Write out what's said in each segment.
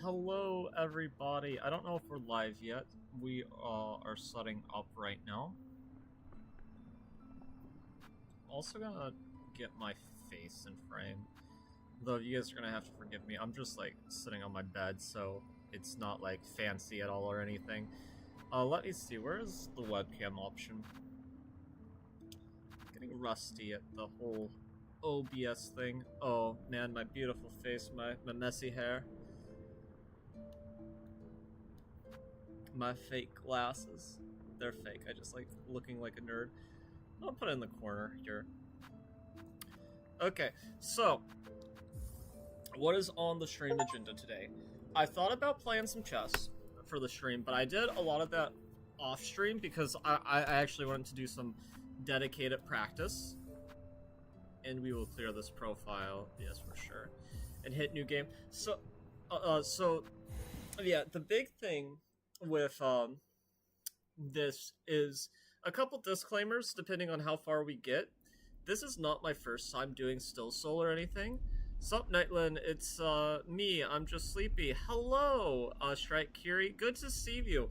Hello, everybody. I don't know if we're live yet. We are setting up right now. Also gonna get my face in frame. Though you guys are gonna have to forgive me. I'm just like sitting on my bed, so it's not like fancy at all or anything. Let me see. Where is the webcam option? Getting rusty at the whole OBS thing. Oh man, my beautiful face, my messy hair. My fake glasses. They're fake. I just like looking like a nerd. I'll put it in the corner here. Okay, so what is on the stream agenda today? I thought about playing some chess for the stream, but I did a lot of that off stream because I actually wanted to do some dedicated practice. And we will clear this profile, yes, for sure, and hit new game. So yeah, the big thing with this is a couple disclaimers depending on how far we get. This is not my first time doing Still Soul or anything. Sup, Nightland? It's me. I'm just sleepy. Hello, Strike Kiri. Good to see you.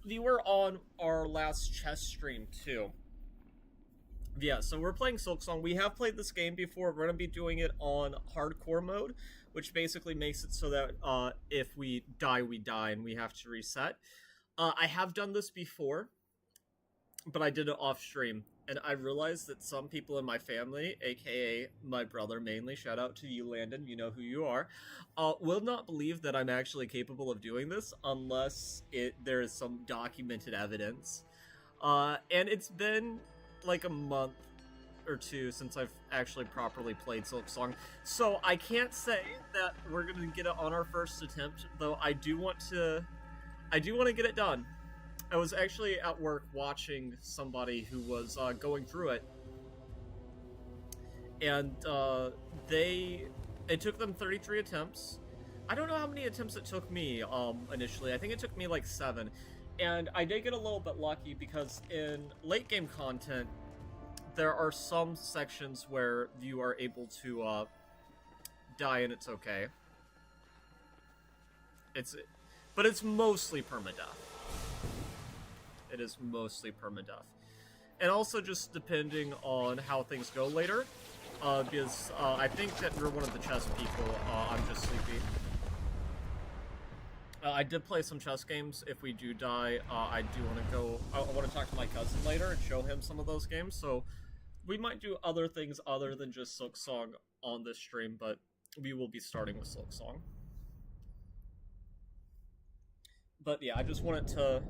You were on our last chess stream too. Yeah, so we're playing SilkSong. We have played this game before. We're going to be doing it on hardcore mode, which basically makes it so that if we die, and we have to reset. I have done this before, but I did it off stream. And I realized that some people in my family, aka my brother mainly, shout out to you, Landon, you know who you are, will not believe that I'm actually capable of doing this unless there is some documented evidence. And it's been like a month or two since I've actually properly played SilkSong, so I can't say that we're gonna get it on our first attempt, though I do want to get it done. I was actually at work watching somebody who was going through it, and it took them 33 attempts. I don't know how many attempts it took me initially. I think it took me like 7. And I did get a little bit lucky because in late game content, there are some sections where you are able to die and it's okay. But it's mostly permadeath. It is mostly permadeath. And also just depending on how things go later, because I think that you're one of the chess people. I'm just sleepy. I did play some chess games. If we do die, I do want to go... I want to talk to my cousin later and show him some of those games, so we might do other things other than just SilkSong on this stream, but we will be starting with SilkSong. But yeah, I just wanted to...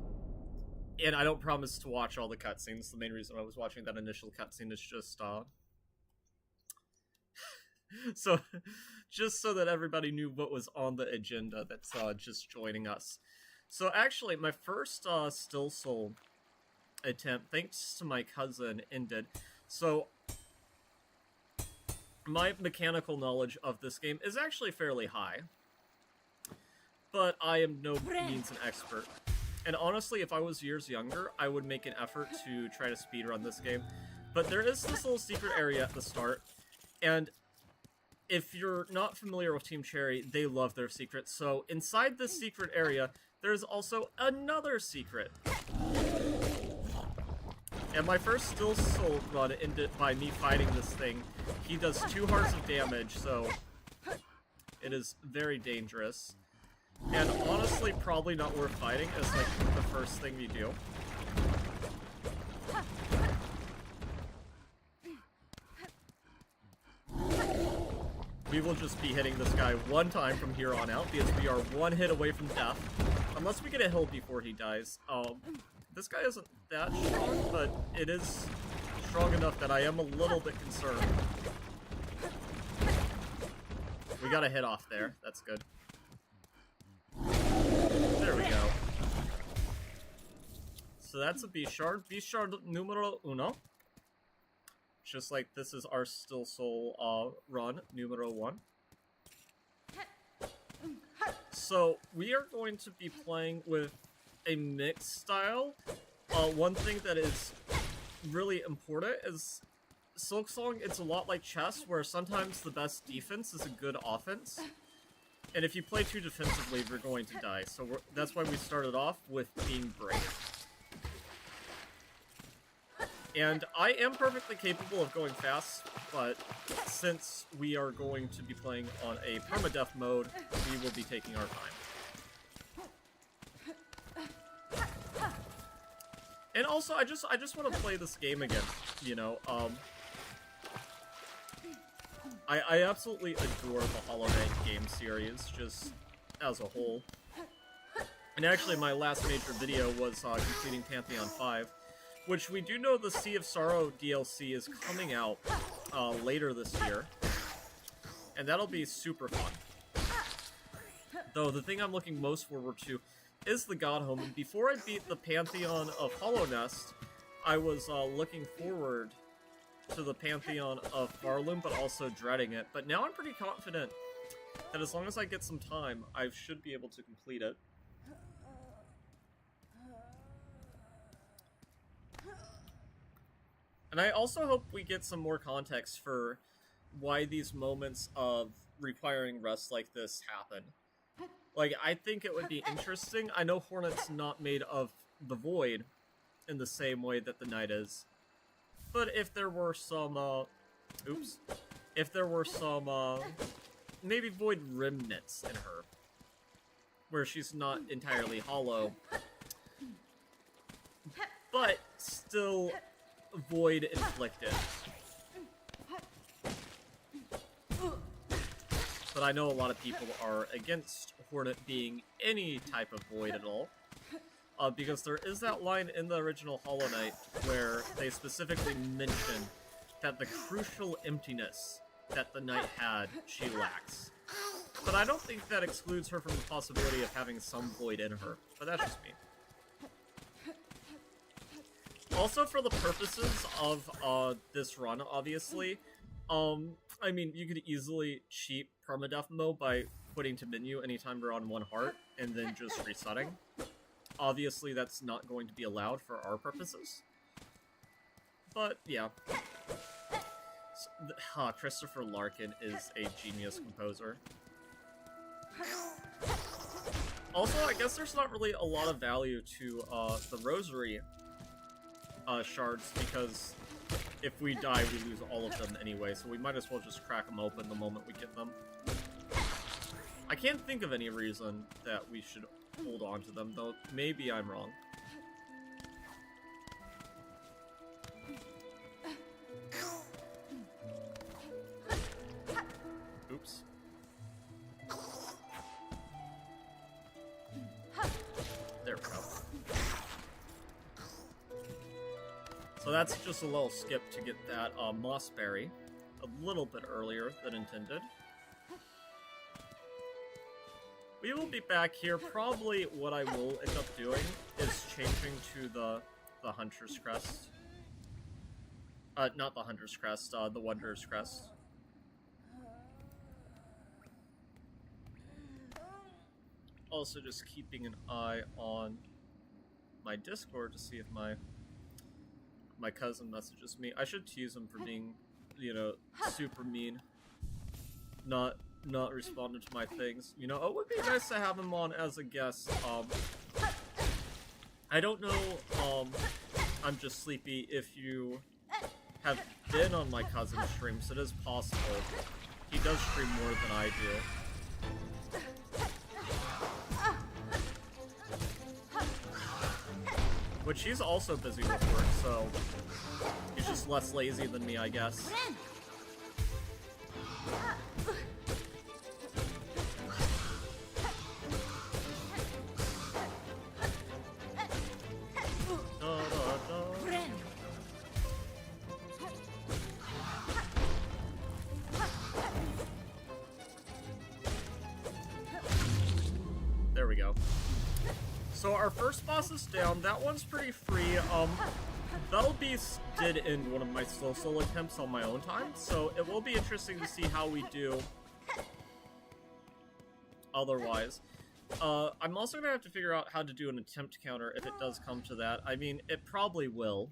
And I don't promise to watch all the cutscenes. The main reason I was watching that initial cutscene is just... So, just so that everybody knew what was on the agenda that's just joining us. So actually, my first Still Soul attempt, thanks to my cousin, ended. So, my mechanical knowledge of this game is actually fairly high. But I am no means an expert. And honestly, if I was years younger, I would make an effort to try to speedrun this game. But there is this little secret area at the start, and if you're not familiar with Team Cherry, they love their secrets. So inside this secret area, there's also another secret. And my first Still Soul run ended by me fighting this thing. He does 2 hearts of damage, so it is very dangerous. And honestly, probably not worth fighting as like the first thing you do. We will just be hitting this guy one time from here on out, because we are 1 hit away from death. Unless we get a hill before he dies. This guy isn't that strong, but it is strong enough that I am a little bit concerned. We got a hit off there. That's good. There we go. So that's a B-shard. B-shard numero uno. Just like this is our Still Soul run, numero 1. So we are going to be playing with a mixed style. One thing that is really important is SilkSong, it's a lot like chess, where sometimes the best defense is a good offense. And if you play too defensively, you're going to die. So that's why we started off with being brave. And I am perfectly capable of going fast, but since we are going to be playing on a permadeath mode, we will be taking our time. And also, I just want to play this game again, you know. I absolutely adore the Hollow Knight game series, just as a whole. And actually, my last major video was completing Pantheon 5. Which we do know the Sea of Sorrow DLC is coming out later this year. And that'll be super fun. Though the thing I'm looking most forward to is the God Home. And before I beat the Pantheon of Hollow Nest, I was looking forward to the Pantheon of Farloom, but also dreading it. But now I'm pretty confident that as long as I get some time, I should be able to complete it. And I also hope we get some more context for why these moments of requiring rest like this happen. Like, I think it would be interesting. I know Hornet's not made of the Void in the same way that the Knight is. But if there were some, if there were some, maybe Void remnants in her, where she's not entirely hollow, but still Void inflicted. But I know a lot of people are against Hornet being any type of Void at all. Because there is that line in the original Hollow Knight where they specifically mention that the crucial emptiness that the Knight had, she lacks. But I don't think that excludes her from the possibility of having some Void in her. But that's just me. Also, for the purposes of this run, obviously, I mean, you could easily cheat permadeath mode by putting to menu anytime we're on 1 heart, and then just resetting. Obviously, that's not going to be allowed for our purposes. But, yeah. So, Christopher Larkin is a genius composer. Also, I guess there's not really a lot of value to the Rosary shards, because if we die, we lose all of them anyway, so we might as well just crack them open the moment we get them. I can't think of any reason that we should hold on to them, though maybe I'm wrong. Oops. There we go. So that's just a little skip to get that Mossberry a little bit earlier than intended. We will be back here. Probably what I will end up doing is changing to the Hunter's Crest. Not the Hunter's Crest, the Wanderer's Crest. Also just keeping an eye on my Discord to see if my cousin messages me. I should tease him for being, you know, super mean. Not responding to my things. You know, it would be nice to have him on as a guest. I don't know, I'm just sleepy, if you have been on my cousin's streams. It is possible. He does stream more than I do. Which he's also busy with work, so he's just less lazy than me, I guess. There we go. So our first boss is down. That one's pretty free. Battle Beast did end one of my slow solo attempts on my own time, so it will be interesting to see how we do otherwise. I'm also gonna have to figure out how to do an attempt counter if it does come to that. I mean, it probably will.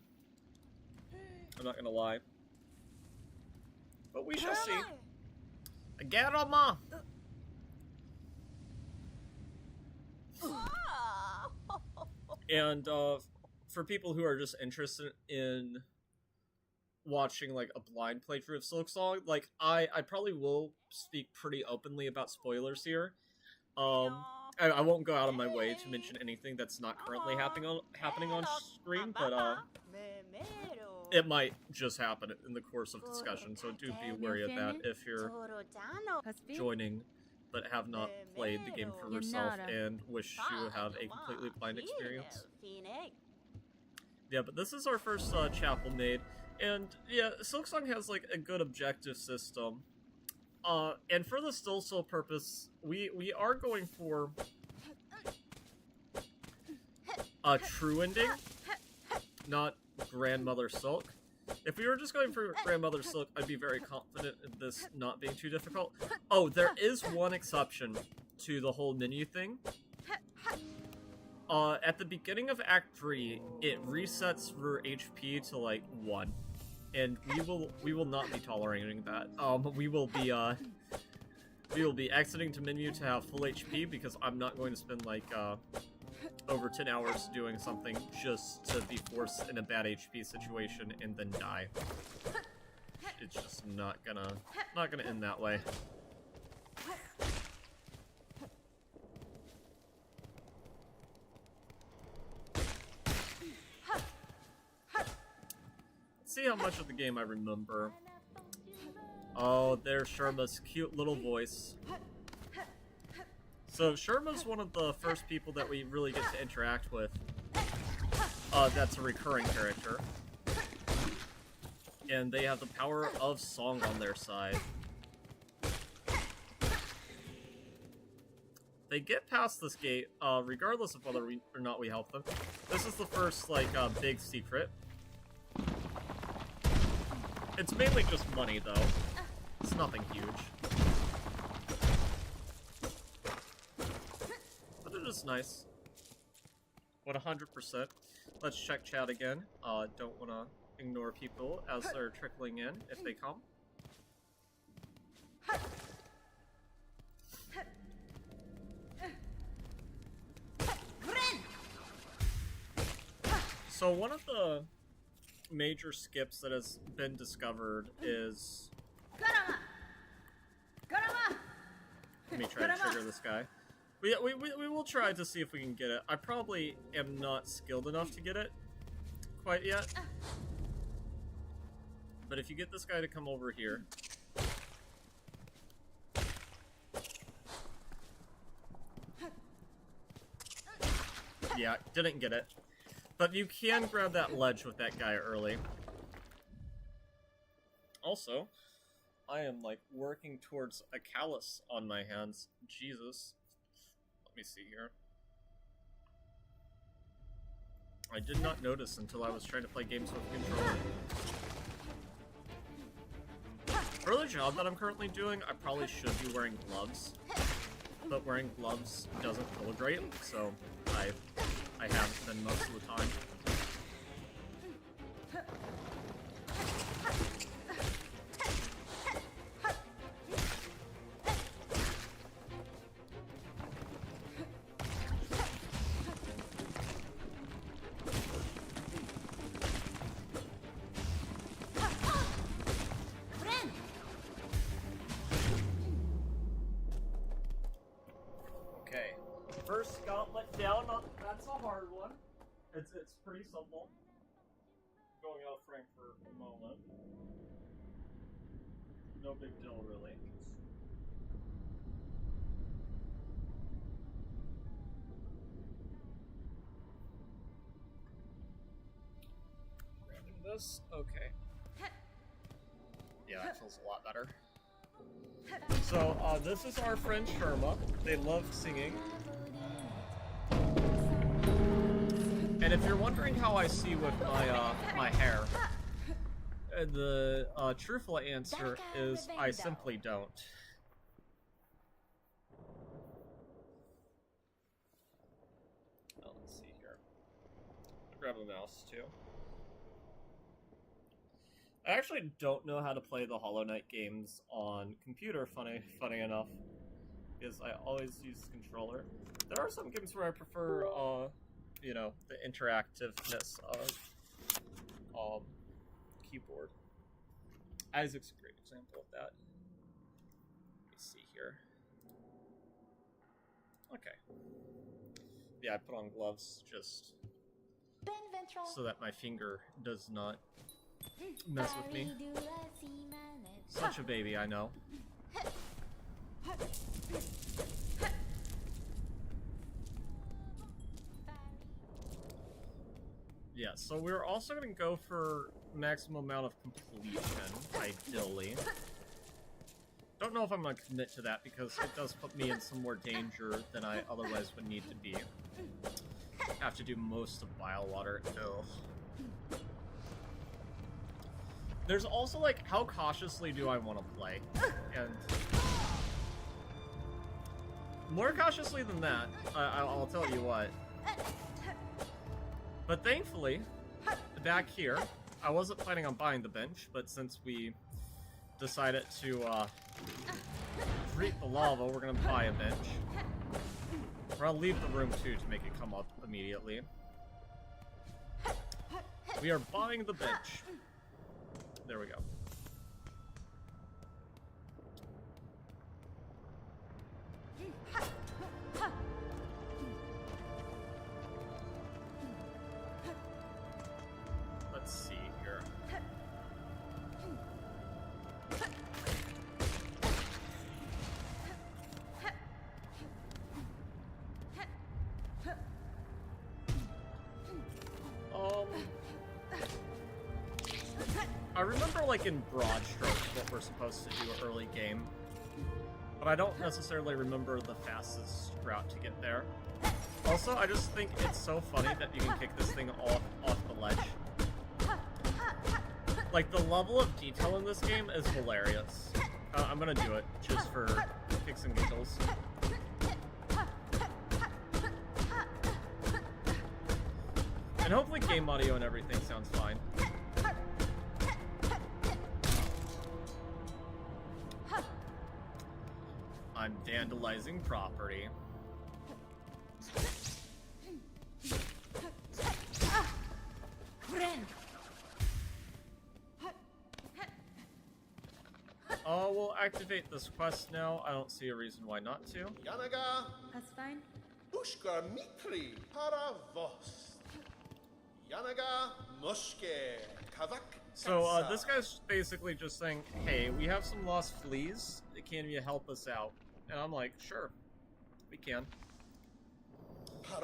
I'm not gonna lie. But we shall see. Geroma! And for people who are just interested in watching like a blind playthrough of SilkSong, like I probably will speak pretty openly about spoilers here. I won't go out of my way to mention anything that's not currently happening on screen, but it might just happen in the course of discussion, so do be wary of that if you're joining but have not played the game for yourself and wish to have a completely blind experience. Yeah, but this is our first chapel made, and yeah, SilkSong has like a good objective system. And for the still soul purpose, we are going for a true ending, not Grandmother Silk. If we were just going for Grandmother Silk, I'd be very confident in this not being too difficult. Oh, there is one exception to the whole menu thing. At the beginning of Act 3, it resets your HP to like 1. And we will not be tolerating that. We will be exiting to menu to have full HP because I'm not going to spend like over 10 hours doing something just to be forced in a bad HP situation and then die. It's just not gonna end that way. See how much of the game I remember. Oh, there's Sherma's cute little voice. So Sherma's one of the first people that we really get to interact with. That's a recurring character. And they have the power of song on their side. They get past this gate, regardless of whether or not we help them. This is the first, like, big secret. It's mainly just money, though. It's nothing huge. But it is nice. 100%. Let's check chat again. Don't want to ignore people as they're trickling in, if they come. So one of the major skips that has been discovered is... Let me try to trigger this guy. We will try to see if we can get it. I probably am not skilled enough to get it quite yet. But if you get this guy to come over here... Yeah, didn't get it. But you can grab that ledge with that guy early. Also, I am, like, working towards a callus on my hands. Jesus. Let me see here. I did not notice until I was trying to play games with a controller. For the job that I'm currently doing, I probably should be wearing gloves. But wearing gloves doesn't feel great, so I haven't been most of the time. Okay, first gauntlet down. That's a hard one. It's pretty simple. Going out frame for a moment. No big deal, really. Grabbing this. Okay. Yeah, that feels a lot better. So, this is our friend Sherma. They love singing. And if you're wondering how I see with my, my hair, the, truthful answer is I simply don't. Oh, let's see here. Grab a mouse, too. I actually don't know how to play the Hollow Knight games on computer, funny enough. because I always use the controller. There are some games where I prefer, you know, the interactiveness of keyboard. Isaac's a great example of that. Let me see here. Okay. Yeah, I put on gloves just so that my finger does not mess with me. Such a baby, I know. Yeah, so we're also going to go for maximum amount of completion, ideally. Don't know if I'm going to commit to that because it does put me in some more danger than I otherwise would need to be. Have to do most of Bilewater. Ugh. There's also, like, how cautiously do I want to play? And more cautiously than that, I'll tell you what. But thankfully, back here, I wasn't planning on buying the bench, but since we decided to treat the lava, we're gonna buy a bench. Or I'll leave the room too to make it come up immediately. We are buying the bench. There we go. Let's see here. I remember, like, in broad strokes what we're supposed to do early game, but I don't necessarily remember the fastest route to get there. Also, I just think it's so funny that you can kick this thing off the ledge. Like, the level of detail in this game is hilarious. I'm gonna do it, just for kicks and giggles. And hopefully game audio and everything sounds fine. I'm vandalizing property. We'll activate this quest now. I don't see a reason why not to. Yanaga. That's fine. Ushka mitri para vos. Yanaga moshke kavak. So, this guy's basically just saying, hey, we have some lost fleas. Can you help us out? And I'm like, sure, we can.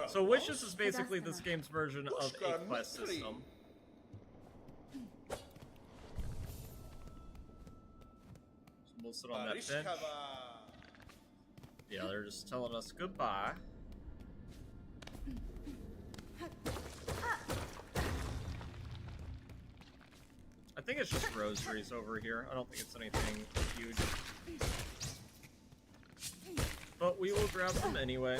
So Wishes is basically this game's version of a quest system. So we'll sit on that bench. Yeah, they're just telling us goodbye. I think it's just rosaries over here. I don't think it's anything huge. But we will grab them anyway.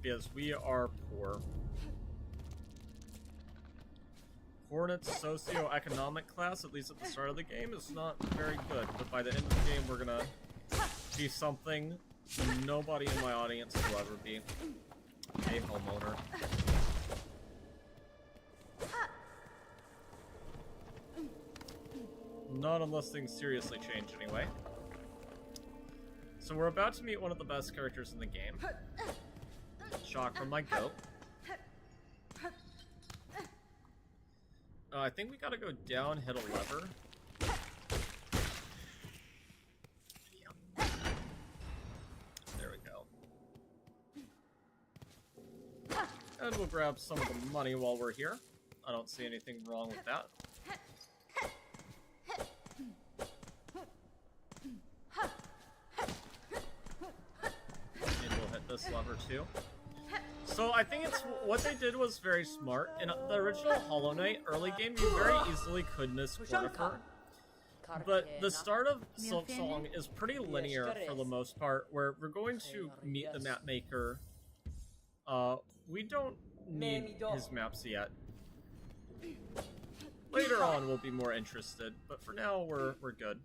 Because we are poor. Hornet's socioeconomic class, at least at the start of the game, is not very good. But by the end of the game, we're gonna be something nobody in my audience will ever be. A homeowner. Not unless things seriously change anyway. So we're about to meet one of the best characters in the game. Shock from my goat. I think we gotta go down, hit a lever. Yeah. There we go. And we'll grab some of the money while we're here. I don't see anything wrong with that. And we'll hit this lever too. So I think it's what they did was very smart. In the original Hollow Knight early game, you very easily could miss Cornifer. But the start of SilkSong is pretty linear for the most part, where we're going to meet the map maker. We don't need his maps yet. Later on, we'll be more interested, but for now, we're good.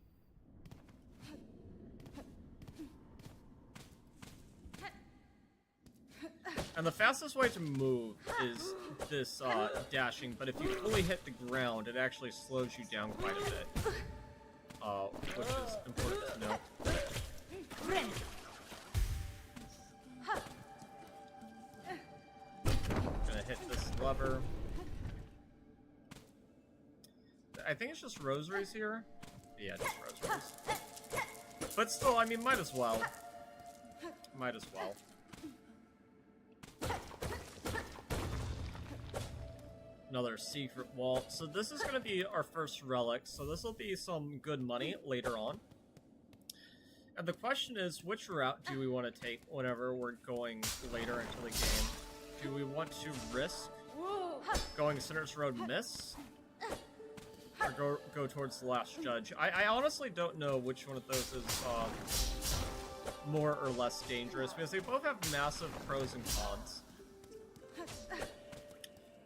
And the fastest way to move is this dashing, but if you fully hit the ground, it actually slows you down quite a bit. Which is important to know. Gonna hit this lever. I think it's just rosaries here. Yeah, just rosaries. But still, I mean, might as well. Might as well. Another secret wall. So this is going to be our first relic, so this will be some good money later on. And the question is, which route do we want to take whenever we're going later into the game? Do we want to risk going Sinner's Road Miss? Or go towards the Last Judge? I honestly don't know which one of those is more or less dangerous, because they both have massive pros and cons.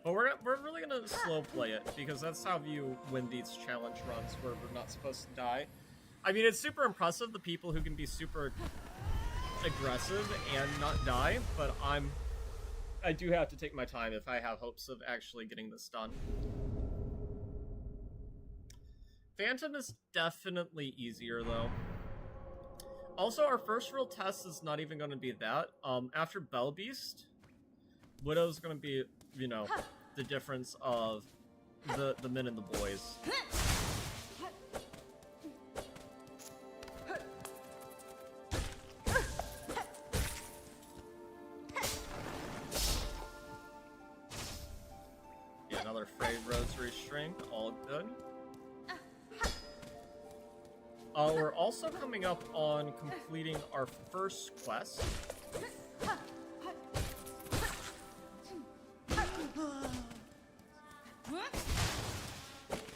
But we're really gonna slow play it, because that's how you win these challenge runs where we're not supposed to die. I mean, it's super impressive, the people who can be super aggressive and not die, but I do have to take my time if I have hopes of actually getting this done. Phantom is definitely easier, though. Also, our first real test is not even going to be that. After Bell Beast, Widow's going to be, you know, the difference of the men and the boys. Yeah, another frayed rosary string, all good. We're also coming up on completing our first quest.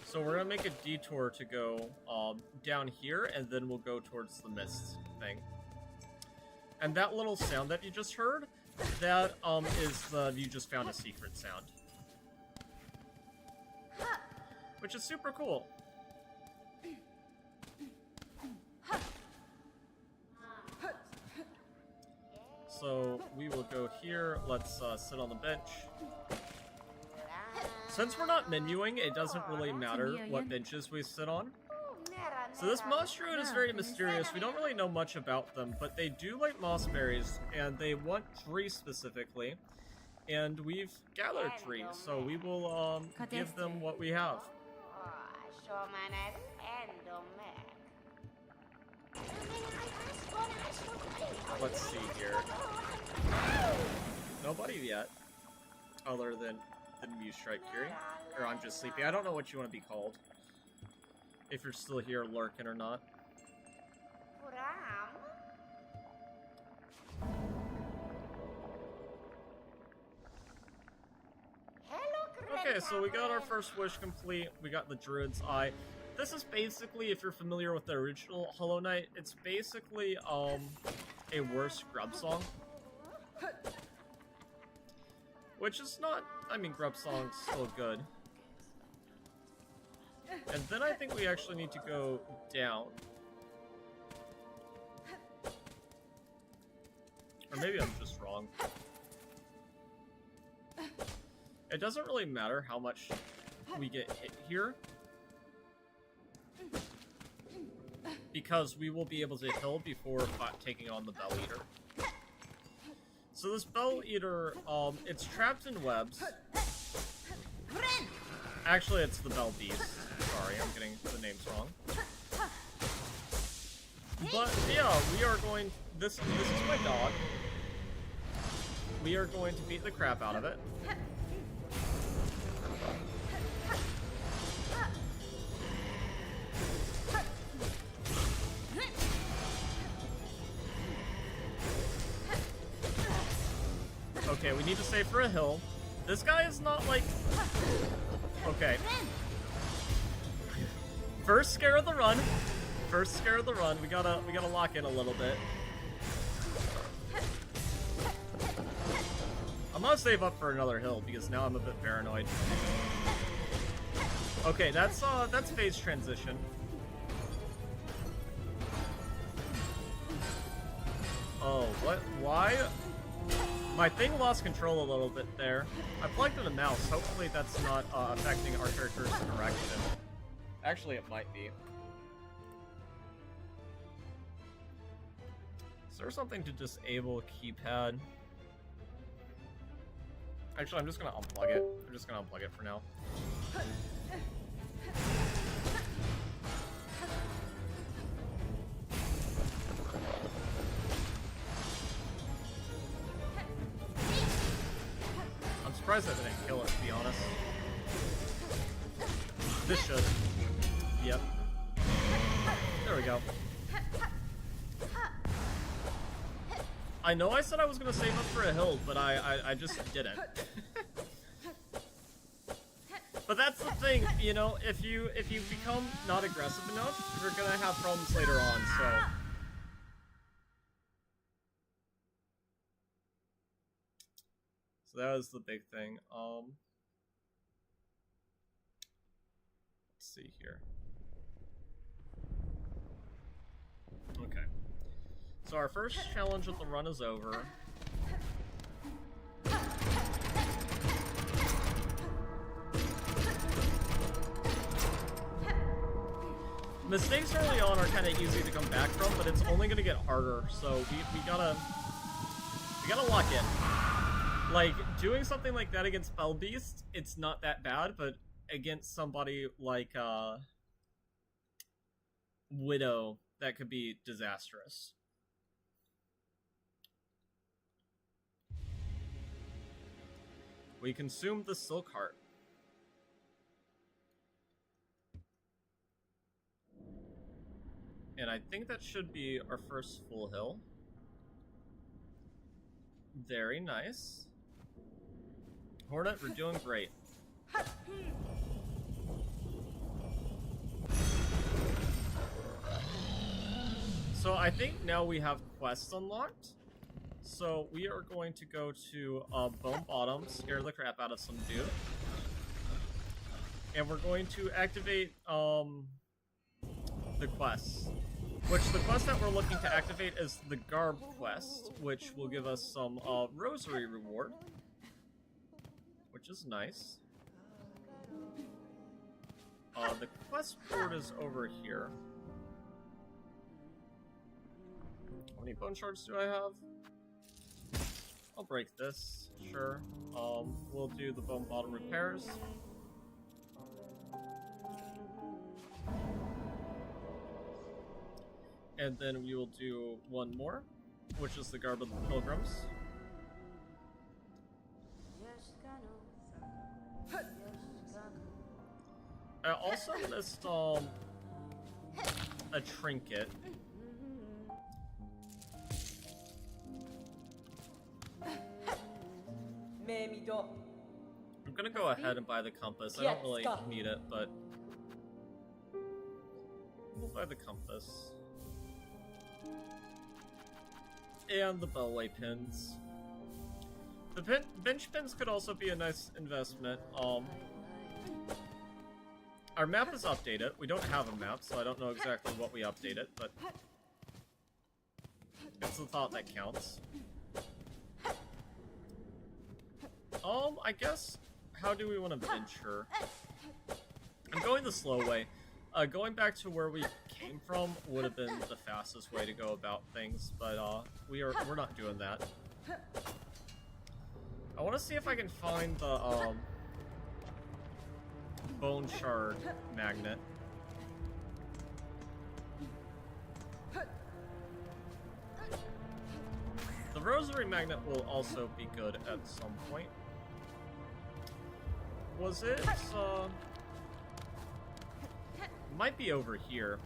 So we're gonna make a detour to go down here, and then we'll go towards the mist thing. And that little sound that you just heard, that is the you just found a secret sound. Which is super cool. So we will go here, let's sit on the bench. Since we're not menuing, it doesn't really matter what benches we sit on. So this moss druid is very mysterious. We don't really know much about them, but they do like moss berries, and they want 3 specifically. And we've gathered 3, so we will give them what we have. Let's see here. Nobody yet, other than Muse Strike Curie. Or I'm just sleepy. I don't know what you want to be called. If you're still here lurking or not. Okay, so we got our first wish complete. We got the Druid's Eye. This is basically, if you're familiar with the original Hollow Knight, it's basically a worse SilkSong. Which is not, I mean, SilkSong's still good. And then I think we actually need to go down. Or maybe I'm just wrong. It doesn't really matter how much we get hit here, because we will be able to heal before taking on the Bell Eater. So this Bell Eater, it's trapped in webs. Actually, it's the Bell Beast. Sorry, I'm getting the names wrong. But yeah, we are going. This is my dog. We are going to beat the crap out of it. Okay, we need to save for a hill. This guy is not like... Okay. First scare of the run. First scare of the run. We gotta lock in a little bit. I'm gonna save up for another hill because now I'm a bit paranoid. Okay, that's phase transition. Oh, what? Why? My thing lost control a little bit there. I plugged in a mouse. Hopefully that's not affecting our character's direction. Actually, it might be. Is there something to disable keypad? Actually, I'm just gonna unplug it. I'm just gonna unplug it for now. I'm surprised that didn't kill it, to be honest. This should. Yep. There we go. I know I said I was gonna save up for a hill, but I just didn't. But that's the thing, you know, if you become not aggressive enough, you're gonna have problems later on, so. So that was the big thing. Let's see here. Okay. So our first challenge of the run is over. Mistakes early on are kind of easy to come back from, but it's only going to get harder, so we gotta lock in. Like, doing something like that against Spell Beast, it's not that bad, but against somebody like Widow, that could be disastrous. We consumed the Silk Heart. And I think that should be our first full hill. Very nice. Hornet, we're doing great. So I think now we have quests unlocked. So we are going to go to Bone Bottom, scare the crap out of some dude. And we're going to activate the quests. Which the quest that we're looking to activate is the Garb quest, which will give us some rosary reward. Which is nice. The quest board is over here. How many bone shards do I have? I'll break this, sure. We'll do the Bone Bottom repairs. And then we will do one more, which is the Garb of the Pilgrims. I also missed a trinket. I'm gonna go ahead and buy the compass. I don't really need it, but we'll buy the compass. And the bellway pins. The bench pins could also be a nice investment. Our map is updated. We don't have a map, so I don't know exactly what we updated, but it's the thought that counts. I guess, how do we want to venture? I'm going the slow way. Going back to where we came from would have been the fastest way to go about things, but we're not doing that. I want to see if I can find the bone shard magnet. The rosary magnet will also be good at some point. Was it might be over here.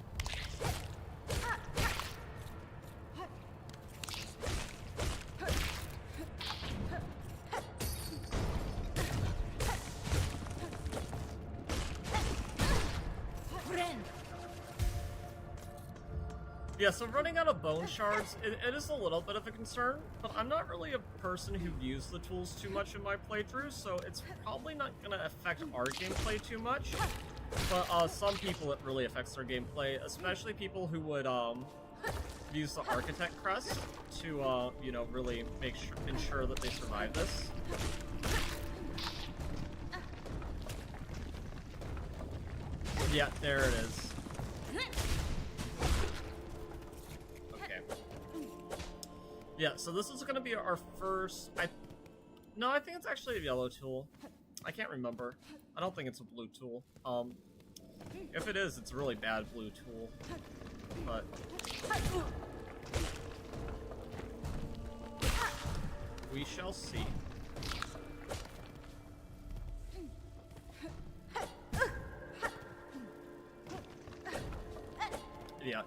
Yeah, so running out of bone shards, it is a little bit of a concern, but I'm not really a person who views the tools too much in my playthroughs, so it's probably not going to affect our gameplay too much. But some people it really affects their gameplay, especially people who would use the architect crest to you know, really ensure that they survive this. Yeah, there it is. Okay. Yeah, so this is going to be our first... No, I think it's actually a yellow tool. I can't remember. I don't think it's a blue tool. If it is, it's a really bad blue tool. But... we shall see. Yeah.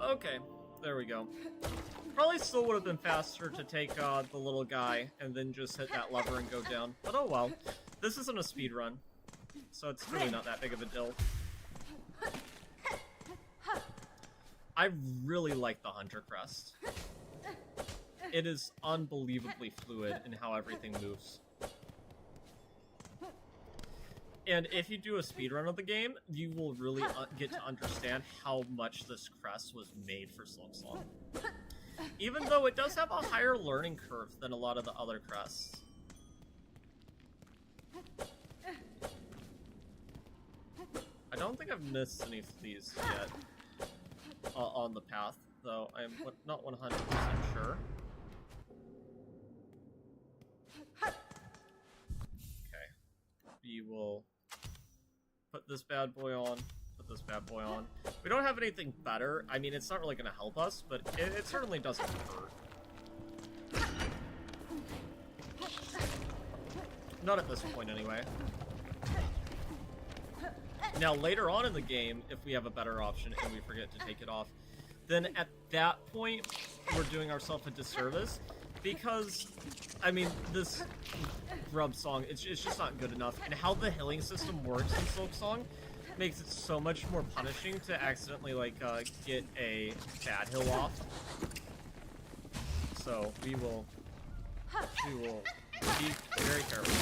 Okay, there we go. Probably still would have been faster to take the little guy and then just hit that lever and go down. But oh well. This isn't a speed run, so it's really not that big of a deal. I really like the Hunter Crest. It is unbelievably fluid in how everything moves. And if you do a speedrun of the game, you will really get to understand how much this crest was made for SilkSong. Even though it does have a higher learning curve than a lot of the other crests. I don't think I've missed any of these yet on the path, though I'm not 100% sure. Okay. We will put this bad boy on, put this bad boy on. We don't have anything better. I mean, it's not really going to help us, but it certainly doesn't hurt. Not at this point, anyway. Now, later on in the game, if we have a better option and we forget to take it off, then at that point, we're doing ourselves a disservice, because, I mean, this grub song, it's just not good enough, and how the healing system works in SilkSong makes it so much more punishing to accidentally, like, get a bad hill off. So, we will be very careful.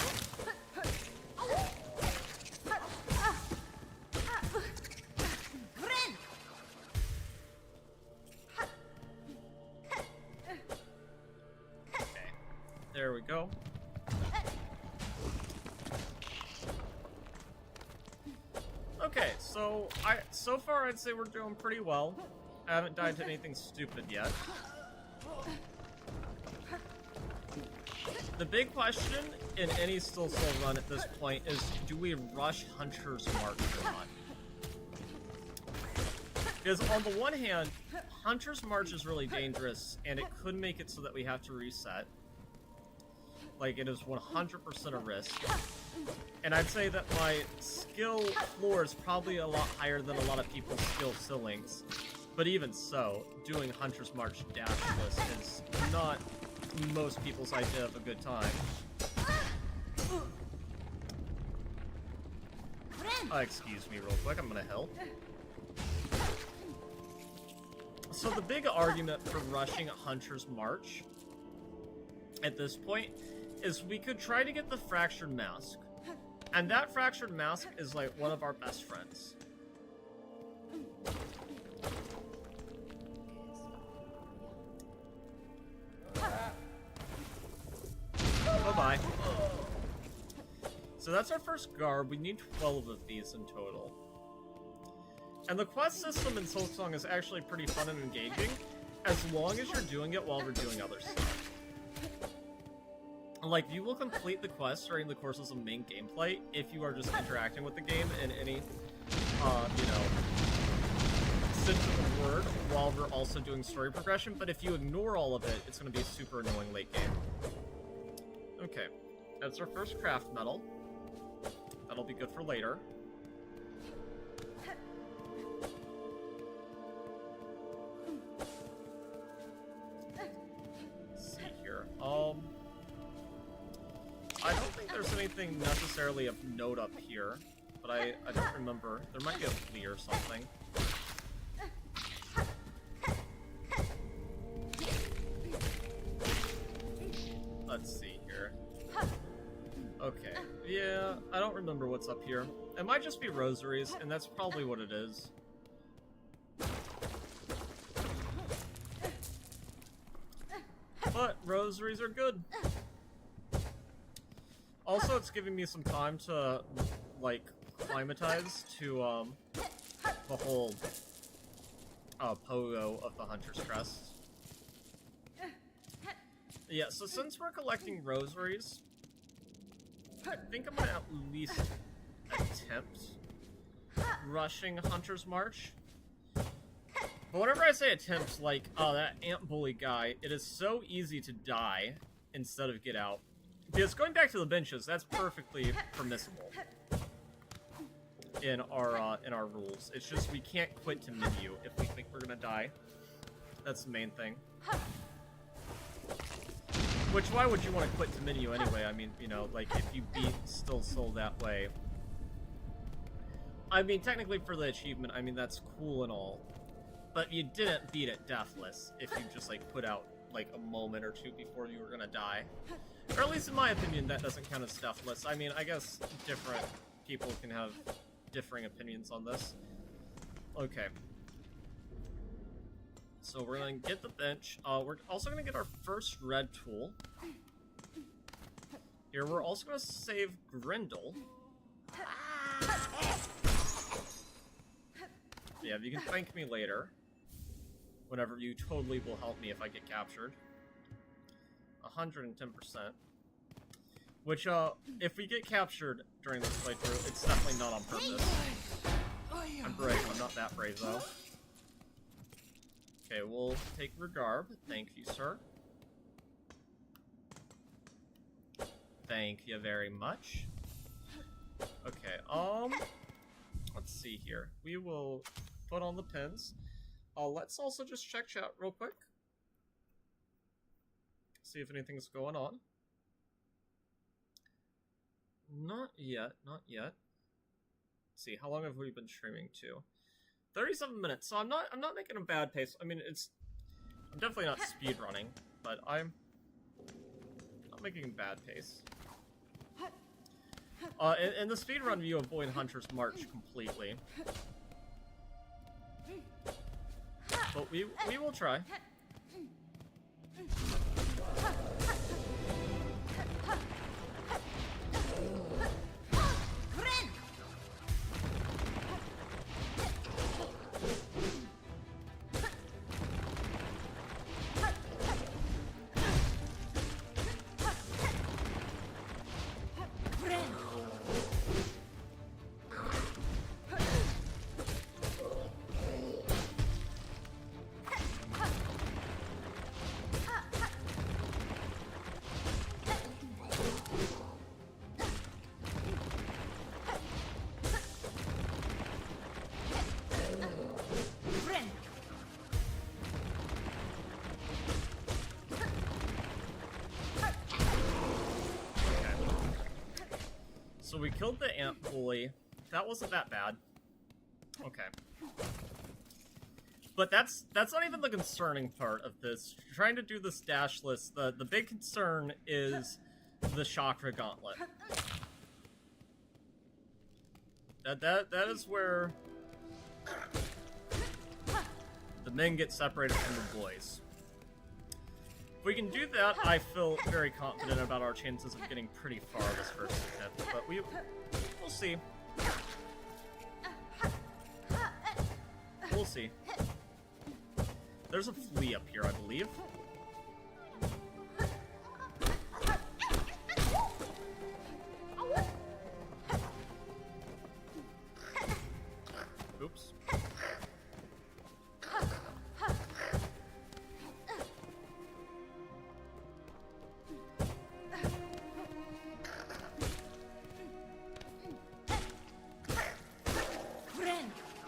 There we go. Okay, so far I'd say we're doing pretty well. I haven't died to anything stupid yet. The big question in any Still Soul run at this point is, do we rush Hunter's March or not? Because on the one hand, Hunter's March is really dangerous, and it could make it so that we have to reset. Like, it is 100% a risk. And I'd say that my skill floor is probably a lot higher than a lot of people's skill ceilings. But even so, doing Hunter's March dashless is not most people's idea of a good time. Excuse me real quick, I'm gonna help. So the big argument for rushing Hunter's March at this point is we could try to get the Fractured Mask. And that Fractured Mask is like one of our best friends. Bye-bye. So that's our first garb. We need 12 of these in total. And the quest system in SilkSong is actually pretty fun and engaging, as long as you're doing it while we're doing other stuff. Like, you will complete the quest during the courses of main gameplay if you are just interacting with the game in any, you know, sense of the word, while we're also doing story progression. But if you ignore all of it, it's going to be super annoying late game. Okay, that's our first craft medal. That'll be good for later. Let's see here. I don't think there's anything necessarily of note up here, but I don't remember. There might be a flea or something. Let's see here. Okay, yeah, I don't remember what's up here. It might just be rosaries, and that's probably what it is. But rosaries are good. Also, it's giving me some time to, like, climatize to, the whole, pogo of the Hunter's Crest. Yeah, so since we're collecting rosaries, I think I'm gonna at least attempt rushing Hunter's March. But whenever I say attempt, like, oh, that ant bully guy, it is so easy to die instead of get out. Because going back to the benches, that's perfectly permissible in our rules. It's just we can't quit to menu if we think we're gonna die. That's the main thing. Which, why would you want to quit to menu anyway? I mean, you know, like, if you beat Still Soul that way. I mean, technically for the achievement, I mean, that's cool and all. But you didn't beat it deathless if you just, like, put out, like, a moment or two before you were gonna die. Or at least in my opinion, that doesn't count as deathless. I mean, I guess different people can have differing opinions on this. Okay. So we're gonna get the bench. We're also gonna get our first red tool. Here, we're also gonna save Grindel. Yeah, you can thank me later. Whenever you totally will help me if I get captured. 110%. Which, if we get captured during this playthrough, it's definitely not on purpose. I'm brave, I'm not that brave, though. Okay, we'll take Regarb. Thank you, sir. Thank you very much. Okay, let's see here. We will put on the pins. Let's also just check chat real quick. See if anything's going on. Not yet, not yet. Let's see, how long have we been streaming to? 37 minutes, so I'm not making a bad pace. I mean, I'm definitely not speed running, but I'm not making a bad pace. In the speedrun, you avoid Hunter's March completely. But we will try. So we killed the ant bully. That wasn't that bad. Okay. But that's not even the concerning part of this. Trying to do this dashless, the big concern is the chakra gauntlet. That is where the men get separated from the boys. If we can do that, I feel very confident about our chances of getting pretty far this first attempt, but we'll see. We'll see. There's a flea up here, I believe. Oops.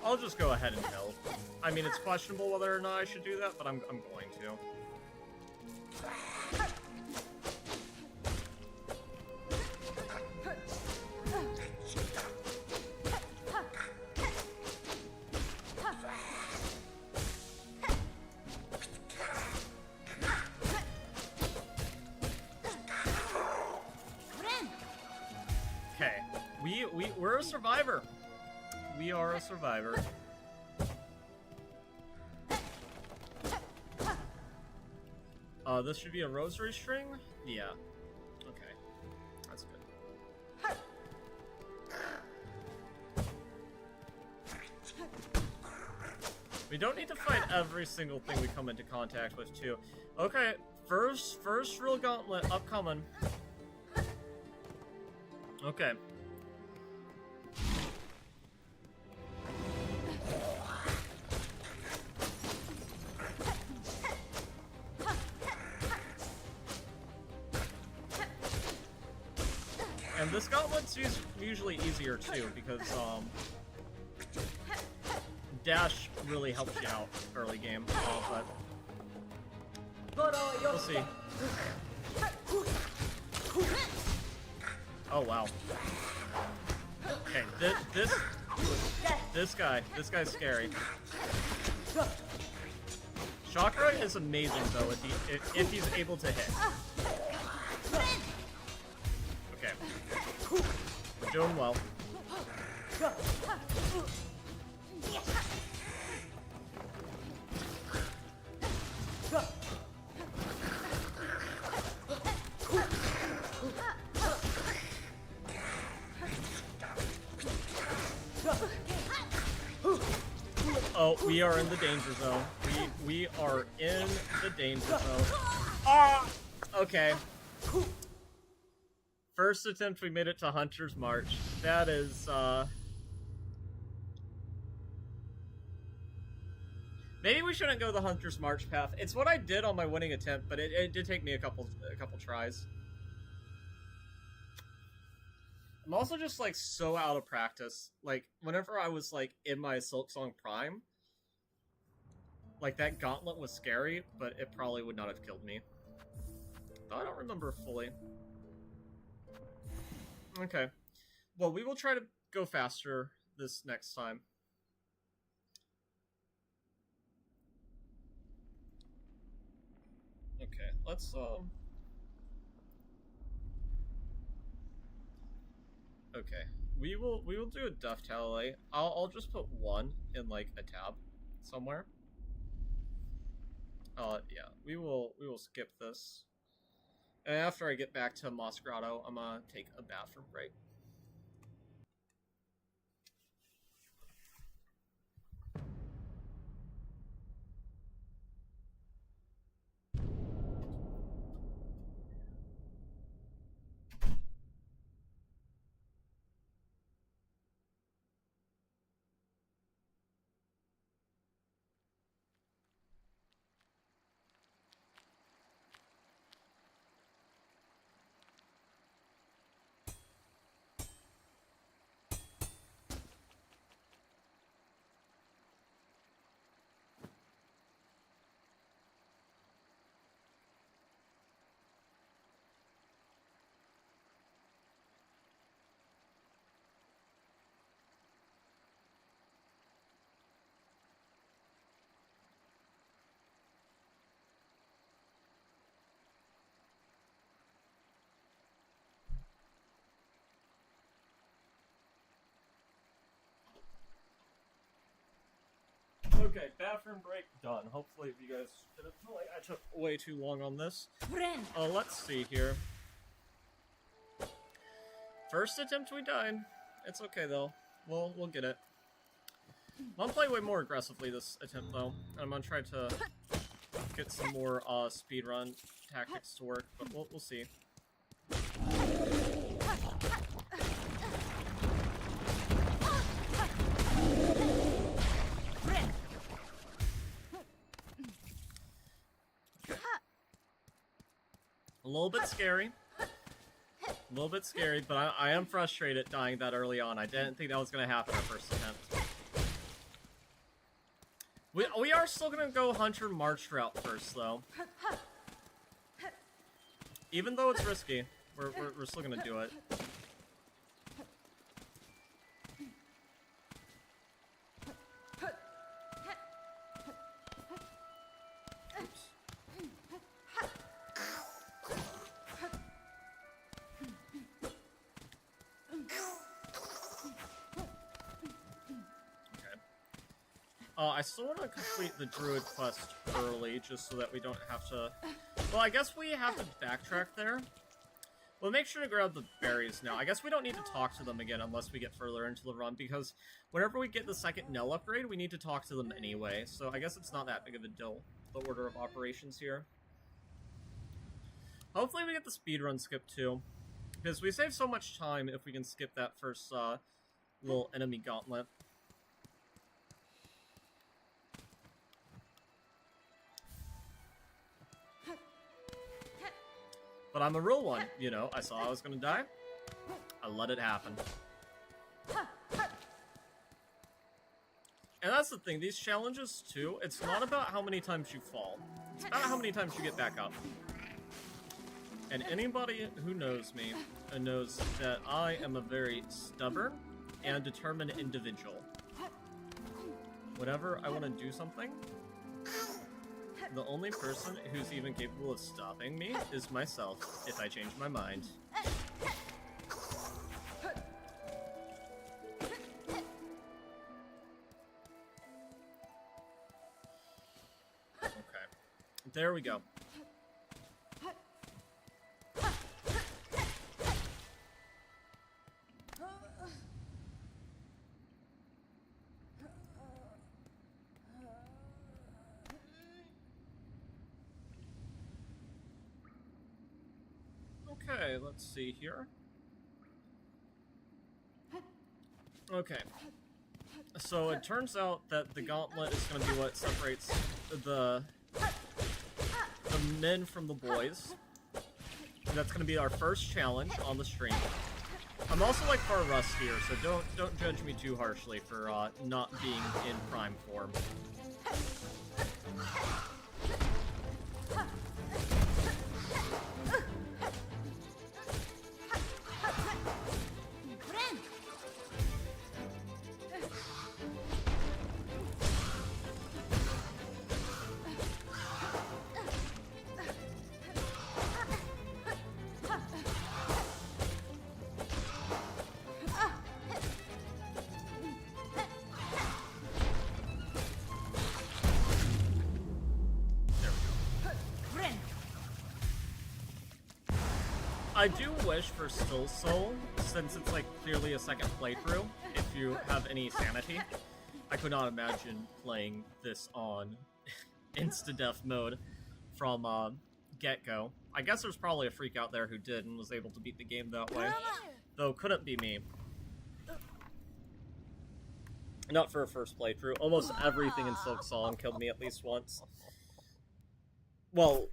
I'll just go ahead and mill. I mean, it's questionable whether or not I should do that, but I'm going to. we're a survivor. We are a survivor. This should be a rosary string? Yeah. Okay. That's good. We don't need to fight every single thing we come into contact with, too. Okay, first real gauntlet upcoming. Okay. And this gauntlet's usually easier too, because dash really helps you out early game. But we'll see. Oh wow. Okay, this guy's scary. Chakra is amazing though if he's able to hit. Okay. We're doing well. Oh, we are in the danger zone. We are in the danger zone. Ah! Okay. First attempt, we made it to Hunter's March. That is, maybe we shouldn't go the Hunter's March path. It's what I did on my winning attempt, but it did take me a couple tries. I'm also just, like, so out of practice. Like, whenever I was, like, in my SilkSong Prime, like, that gauntlet was scary, but it probably would not have killed me. Though I don't remember fully. Okay. Well, we will try to go faster this next time. Okay, let's, okay. We will do a death tally. I'll just put 1 in, like, a tab somewhere. Yeah. We will skip this. And after I get back to Moss Grotto, I'm gonna take a bathroom break. Okay, bathroom break done. Hopefully you guys didn't feel like I took way too long on this. Let's see here. First attempt we died. It's okay though. We'll get it. I'm gonna play way more aggressively this attempt though. I'm gonna try to get some more speedrun tactics to work, but we'll see. A little bit scary. A little bit scary, but I am frustrated dying that early on. I didn't think that was going to happen at first attempt. We are still going to go Hunter March route first, though. Even though it's risky, we're still going to do it. I still want to complete the druid quest early, just so that we don't have to... Well, I guess we have to backtrack there. We'll make sure to grab the berries now. I guess we don't need to talk to them again unless we get further into the run, because whenever we get the second Nell upgrade, we need to talk to them anyway. So I guess it's not that big of a deal, the order of operations here. Hopefully we get the speedrun skip too, because we save so much time if we can skip that first little enemy gauntlet. But I'm a real one, you know. I saw I was gonna die. I let it happen. And that's the thing, these challenges too, it's not about how many times you fall. It's about how many times you get back up. And anybody who knows me knows that I am a very stubborn and determined individual. Whenever I want to do something, the only person who's even capable of stopping me is myself, if I change my mind. Okay. There we go. Okay, let's see here. Okay. So it turns out that the gauntlet is going to be what separates the men from the boys. And that's going to be our first challenge on the stream. I'm also like far rustier, so don't judge me too harshly for not being in prime form. I do wish for SilkSong, since it's like clearly a second playthrough, if you have any sanity. I could not imagine playing this on insta-death mode from get-go. I guess there's probably a freak out there who did and was able to beat the game that way, though couldn't be me. Not for a first playthrough. Almost everything in SilkSong killed me at least once. Well,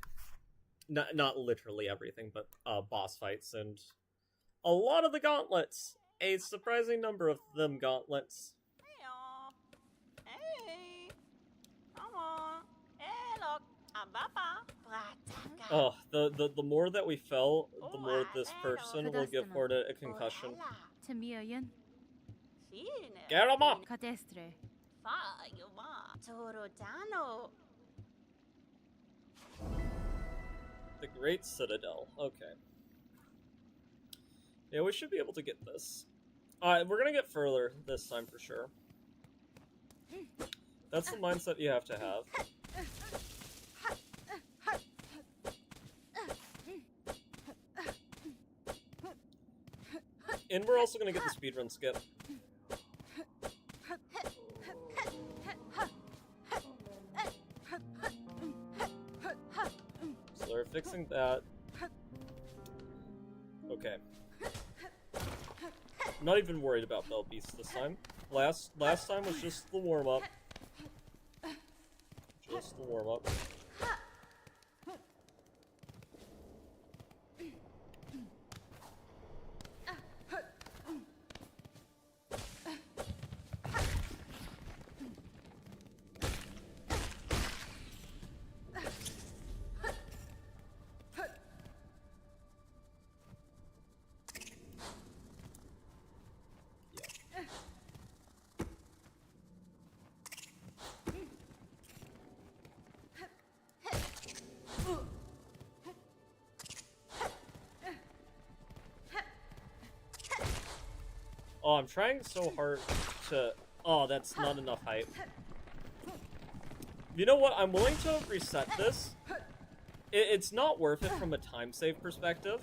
not literally everything, but boss fights and a lot of the gauntlets. A surprising number of them gauntlets. Oh, the more that we fell, the more this person will get afforded a concussion. Get him up! The Great Citadel. Okay. Yeah, we should be able to get this. We're gonna get further this time for sure. That's the mindset you have to have. And we're also gonna get the speedrun skip. So they're fixing that. Okay. I'm not even worried about Bell Beast this time. Last time was just the warm-up. Just the warm-up. Oh, I'm trying so hard to... Oh, that's not enough height. You know what? I'm willing to reset this. It's not worth it from a time save perspective.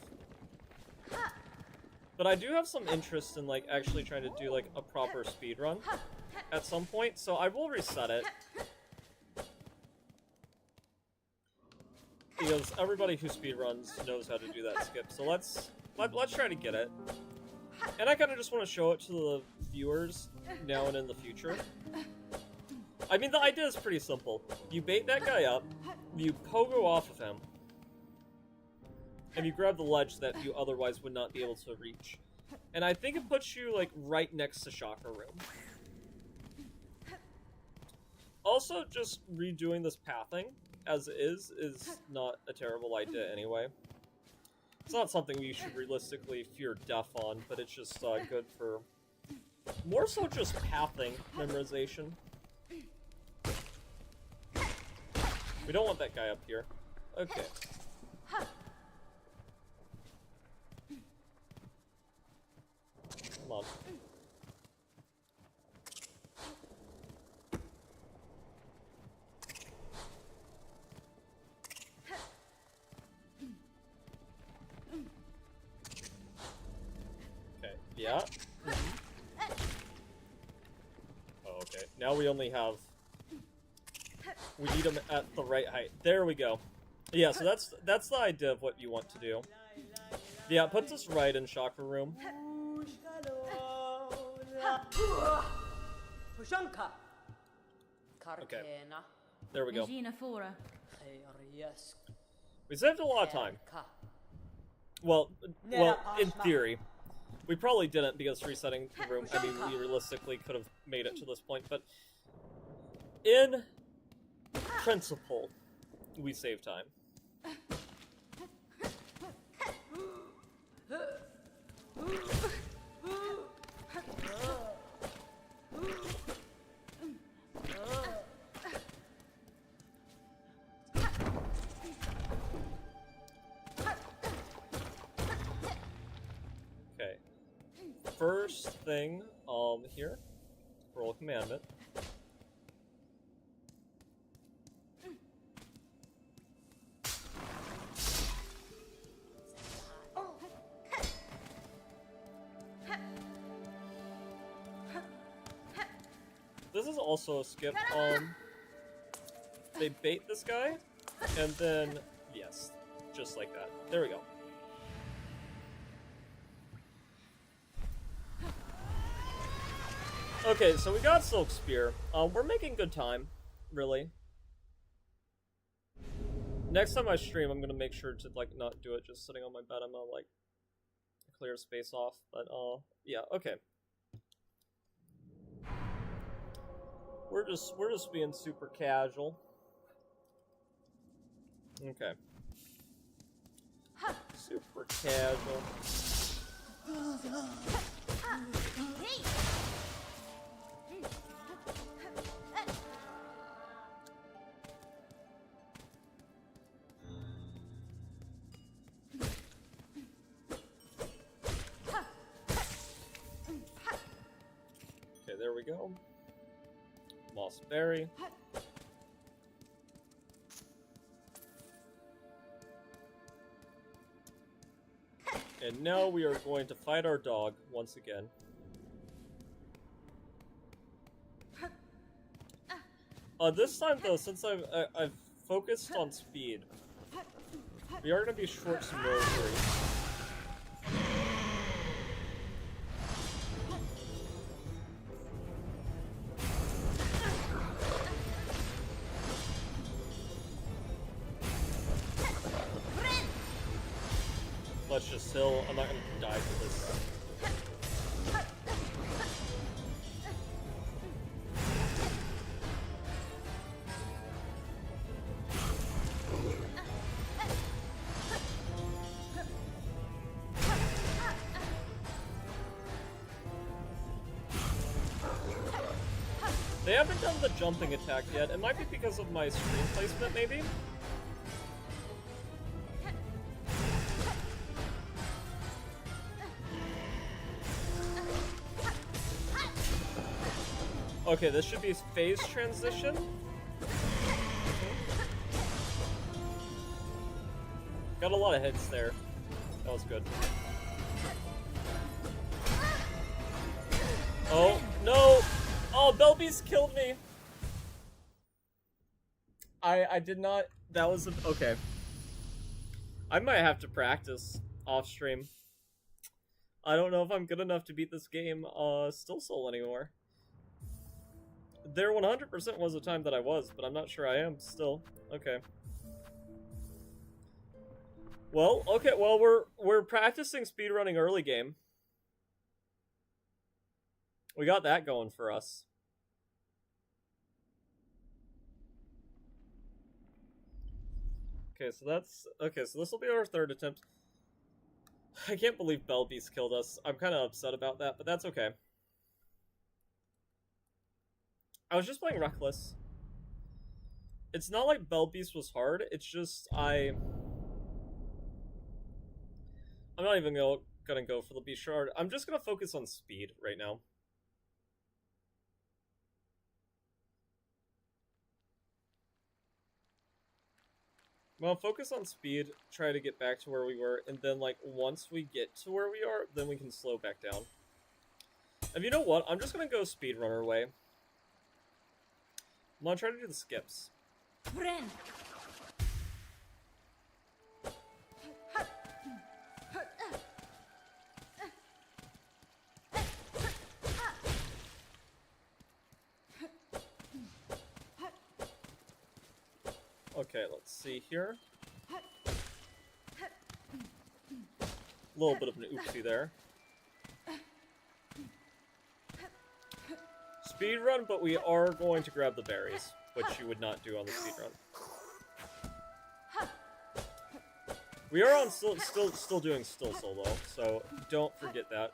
But I do have some interest in, like, actually trying to do, like, a proper speedrun at some point, so I will reset it. Because everybody who speedruns knows how to do that skip, so let's try to get it. And I kind of just want to show it to the viewers now and in the future. I mean, the idea is pretty simple. You bait that guy up, you pogo off of him, and you grab the ledge that you otherwise would not be able to reach. And I think it puts you, like, right next to Chakra Room. Also, just redoing this pathing as is not a terrible idea anyway. It's not something we should realistically fear death on, but it's just good for... more so just pathing memorization. We don't want that guy up here. Okay. Come on. Okay, yeah. Oh, okay. Now we only have... we need them at the right height. There we go. Yeah, so that's the idea of what you want to do. Yeah, it puts us right in Chakra Room. Okay. There we go. We saved a lot of time. Well, in theory. We probably didn't because resetting the room, I mean, we realistically could have made it to this point, but in principle, we save time. Okay. First thing, here, roll a commandment. This is also a skip. They bait this guy, and then, yes, just like that. There we go. Okay, so we got Silk Spear. We're making good time, really. Next time I stream, I'm gonna make sure to, like, not do it just sitting on my bed. I'm gonna, like, clear space off, but, yeah, okay. We're just being super casual. Okay. Super casual. Okay, there we go. Moss Berry. And now we are going to fight our dog once again. This time though, since I've focused on speed, we are going to be short some rosary. Let's just heal. I'm not gonna die for this. They haven't done the jumping attack yet. It might be because of my screen placement, maybe? Okay, this should be phase transition. Got a lot of hits there. That was good. Oh, no! Oh, Belbeast killed me! I did not... That was... Okay. I might have to practice off-stream. I don't know if I'm good enough to beat this game, Still Soul anymore. There 100% was a time that I was, but I'm not sure I am still. Okay. Well, okay, well, we're practicing speedrunning early game. We got that going for us. Okay, so that's... Okay, so this will be our third attempt. I can't believe Belbeast killed us. I'm kind of upset about that, but that's okay. I was just playing Reckless. It's not like Belbeast was hard, it's just I'm not even gonna go for the Beast Shard. I'm just gonna focus on speed right now. Well, focus on speed, try to get back to where we were, and then, like, once we get to where we are, then we can slow back down. And you know what? I'm just gonna go speedrunner way. I'm gonna try to do the skips. Friend. Okay, let's see here. A little bit of an oopsie there. Speedrun, but we are going to grab the berries, which you would not do on the speedrun. We are on still doing Still Soul though, so don't forget that.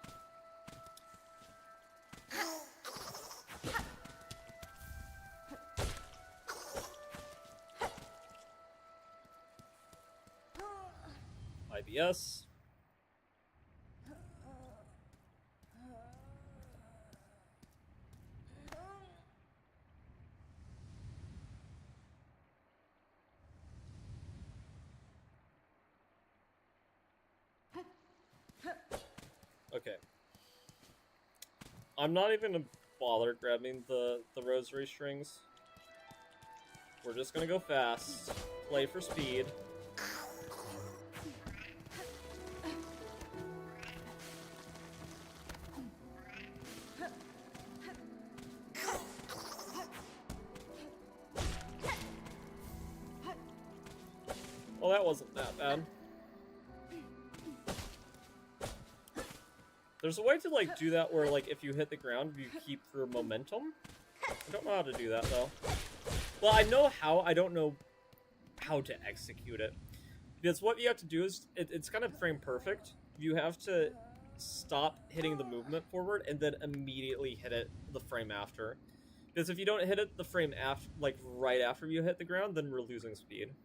IBS. Okay. I'm not even gonna bother grabbing the rosary strings. We're just gonna go fast, play for speed. Well, that wasn't that bad. There's a way to, like, do that where, like, if you hit the ground, you keep your momentum. I don't know how to do that, though. Well, I know how, I don't know how to execute it. Because what you have to do is, it's kind of frame perfect. You have to stop hitting the movement forward and then immediately hit it the frame after. Because if you don't hit it the frame after, like, right after you hit the ground, then we're losing speed.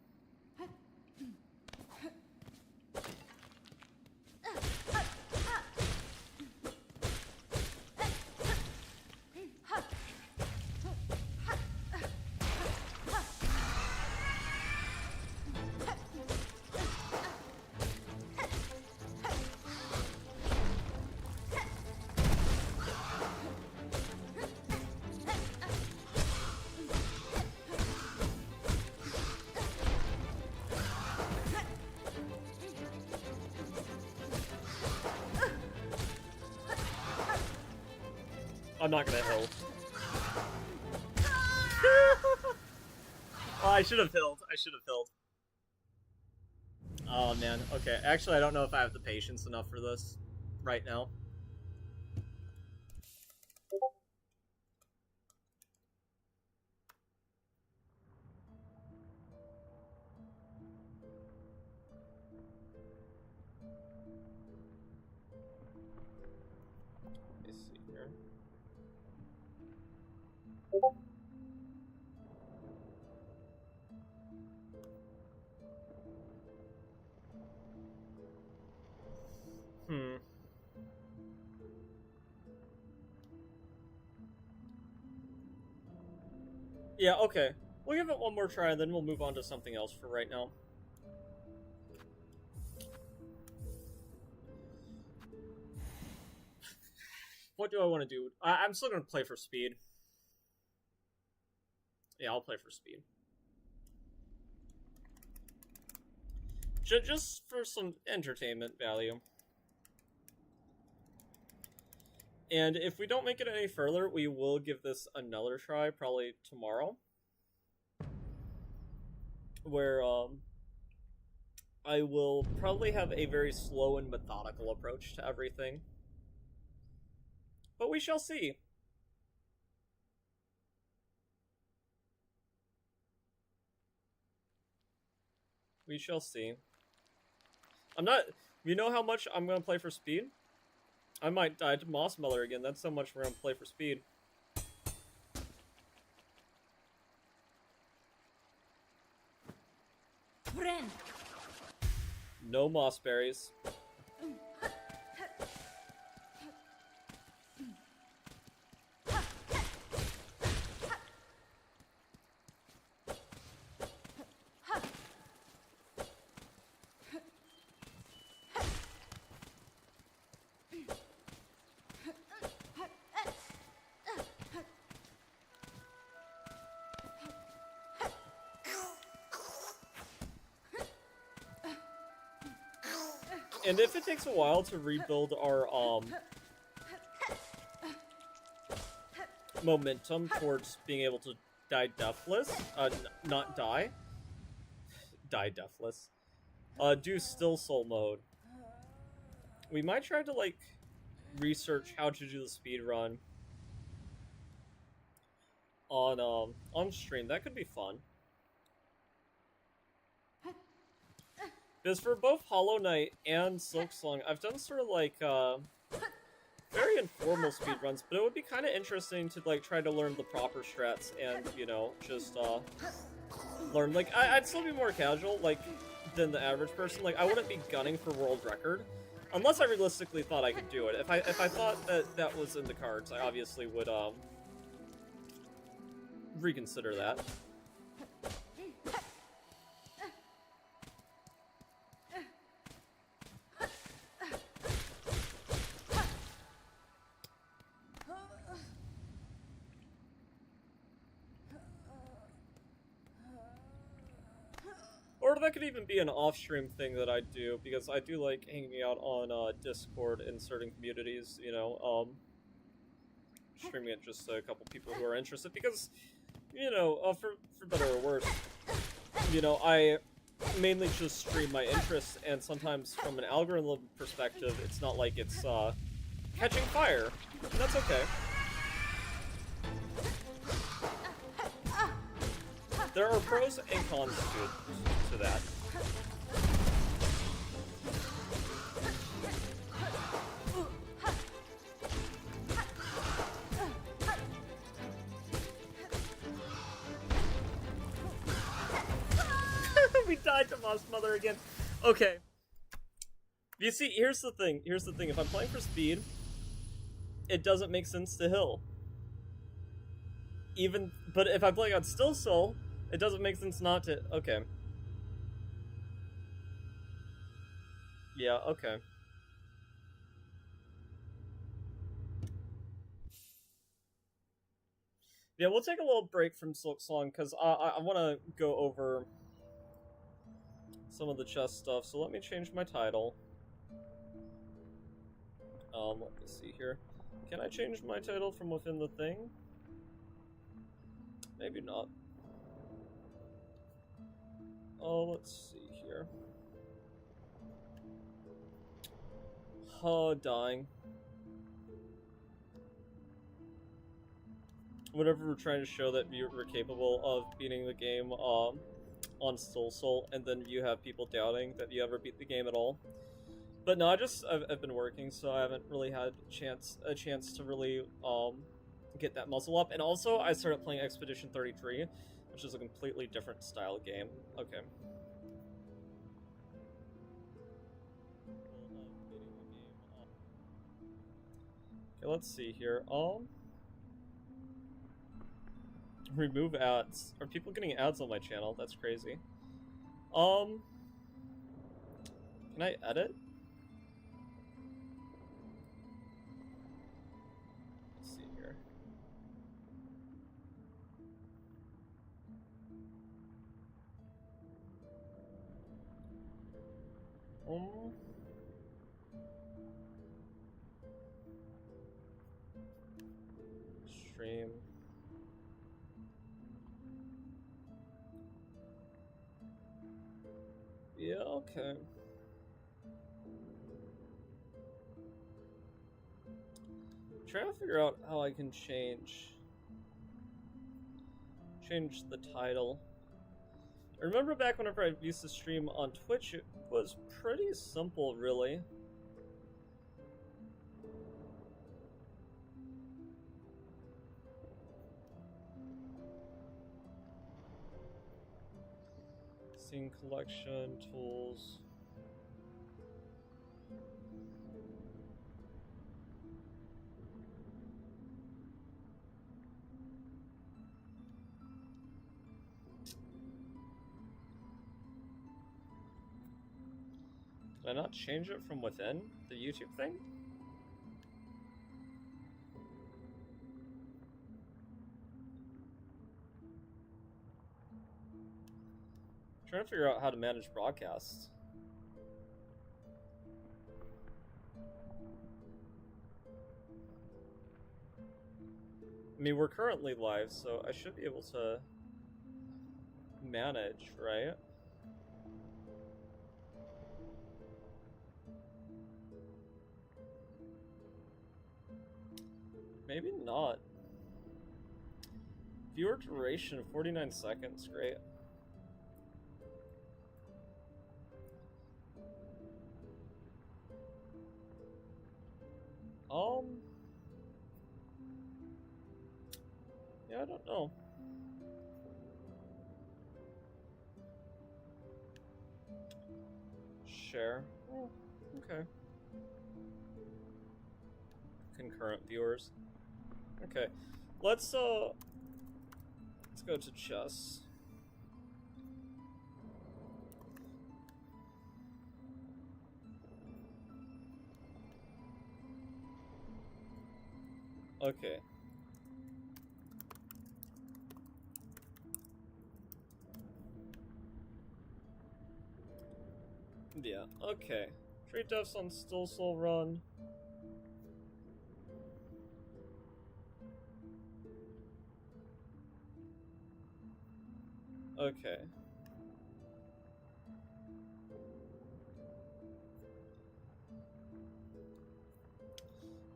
I'm not gonna heal. Oh, I should have healed. I should have healed. Oh, man. Okay. Actually, I don't know if I have the patience enough for this right now. Let me see here. Yeah, okay. We'll give it one more try, and then we'll move on to something else for right now. What do I want to do? I'm still going to play for speed. Yeah, I'll play for speed. Just for some entertainment value. And if we don't make it any further, we will give this another try, probably tomorrow. Where, I will probably have a very slow and methodical approach to everything. But we shall see. We shall see. I'm not... You know how much I'm going to play for speed? I might die to Moss Mother again. That's so much we're going to play for speed. Friend. No moss berries. And if it takes a while to rebuild our, momentum towards being able to die deathless, not die. Die deathless. Do still soul mode. We might try to, like, research how to do the speed run on stream. That could be fun. Because for both Hollow Knight and SilkSong, I've done sort of like, very informal speedruns, but it would be kind of interesting to, like, try to learn the proper strats and, you know, just, learn, like, I'd still be more casual, like, than the average person. Like, I wouldn't be gunning for world record, unless I realistically thought I could do it. If I thought that was in the cards, I obviously would, reconsider that. Or that could even be an off-stream thing that I do, because I do like hanging out on Discord in certain communities, you know, streaming it just to a couple people who are interested, because, you know, for better or worse, you know, I mainly just stream my interests, and sometimes from an algorithm perspective, it's not like it's, catching fire, and that's okay. There are pros and cons to that. We died to Moss Mother again. Okay. You see, here's the thing. Here's the thing. If I'm playing for speed, it doesn't make sense to heal. But if I'm playing on Still Soul, it doesn't make sense not to... Okay. Yeah, okay. Yeah, we'll take a little break from SilkSong, because I want to go over some of the chest stuff, so let me change my title. Let me see here. Can I change my title from within the thing? Maybe not. Oh, let's see here. Oh, dying. Whenever we're trying to show that we're capable of beating the game on Still Soul, and then you have people doubting that you ever beat the game at all. But no, I've been working, so I haven't really had a chance to really get that muscle up. And also, I started playing Expedition 33, which is a completely different style game. Okay. Okay, let's see here. Remove ads. Are people getting ads on my channel? That's crazy. Can I edit? Let's see here. Stream. Yeah, okay. Trying to figure out how I can change the title. I remember back whenever I used to stream on Twitch, it was pretty simple, really. Scene collection, tools. Did I not change it from within the YouTube thing? Trying to figure out how to manage broadcasts. I mean, we're currently live, so I should be able to manage, right? Maybe not. Viewer duration, 49 seconds, great. Yeah, I don't know. Share. Oh, okay. Concurrent viewers. Okay. Let's go to chess. Okay. Yeah, okay. Trade devs on SilkSong run. Okay.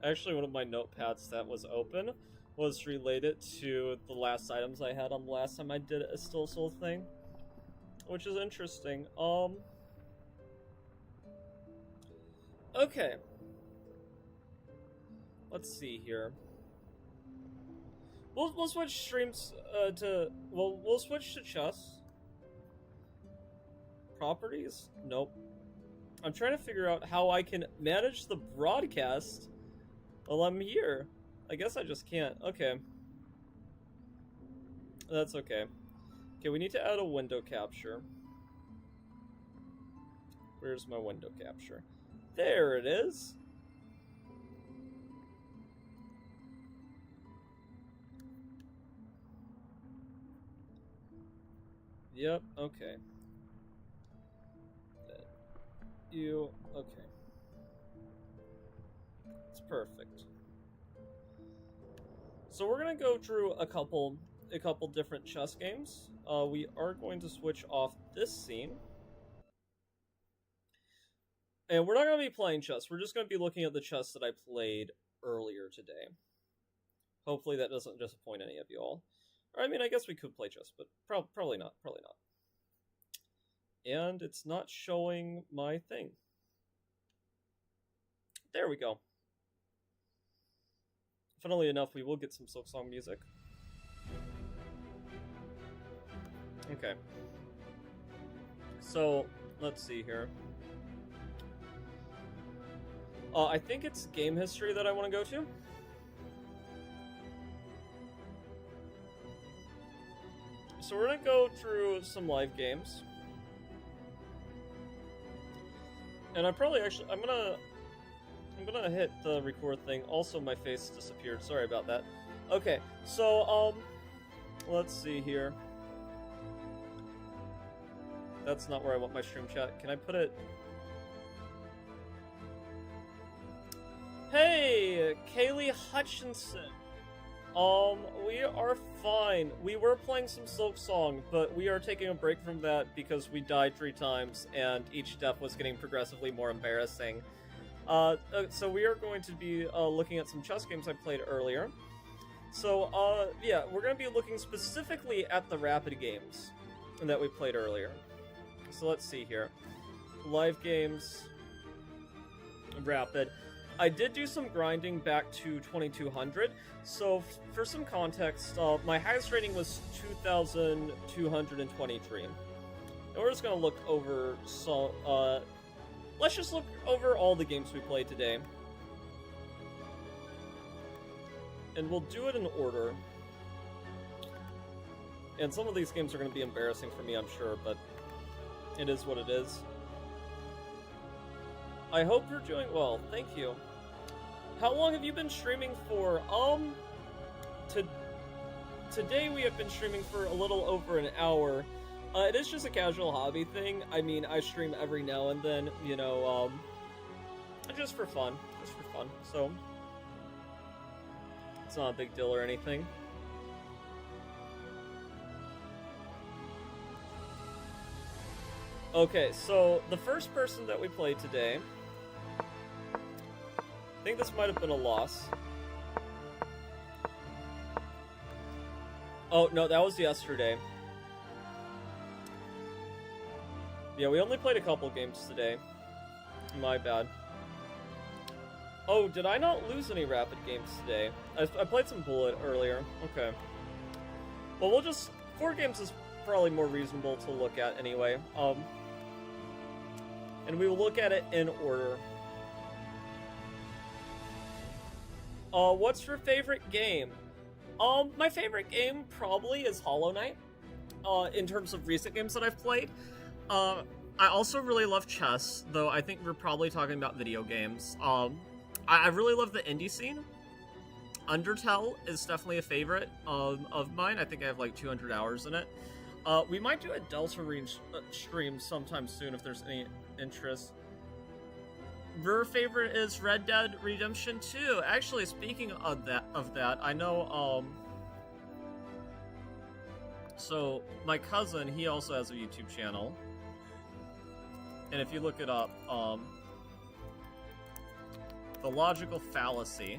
Actually, one of my notepads that was open was related to the last items I had on the last time I did a SilkSong thing, which is interesting. Okay. Let's see here. We'll switch streams we'll switch to chess. Properties? Nope. I'm trying to figure out how I can manage the broadcast while I'm here. I guess I just can't. Okay. That's okay. Okay, we need to add a window capture. Where's my window capture? There it is. Yep, okay. Okay. It's perfect. So we're gonna go through a couple different chess games. We are going to switch off this scene. And we're not going to be playing chess. We're just going to be looking at the chess that I played earlier today. Hopefully that doesn't disappoint any of you all. Or, I mean, I guess we could play chess, but probably not. Probably not. And it's not showing my thing. There we go. Funnily enough, we will get some SilkSong music. Okay. So, let's see here. I think it's game history that I want to go to. So we're gonna go through some live games. And I'm gonna hit the record thing. Also, my face disappeared. Sorry about that. Okay, so, let's see here. That's not where I want my stream chat. Can I put it... Hey, Kaylee Hutchinson. We are fine. We were playing some SilkSong, but we are taking a break from that because we died 3 times, and each death was getting progressively more embarrassing. So we are going to be looking at some chess games I played earlier. So, yeah, we're going to be looking specifically at the rapid games that we played earlier. So let's see here. Live games, rapid. I did do some grinding back to 2200, so for some context, my highest rating was 2223. And we're just gonna look over some, let's just look over all the games we played today. And we'll do it in order. And some of these games are gonna be embarrassing for me, I'm sure, but it is what it is. I hope you're doing well. Thank you. How long have you been streaming for? Today we have been streaming for a little over an hour. It is just a casual hobby thing. I mean, I stream every now and then, you know, just for fun. So, it's not a big deal or anything. Okay, so the first person that we played today, I think this might have been a loss. Oh, no, that was yesterday. Yeah, we only played a couple games today. My bad. Oh, did I not lose any rapid games today? I played some bullet earlier. Okay. Well, we'll just... 4 games is probably more reasonable to look at anyway. And we will look at it in order. What's your favorite game? My favorite game probably is Hollow Knight. In terms of recent games that I've played. I also really love chess, though I think we're probably talking about video games. I really love the indie scene. Undertale is definitely a favorite of mine. I think I have like 200 hours in it. We might do a Delta Range stream sometime soon if there's any interest. Your favorite is Red Dead Redemption 2. Actually, speaking of that, I know, so my cousin, he also has a YouTube channel. And if you look it up, The Logical Fallacy.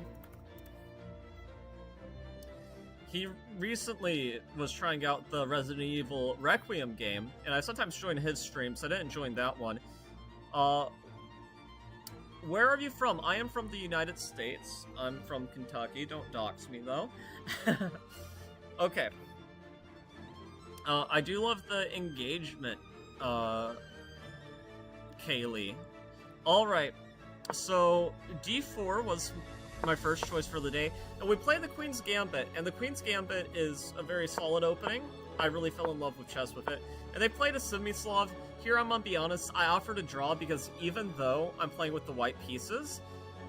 He recently was trying out the Resident Evil Requiem game, and I sometimes join his streams. I didn't join that one. Where are you from? I am from the United States. I'm from Kentucky. Don't dox me, though. Okay. I do love the engagement, Kaylee. Alright, so D4 was my first choice for the day, and we played the Queen's Gambit, and the Queen's Gambit is a very solid opening. I really fell in love with chess with it. And they played a Semislav. Here I'm gonna be honest, I offered a draw because even though I'm playing with the white pieces,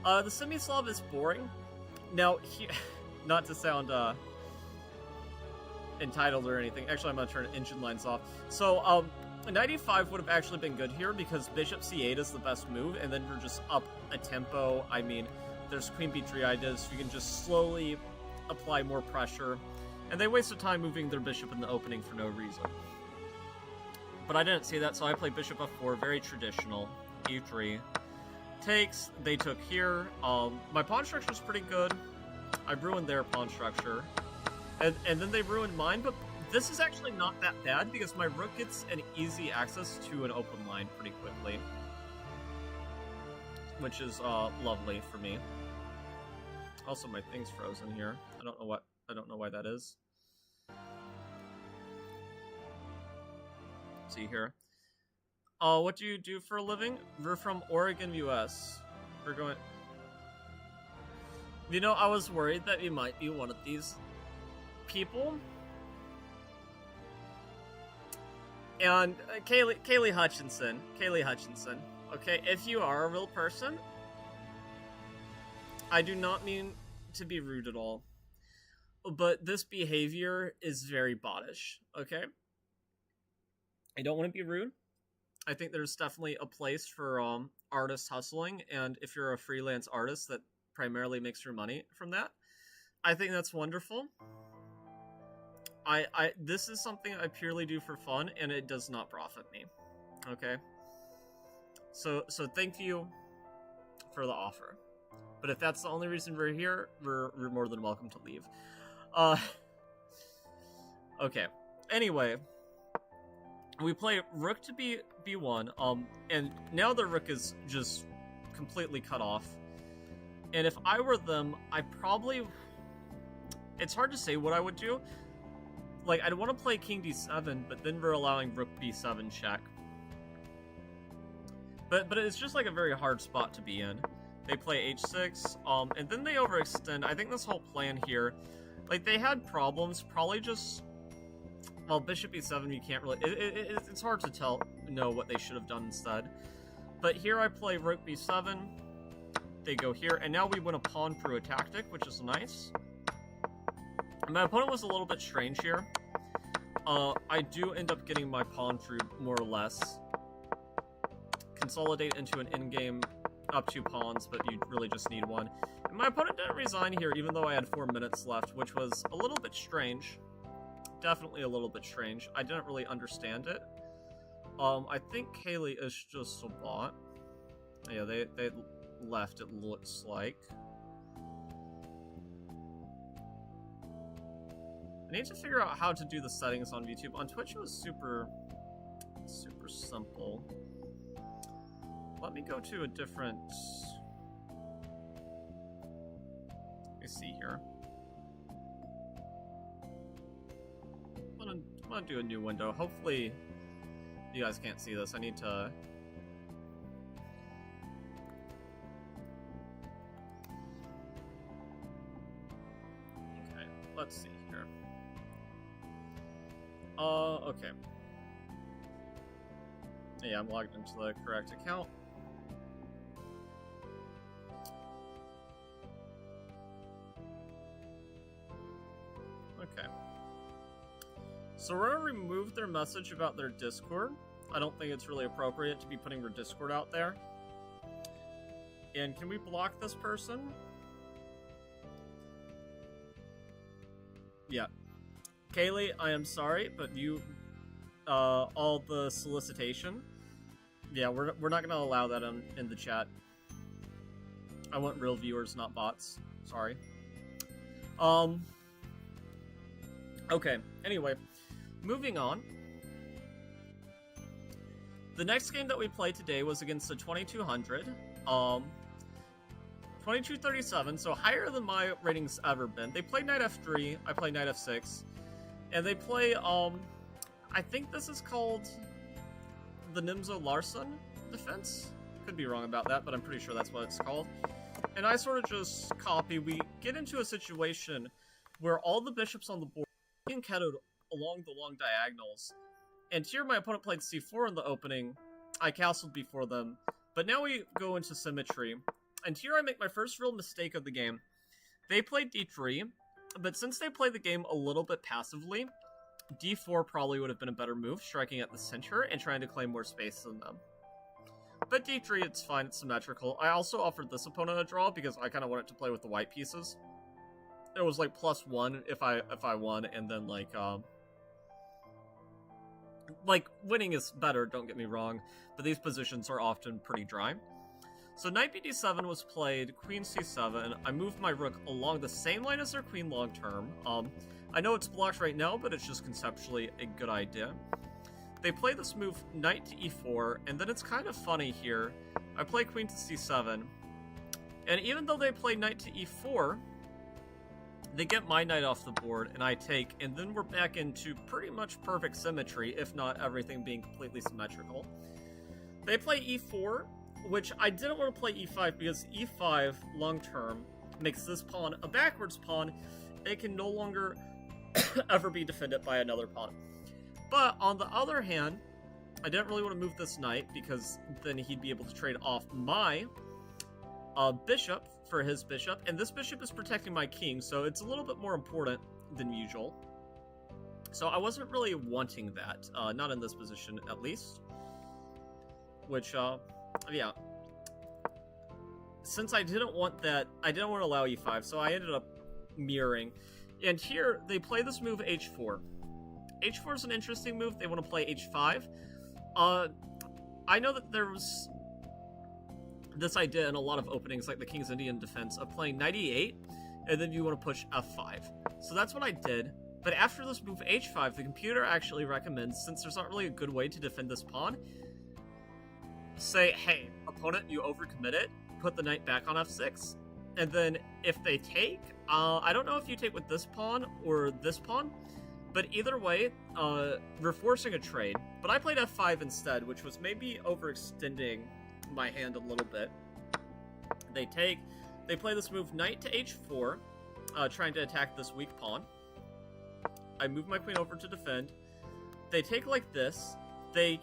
the Semislav is boring. Now, not to sound entitled or anything, actually I'm gonna turn engine lines off. So, knight e5 would have actually been good here because bishop c8 is the best move, and then you're just up a tempo. I mean, there's queen b3 ideas, so you can just slowly apply more pressure. And they wasted time moving their bishop in the opening for no reason. But I didn't see that, so I played bishop f4, very traditional. e3 takes, they took here. My pawn structure is pretty good. I ruined their pawn structure. And then they ruined mine, but this is actually not that bad because my rook gets an easy access to an open line pretty quickly. Which is lovely for me. Also, my thing's frozen here. I don't know why that is. Let's see here. What do you do for a living? We're from Oregon, US. We're going... You know, I was worried that we might be one of these people. And Kaylee Hutchinson. Okay, if you are a real person, I do not mean to be rude at all, but this behavior is very bottish, okay? I don't want to be rude. I think there's definitely a place for artist hustling, and if you're a freelance artist that primarily makes your money from that, I think that's wonderful. This is something I purely do for fun, and it does not profit me. Okay? So thank you for the offer. But if that's the only reason we're here, we're more than welcome to leave. Okay. Anyway, we play rook to b1, and now the rook is just completely cut off. And if I were them, I probably... It's hard to say what I would do. Like, I'd want to play king d7, but then we're allowing rook b7 check. But it's just like a very hard spot to be in. They play h6, and then they overextend. I think this whole plan here, like, they had problems, probably just... Well, bishop e7, you can't really... It's hard to know what they should have done instead. But here I play rook b7, they go here, and now we win a pawn through a tactic, which is nice. My opponent was a little bit strange here. I do end up getting my pawn through, more or less. Consolidate into an in-game up 2 pawns, but you really just need one. And my opponent didn't resign here, even though I had 4 minutes left, which was a little bit strange. Definitely a little bit strange. I didn't really understand it. I think Kaylee is just a bot. Yeah, they left, it looks like. I need to figure out how to do the settings on YouTube. On Twitch it was super simple. Let me go to a different... Let me see here. I'm gonna do a new window. Hopefully you guys can't see this. I need to... Okay, let's see here. Okay. Yeah, I'm logged into the correct account. Okay. So we're gonna remove their message about their Discord. I don't think it's really appropriate to be putting their Discord out there. And can we block this person? Yeah. Kaylee, I am sorry, but you, all the solicitation, yeah, we're not gonna allow that in the chat. I want real viewers, not bots. Sorry. Okay, anyway, moving on. The next game that we played today was against the 2200. 2237, so higher than my rating's ever been. They play knight f3, I play knight f6. And they play, I think this is called the Nimzo Larson defense. Could be wrong about that, but I'm pretty sure that's what it's called. And I sort of just copy. We get into a situation where all the bishops on the board are being kettled along the long diagonals. And here my opponent played c4 in the opening. I castled before them. But now we go into symmetry. And here I make my first real mistake of the game. They played d3. But since they play the game a little bit passively, d4 probably would have been a better move, striking at the center and trying to claim more space than them. But d3, it's fine, it's symmetrical. I also offered this opponent a draw because I kind of wanted to play with the white pieces. It was like +1 if I won, and then like winning is better, don't get me wrong, but these positions are often pretty dry. So knight bd7 was played, queen c7. I moved my rook along the same line as their queen long term. I know it's blocked right now, but it's just conceptually a good idea. They play this move knight to e4, and then it's kind of funny here. I play queen to c7, and even though they play knight to e4, they get my knight off the board, and I take, and then we're back into pretty much perfect symmetry, if not everything being completely symmetrical. They play e4, which I didn't want to play e5 because e5 long term makes this pawn a backwards pawn. It can no longer ever be defended by another pawn. But on the other hand, I didn't really want to move this knight, because then he'd be able to trade off my bishop for his bishop, and this bishop is protecting my king, so it's a little bit more important than usual. So I wasn't really wanting that, not in this position at least. Which, yeah. Since I didn't want that, I didn't want to allow e5, so I ended up mirroring. And here, they play this move h4. h4 is an interesting move. They want to play h5. I know that there was this idea in a lot of openings, like the King's Indian defense, of playing knight e8, and then you want to push f5. So that's what I did. But after this move h5, the computer actually recommends, since there's not really a good way to defend this pawn, say, hey, opponent, you overcommitted, put the knight back on f6, and then if they take, I don't know if you take with this pawn or this pawn, but either way, we're forcing a trade. But I played f5 instead, which was maybe overextending my hand a little bit. They play this move knight to h4, trying to attack this weak pawn. I move my queen over to defend. They take like this. They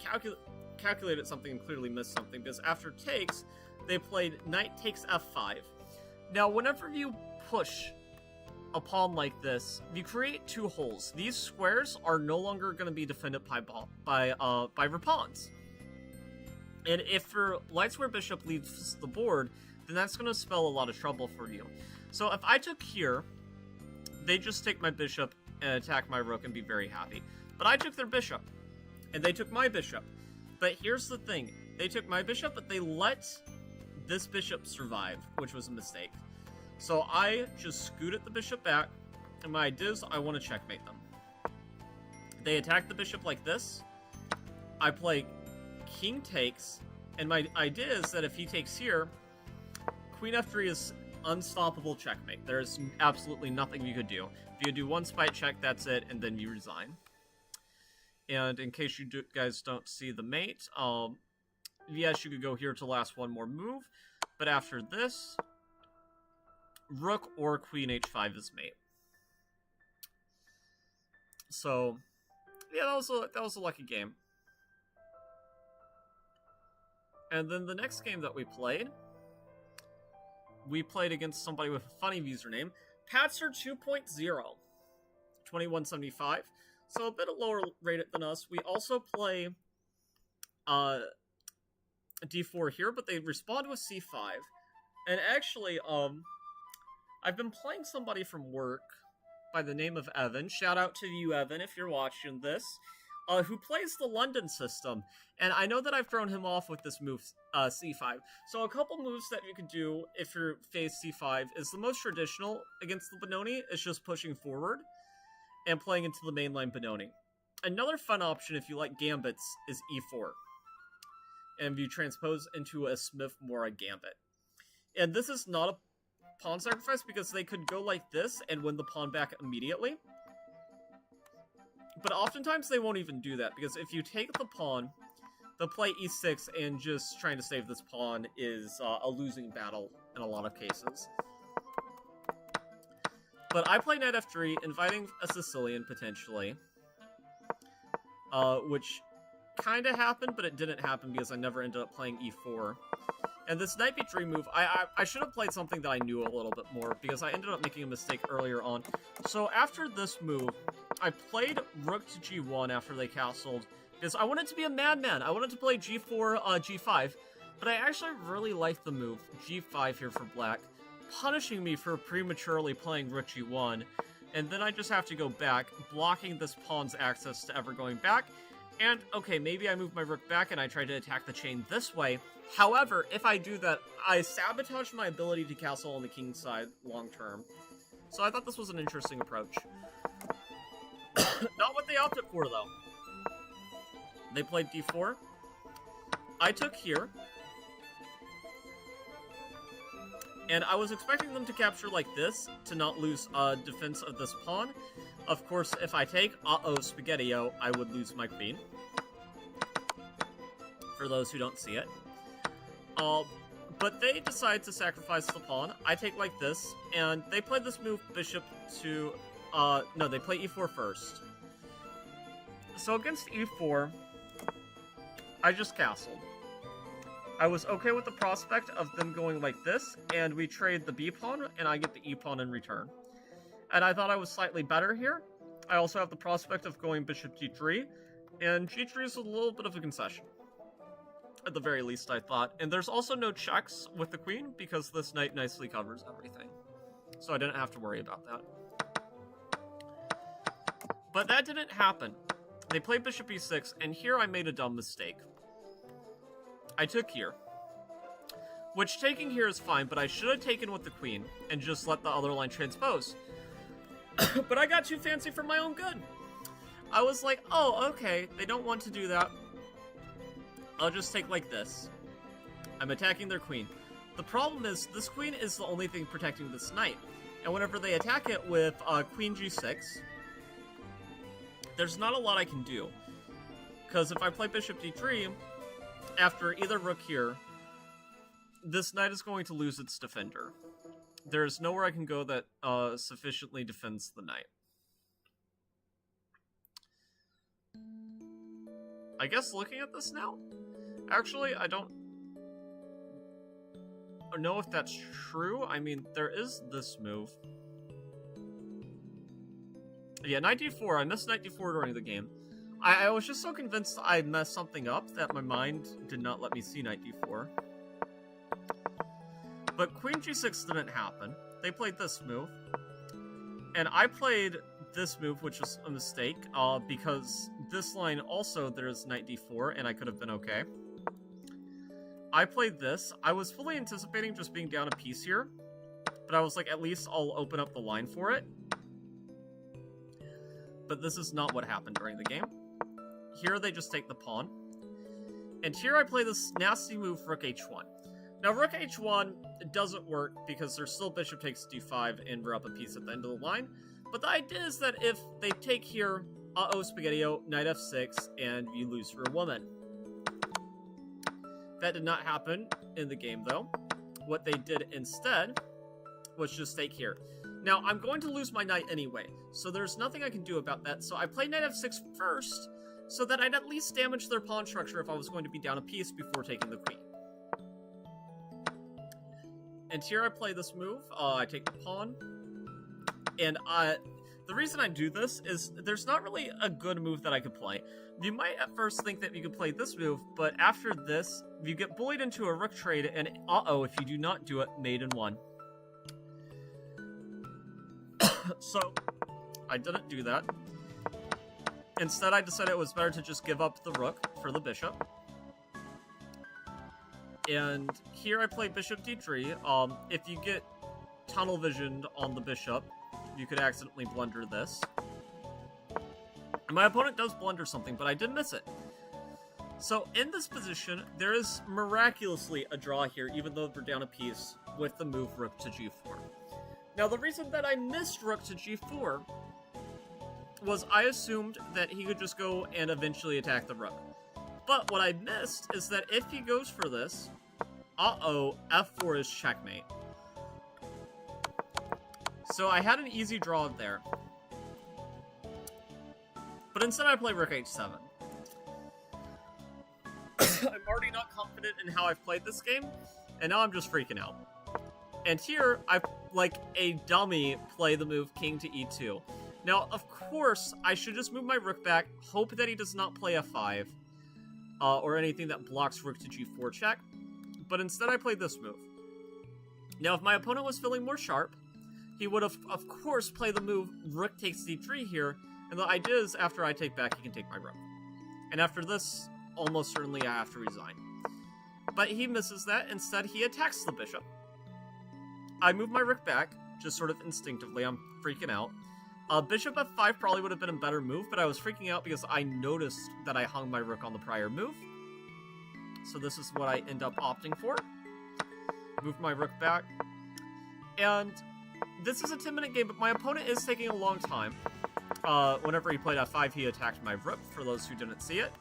calculated something and clearly missed something, because after takes, they played knight takes f5. Now, whenever you push a pawn like this, you create two holes. These squares are no longer going to be defended by your pawns. And if your light square bishop leaves the board, then that's going to spell a lot of trouble for you. So if I took here, they just take my bishop and attack my rook and be very happy. But I took their bishop, and they took my bishop. But here's the thing. They took my bishop, but they let this bishop survive, which was a mistake. So I just scooted the bishop back, and my idea is I want to checkmate them. They attack the bishop like this. I play king takes, and my idea is that if he takes here, queen f3 is unstoppable checkmate. There's absolutely nothing you could do. If you do one spite check, that's it, and then you resign. And in case you guys don't see the mate, yes, you could go here to last one more move, but after this, rook or queen h5 is mate. So, yeah, that was a lucky game. And then the next game that we played against somebody with a funny username, Patzer 2.0, 2175. So a bit lower rated than us. We also play d4 here, but they respond with c5. And actually, I've been playing somebody from work by the name of Evan. Shout out to you, Evan, if you're watching this. Who plays the London system. And I know that I've thrown him off with this move, c5. So a couple moves that you can do if you're phase c5 is the most traditional against the Benoni is just pushing forward and playing into the mainline Benoni. Another fun option if you like gambits is e4. And you transpose into a Smith-Mora gambit. And this is not a pawn sacrifice because they could go like this and win the pawn back immediately. But oftentimes they won't even do that, because if you take the pawn, they'll play e6, and just trying to save this pawn is a losing battle in a lot of cases. But I play knight f3, inviting a Sicilian, potentially. Which kind of happened, but it didn't happen because I never ended up playing e4. And this knight b3 move, I should have played something that I knew a little bit more, because I ended up making a mistake earlier on. So after this move, I played rook to g1 after they castled, because I wanted to be a madman. I wanted to play g4, g5, but I actually really liked the move, g5 here for black, punishing me for prematurely playing rook g1, and then I just have to go back, blocking this pawn's access to ever going back. And, okay, maybe I move my rook back and I try to attack the chain this way. However, if I do that, I sabotage my ability to castle on the king's side long term. So I thought this was an interesting approach. Not what they opted for, though. They played d4. I took here. And I was expecting them to capture like this, to not lose defense of this pawn. Of course, if I take, spaghetti-o, I would lose my queen. For those who don't see it. But they decide to sacrifice the pawn. I take like this, and they play this move, bishop to, no, they play e4 first. So against e4, I just castled. I was okay with the prospect of them going like this, and we trade the B pawn, and I get the E pawn in return. And I thought I was slightly better here. I also have the prospect of going bishop g3, and g3 is a little bit of a concession. At the very least, I thought. And there's also no checks with the queen, because this knight nicely covers everything. So I didn't have to worry about that. But that didn't happen. They played bishop e6, and here I made a dumb mistake. I took here. Which taking here is fine, but I should have taken with the queen, and just let the other line transpose. But I got too fancy for my own good. I was like, oh, okay, they don't want to do that. I'll just take like this. I'm attacking their queen. The problem is, this queen is the only thing protecting this knight. And whenever they attack it with queen g6, there's not a lot I can do. Because if I play bishop d3, after either rook here, this knight is going to lose its defender. There's nowhere I can go that sufficiently defends the knight. I guess looking at this now, actually, I don't know if that's true. I mean, there is this move. Yeah, knight d4. I missed knight d4 during the game. I was just so convinced I messed something up that my mind did not let me see knight d4. But queen g6 didn't happen. They played this move. And I played this move, which was a mistake, because this line also there's knight d4, and I could have been okay. I played this. I was fully anticipating just being down a piece here, but I was like, at least I'll open up the line for it. But this is not what happened during the game. Here they just take the pawn. And here I play this nasty move, rook h1. Now, rook h1 doesn't work because there's still bishop takes d5 and we're up a piece at the end of the line. But the idea is that if they take here, spaghetti-o, knight f6, and you lose your woman. That did not happen in the game, though. What they did instead was just take here. Now, I'm going to lose my knight anyway, so there's nothing I can do about that. So I play knight f6 first, so that I'd at least damage their pawn structure if I was going to be down a piece before taking the queen. And here I play this move. I take the pawn. And the reason I do this is there's not really a good move that I could play. You might at first think that you could play this move, but after this, you get bullied into a rook trade, and if you do not do it, mate in one. So, I didn't do that. Instead, I decided it was better to just give up the rook for the bishop. And here I play bishop d3. If you get tunnel visioned on the bishop, you could accidentally blunder this. And my opponent does blunder something, but I did miss it. So in this position, there is miraculously a draw here, even though we're down a piece, with the move rook to g4. Now, the reason that I missed rook to g4 was I assumed that he could just go and eventually attack the rook. But what I missed is that if he goes for this, f4 is checkmate. So I had an easy draw there. But instead I play rook h7. I'm already not confident in how I've played this game, and now I'm just freaking out. And here, I, like a dummy, play the move king to e2. Now, of course, I should just move my rook back, hope that he does not play f5, or anything that blocks rook to g4 check, but instead I played this move. Now, if my opponent was feeling more sharp, he would have, of course, played the move rook takes d3 here, and the idea is after I take back, he can take my rook. And after this, almost certainly I have to resign. But he misses that. Instead, he attacks the bishop. I move my rook back, just sort of instinctively. I'm freaking out. Bishop f5 probably would have been a better move, but I was freaking out because I noticed that I hung my rook on the prior move. So this is what I end up opting for. Move my rook back. And this is a 10-minute game, but my opponent is taking a long time. Whenever he played f5, he attacked my rook, for those who didn't see it.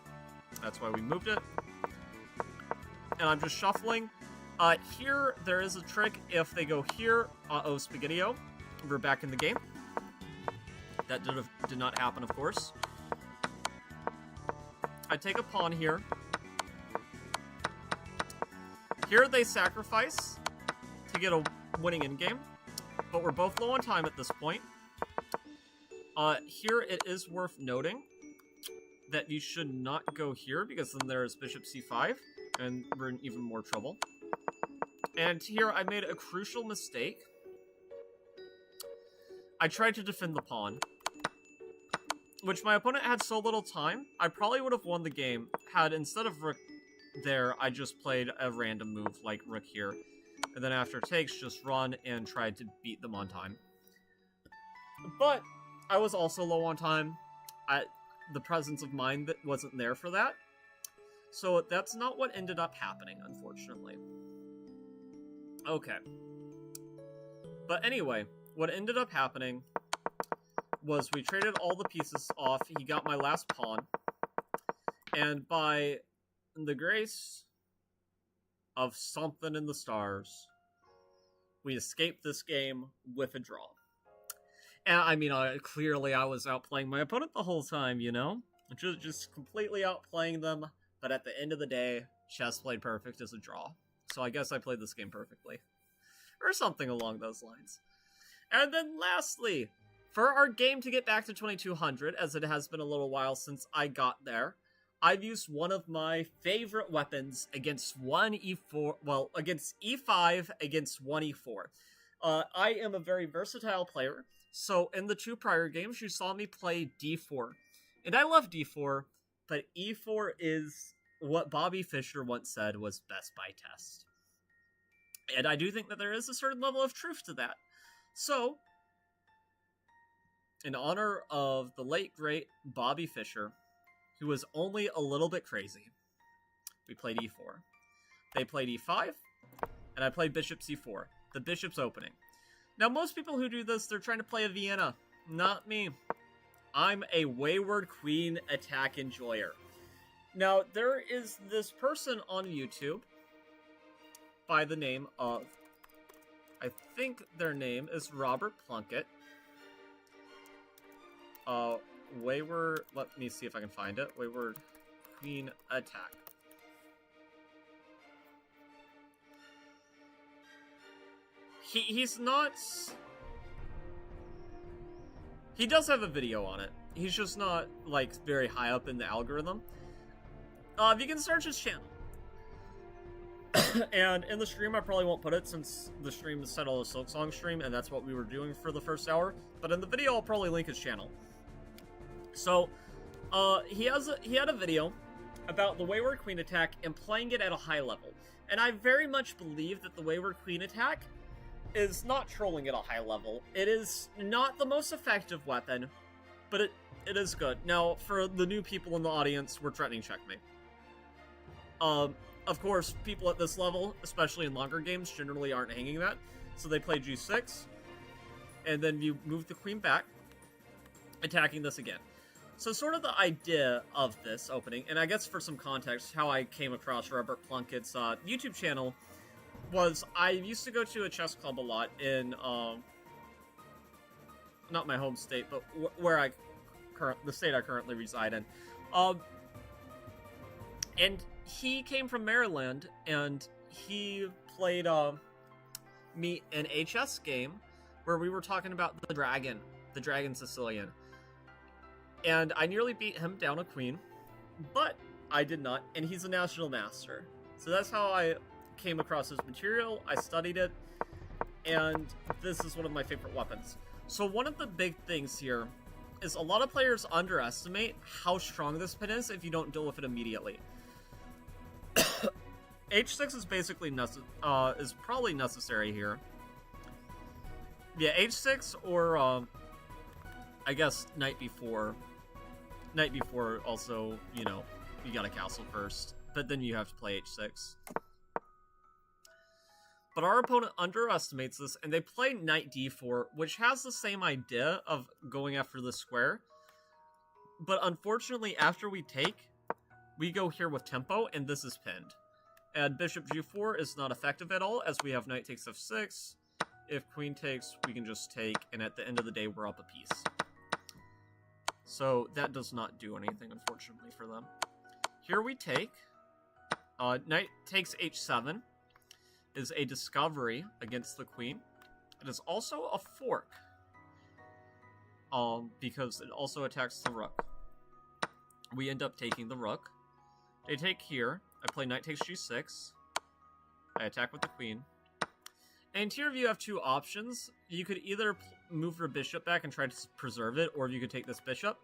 That's why we moved it. And I'm just shuffling. Here, there is a trick. If they go here, spaghetti-o, we're back in the game. That did not happen, of course. I take a pawn here. Here they sacrifice to get a winning endgame, but we're both low on time at this point. Here it is worth noting that you should not go here, because then there's bishop c5, and we're in even more trouble. And here I made a crucial mistake. I tried to defend the pawn, which my opponent had so little time, I probably would have won the game had, instead of rook there, I just played a random move like rook here. And then after takes, just run and tried to beat them on time. But I was also low on time. The presence of mind that wasn't there for that. So that's not what ended up happening, unfortunately. Okay. But anyway, what ended up happening was we traded all the pieces off. He got my last pawn. And by the grace of something in the stars, we escaped this game with a draw. And I mean, clearly I was outplaying my opponent the whole time, you know? Just completely outplaying them. But at the end of the day, chess played perfect as a draw. So I guess I played this game perfectly. Or something along those lines. And then lastly, for our game to get back to 2200, as it has been a little while since I got there, I've used one of my favorite weapons against against e5, against 1e4. I am a very versatile player, so in the 2 prior games, you saw me play d4. And I love d4, but e4 is what Bobby Fischer once said was best by test. And I do think that there is a certain level of truth to that. So, in honor of the late, great Bobby Fischer, who was only a little bit crazy, we played e4. They played e5, and I played bishop c4. The bishop's opening. Now, most people who do this, they're trying to play a Vienna. Not me. I'm a wayward queen attack enjoyer. Now, there is this person on YouTube by the name of, I think their name is Robert Plunkett. Wayward, let me see if I can find it. Wayward queen attack. He's not... He does have a video on it. He's just not, like, very high up in the algorithm. You can search his channel. And in the stream, I probably won't put it since the stream is set on a SilkSong stream, and that's what we were doing for the first hour. But in the video, I'll probably link his channel. So, he had a video about the Wayward Queen attack and playing it at a high level. And I very much believe that the Wayward Queen attack is not trolling at a high level. It is not the most effective weapon, but it is good. Now, for the new people in the audience, we're threatening checkmate. Of course, people at this level, especially in longer games, generally aren't hanging that. So they play g6, and then you move the queen back, attacking this again. So sort of the idea of this opening, and I guess for some context, how I came across Robert Plunkett's YouTube channel was I used to go to a chess club a lot in, not my home state, but where the state I currently reside in. And he came from Maryland, and he played me an HS game where we were talking about the Dragon Sicilian. And I nearly beat him down a queen, but I did not, and he's a national master. So that's how I came across his material, I studied it, and this is one of my favorite weapons. So one of the big things here is a lot of players underestimate how strong this pin is if you don't deal with it immediately. H6 is basically is probably necessary here. Yeah, H6 or I guess knight b4. Knight b4 also, you know, you got a castle first, but then you have to play H6. But our opponent underestimates this, and they play knight d4, which has the same idea of going after the square. But unfortunately, after we take, we go here with tempo, and this is pinned. And bishop g4 is not effective at all, as we have knight takes f6. If queen takes, we can just take, and at the end of the day, we're up a piece. So that does not do anything, unfortunately, for them. Here we take. Knight takes h7. is a discovery against the queen. It is also a fork, because it also attacks the rook. We end up taking the rook. They take here. I play knight takes g6. I attack with the queen. And here you have two options. You could either move your bishop back and try to preserve it, or you could take this bishop.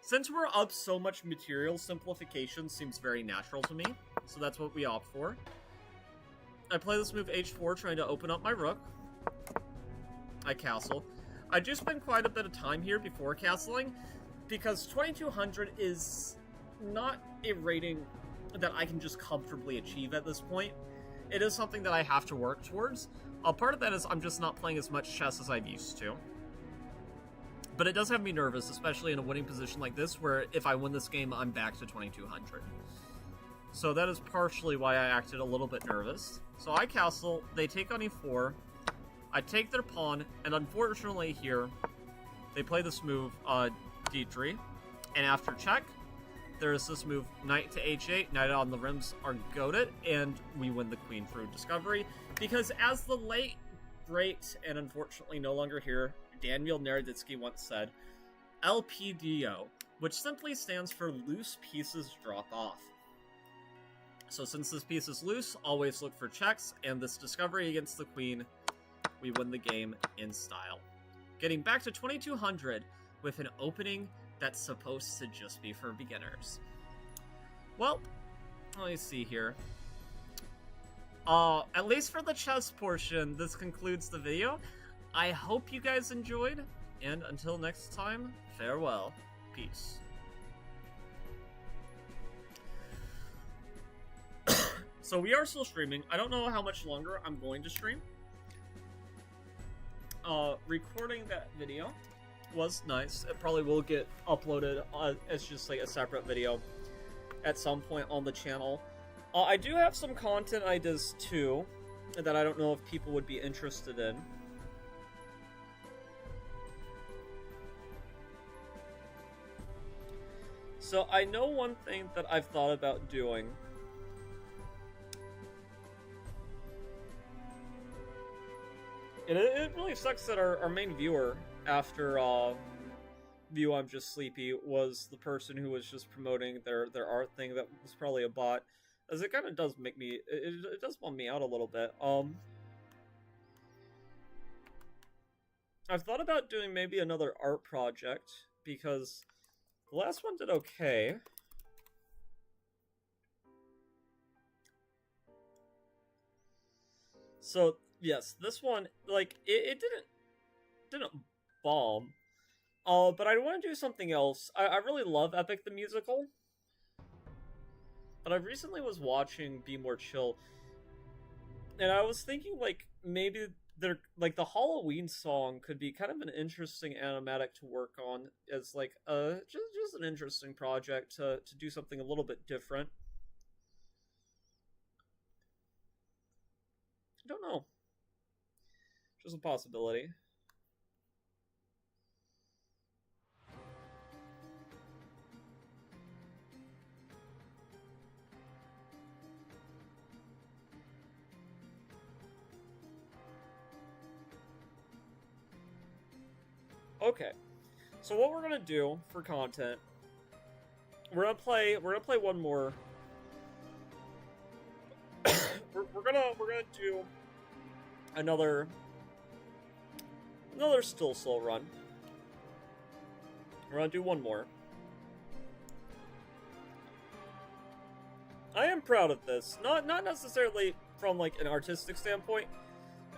Since we're up so much material, simplification seems very natural to me, so that's what we opt for. I play this move h4, trying to open up my rook. I castle. I do spend quite a bit of time here before castling, because 2200 is not a rating that I can just comfortably achieve at this point. It is something that I have to work towards. Part of that is I'm just not playing as much chess as I've used to. But it does have me nervous, especially in a winning position like this, where if I win this game, I'm back to 2200. So that is partially why I acted a little bit nervous. So I castle, they take on e4, I take their pawn, and unfortunately here, they play this move, d3, and after check, there is this move, knight to h8, knight on the rims are goaded, and we win the queen through discovery, because as the late, great, and unfortunately no longer here, Daniel Naroditsky once said, LPDO, which simply stands for loose pieces drop off. So since this piece is loose, always look for checks, and this discovery against the queen, we win the game in style. Getting back to 2200 with an opening that's supposed to just be for beginners. Well, let me see here. At least for the chess portion, this concludes the video. I hope you guys enjoyed, and until next time, farewell. Peace. So we are still streaming. I don't know how much longer I'm going to stream. Recording that video was nice. It probably will get uploaded as just like a separate video at some point on the channel. I do have some content ideas too that I don't know if people would be interested in. So I know one thing that I've thought about doing. And it really sucks that our main viewer after View I'm Just Sleepy was the person who was just promoting their art thing that was probably a bot. As it kind of does make me, it does bum me out a little bit. I've thought about doing maybe another art project, because the last one did okay. So, yes, this one, like, it didn't bomb. But I want to do something else. I really love Epic the Musical. But I recently was watching Be More Chill, and I was thinking, like, maybe they're, like, the Halloween song could be kind of an interesting animatic to work on as, like, just an interesting project to do something a little bit different. I don't know. Just a possibility. Okay, so what we're gonna do for content, we're gonna play one more. we're gonna do another Still Soul run. We're gonna do one more. I am proud of this, not necessarily from like an artistic standpoint,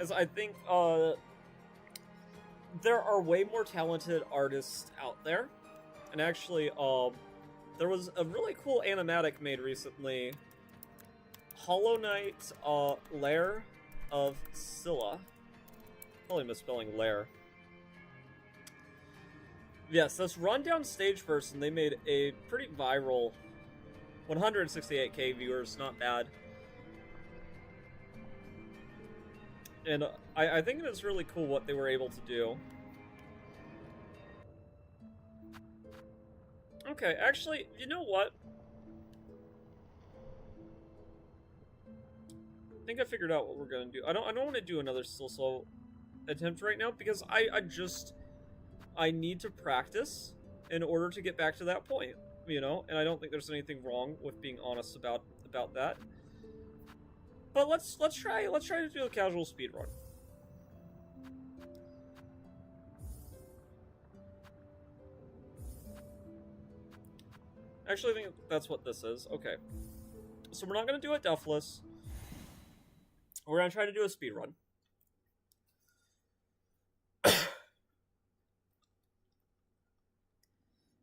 as I think there are way more talented artists out there. And actually, there was a really cool animatic made recently. Hollow Knight, Lair of Scylla. Probably misspelling Lair. Yes, this rundown stage person, they made a pretty viral 168k viewers, not bad. And I think it is really cool what they were able to do. Okay, actually, you know what? think I figured out what we're gonna do. I don't want to do another Still Soul attempt right now because I need to practice in order to get back to that point, you know, and I don't think there's anything wrong with being honest about that. But let's try to do a casual speed run. Actually, I think that's what this is. Okay. So we're not going to do it deathless. We're going to try to do a speed run.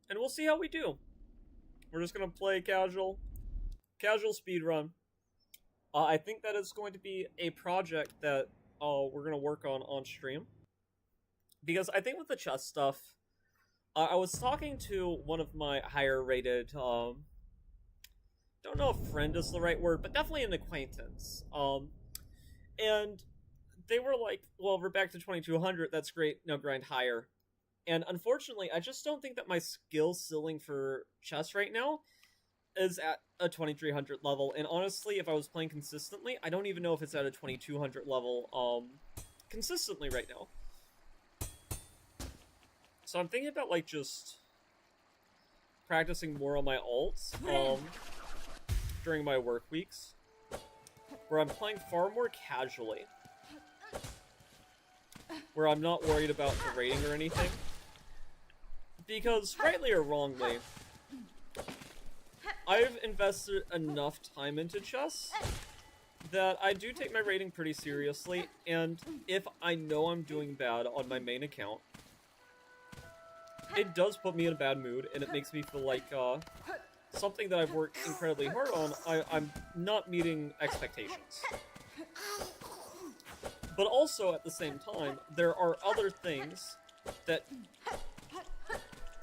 And we'll see how we do. We're just going to play casual speed run. I think that is going to be a project that we're going to work on stream. Because I think with the chess stuff, I was talking to one of my higher rated, don't know if friend is the right word, but definitely an acquaintance. And they were like, well, we're back to 2200, that's great, now grind higher. And unfortunately, I just don't think that my skill ceiling for chess right now is at a 2300 level. And honestly, if I was playing consistently, I don't even know if it's at a 2200 level, consistently right now. So I'm thinking about, like, just practicing more on my alts, during my work weeks, where I'm playing far more casually, where I'm not worried about the rating or anything, because, rightly or wrongly, I've invested enough time into chess that I do take my rating pretty seriously, and if I know I'm doing bad on my main account, it does put me in a bad mood, and it makes me feel like, something that I've worked incredibly hard on, I'm not meeting expectations. But also, at the same time, there are other things that,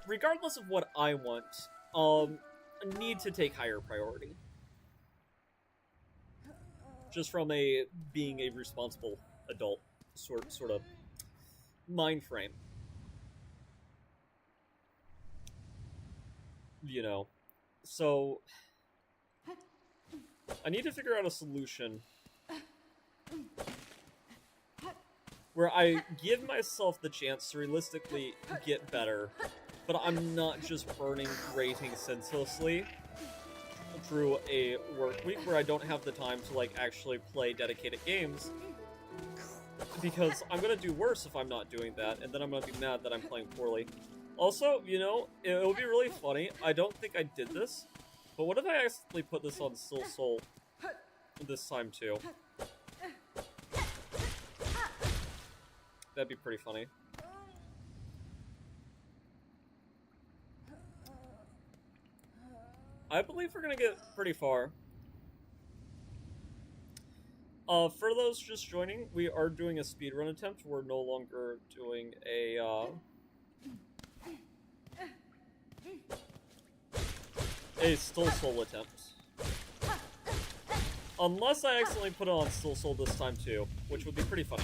regardless of what I want, need to take higher priority. Just from being a responsible adult sort of mind frame. You know, so I need to figure out a solution where I give myself the chance to realistically get better, but I'm not just burning ratings senselessly through a work week where I don't have the time to, like, actually play dedicated games, because I'm gonna do worse if I'm not doing that, and then I'm gonna be mad that I'm playing poorly. Also, you know, it would be really funny. I don't think I did this, but what if I accidentally put this on Still Soul this time too? That'd be pretty funny. I believe we're gonna get pretty far. For those just joining, we are doing a speedrun attempt. We're no longer doing a Still Soul attempt. Unless I accidentally put it on Still Soul this time too, which would be pretty funny.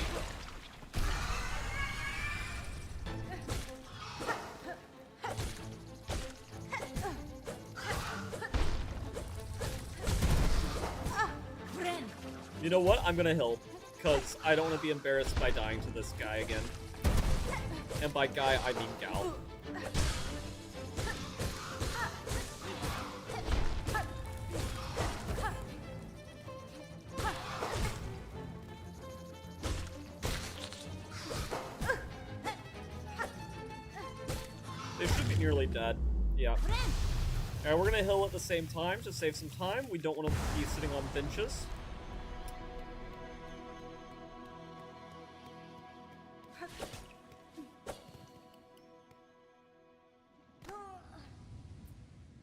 You know what? I'm gonna heal, because I don't want to be embarrassed by dying to this guy again. And by guy, I mean gal. They should be nearly dead. Yeah. Alright, we're gonna heal at the same time to save some time. We don't want to be sitting on benches.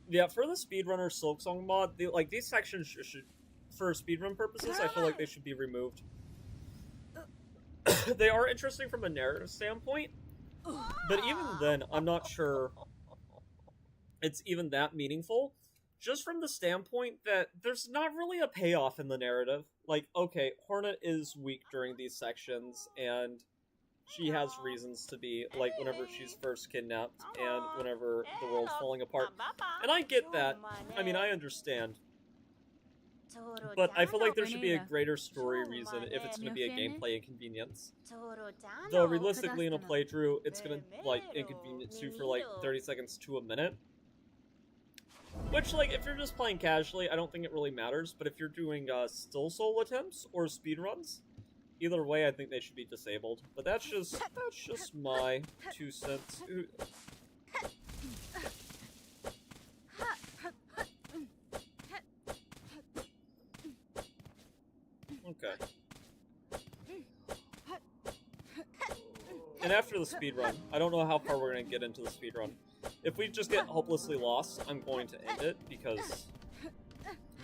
Yeah, for the speedrunner SilkSong mod, these sections should, for speedrun purposes, I feel like they should be removed. They are interesting from a narrative standpoint, but even then, I'm not sure it's even that meaningful. Just from the standpoint that there's not really a payoff in the narrative. Like, okay, Hornet is weak during these sections, and she has reasons to be, like, whenever she's first kidnapped, and whenever the world's falling apart. And I get that. I mean, I understand. But I feel like there should be a greater story reason if it's going to be a gameplay inconvenience. Though realistically in a playthrough, it's going to like inconvenience you for like 30 seconds to a minute. Which, like, if you're just playing casually, I don't think it really matters. But if you're doing still solo attempts or speedruns, either way, I think they should be disabled. But that's just my 2 cents. Okay. And after the speedrun, I don't know how far we're going to get into the speedrun. If we just get hopelessly lost, I'm going to end it, because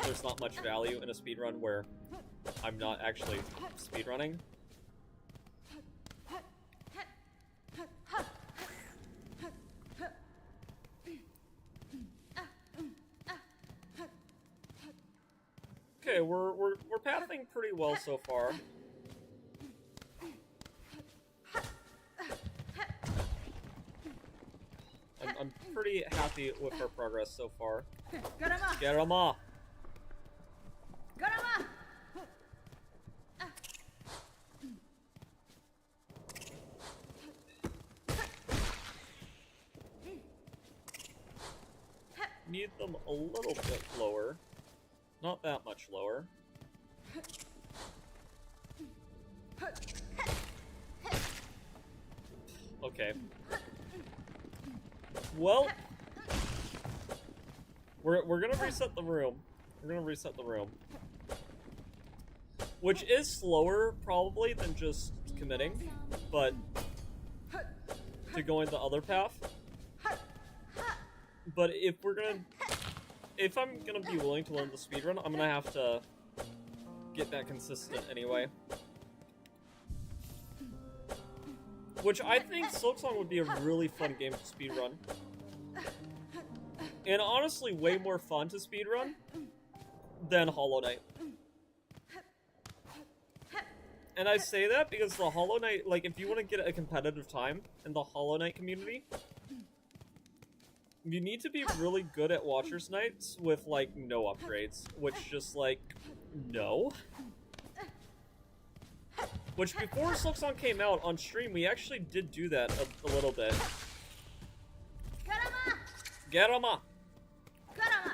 there's not much value in a speedrun where I'm not actually speedrunning. Okay, we're pathing pretty well so far. I'm pretty happy with our progress so far. Garama! Garama! Need them a little bit lower. Not that much lower. Okay. Well, we're gonna reset the room. We're gonna reset the room. Which is slower, probably, than just committing, but to going the other path. But if I'm gonna be willing to learn the speedrun, I'm gonna have to get that consistent anyway. Which I think SilkSong would be a really fun game to speedrun. And honestly, way more fun to speedrun than Hollow Knight. And I say that because the Hollow Knight, like, if you want to get a competitive time in the Hollow Knight community, you need to be really good at Watcher's Nights with, like, no upgrades. Which, just, like, no. Which, before SilkSong came out on stream, we actually did do that a little bit. Garama! Garama! Garama!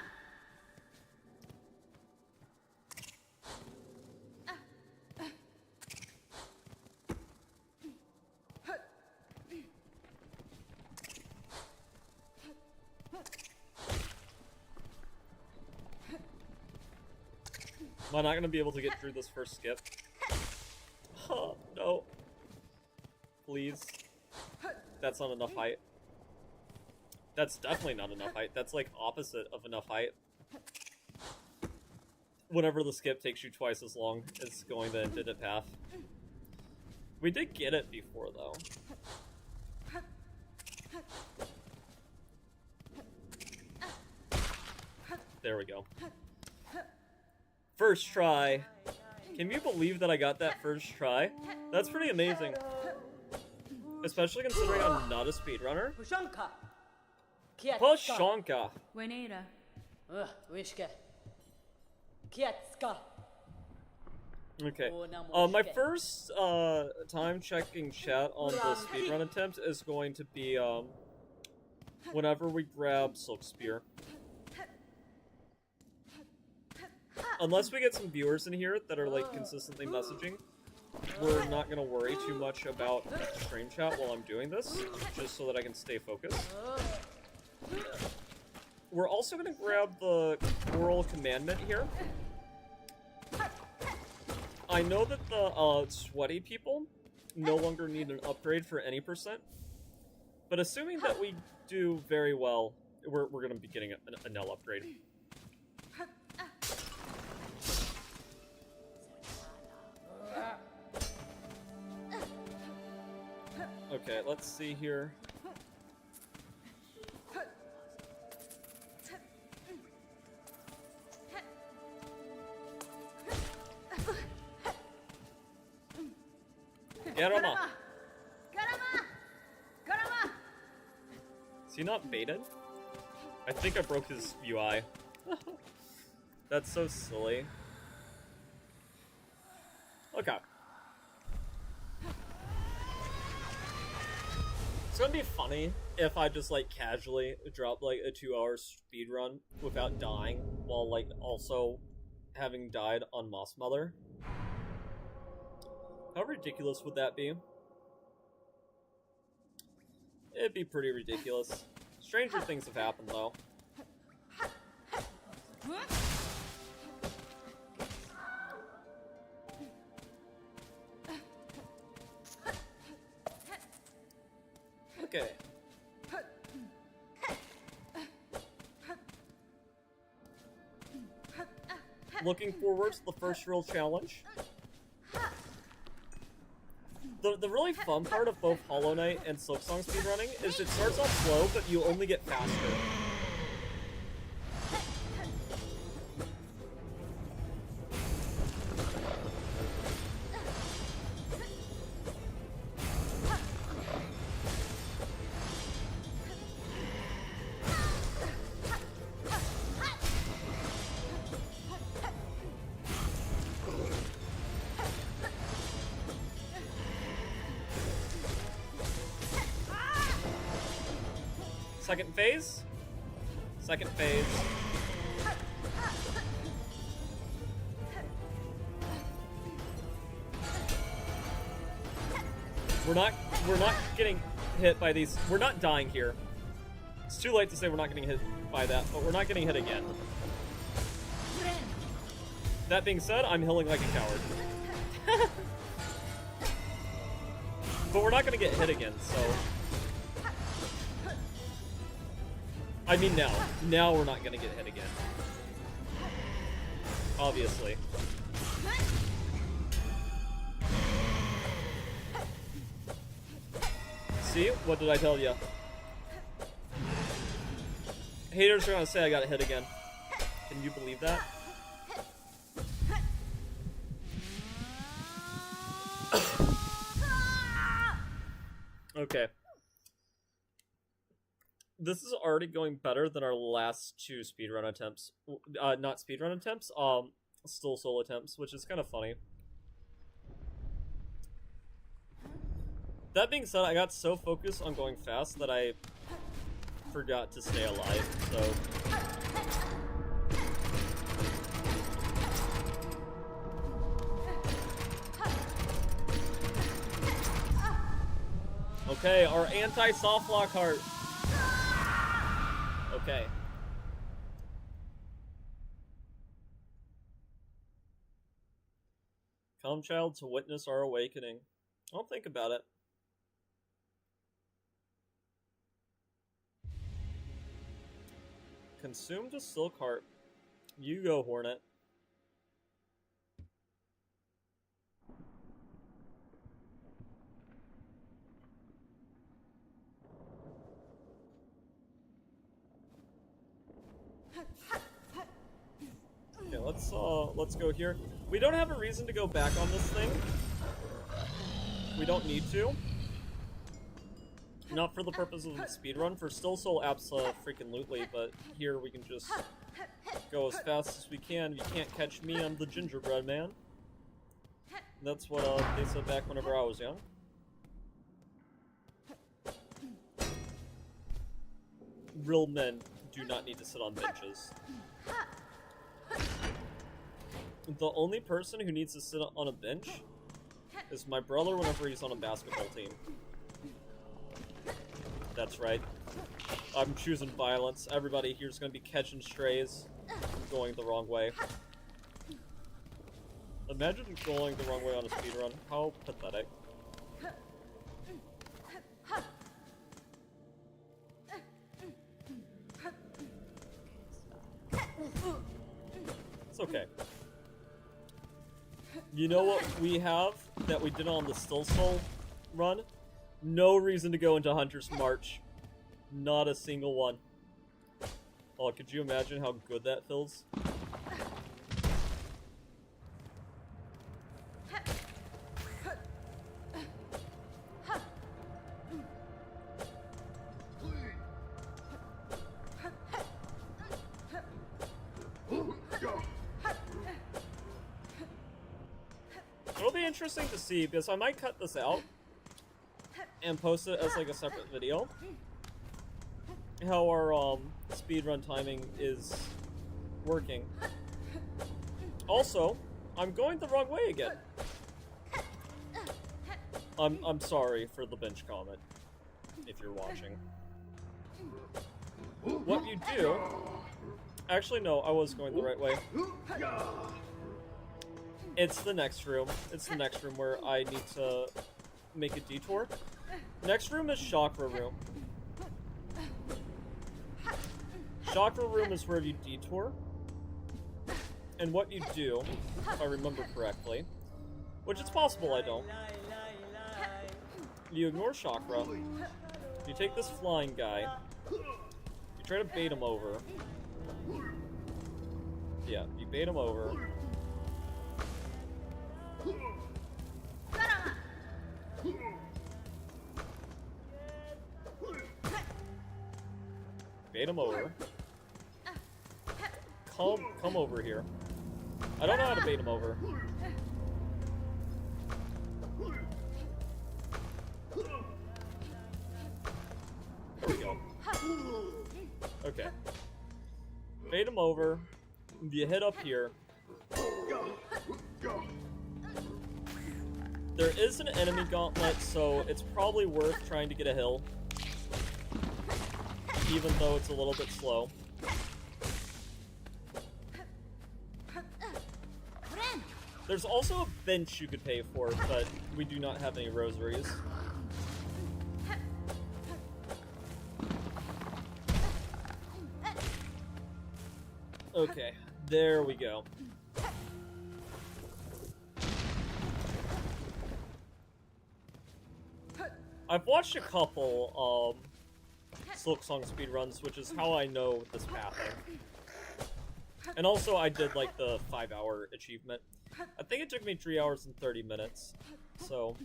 Am I not gonna be able to get through this first skip? Oh, no. Please. That's not enough height. That's definitely not enough height. That's like opposite of enough height. Whenever the skip takes you twice as long as going the intended path. We did get it before, though. There we go. First try. Can you believe that I got that first try? That's pretty amazing. Especially considering I'm not a speedrunner. Pashanka. Wenera. Okay. My first time checking chat on the speedrun attempt is going to be whenever we grab Silk Spear. Unless we get some viewers in here that are, like, consistently messaging, we're not going to worry too much about stream chat while I'm doing this, just so that I can stay focused. We're also going to grab the Oral Commandment here. I know that the sweaty people no longer need an upgrade for any %, but assuming that we do very well, we're going to be getting a null upgrade. Okay, let's see here. Garama! Garama! Garama! Is he not baited? I think I broke his UI. That's so silly. Okay. It's gonna be funny if I just, like, casually drop, like, a 2-hour speed run without dying, while, like, also having died on Moss Mother. How ridiculous would that be? It'd be pretty ridiculous. Stranger things have happened, though. Okay. Looking forward to the first real challenge. The really fun part of both Hollow Knight and SilkSong speedrunning is it starts off slow, but you only get faster. Second phase. Second phase. We're not getting hit by these. We're not dying here. It's too late to say we're not getting hit by that, but we're not getting hit again. That being said, I'm healing like a coward. But we're not gonna get hit again, so... I mean now. Now we're not gonna get hit again. Obviously. See? What did I tell you? Haters are gonna say I got hit again. Can you believe that? Okay. This is already going better than our last two speedrun attempts. Not speedrun attempts, still solo attempts, which is kind of funny. That being said, I got so focused on going fast that I forgot to stay alive, so... Okay, our anti-soft lock heart. Okay. Come, child, to witness our awakening. Don't think about it. Consume the silk heart. You go, Hornet. Okay, let's go here. We don't have a reason to go back on this thing. We don't need to. Not for the purpose of the speedrun, for Still Soul abso-freaking-lutely, but here we can just go as fast as we can. You can't catch me, I'm the gingerbread man. That's what they said back whenever I was young. Real men do not need to sit on benches. The only person who needs to sit on a bench is my brother whenever he's on a basketball team. That's right. I'm choosing violence. Everybody here's gonna be catching strays, going the wrong way. Imagine going the wrong way on a speedrun. How pathetic. It's okay. You know what we have that we did on the Still Soul run? No reason to go into Hunter's March. Not a single one. Oh, could you imagine how good that feels? I don't be interesting to see, because I might cut this out and post it as like a separate video. How our speedrun timing is working. Also, I'm going the wrong way again. I'm sorry for the bench comment, if you're watching. What you do... Actually, no, I was going the right way. It's the next room. It's the next room where I need to make a detour. Next room is Chakra Room. Chakra Room is where you detour. And what you do, if I remember correctly, which it's possible I don't, you ignore Chakra, you take this flying guy, you try to bait him over. Yeah, you bait him over. Bait him over. Come over here. I don't know how to bait him over. There we go. Okay. Bait him over. You hit up here. There is an enemy gauntlet, so it's probably worth trying to get a hill. Even though it's a little bit slow. There's also a bench you could pay for, but we do not have any rosaries. Okay, there we go. I've watched a couple SilkSong speedruns, which is how I know this pathing. And also I did like the 5-hour achievement. I think it took me 3 hours and 30 minutes, so...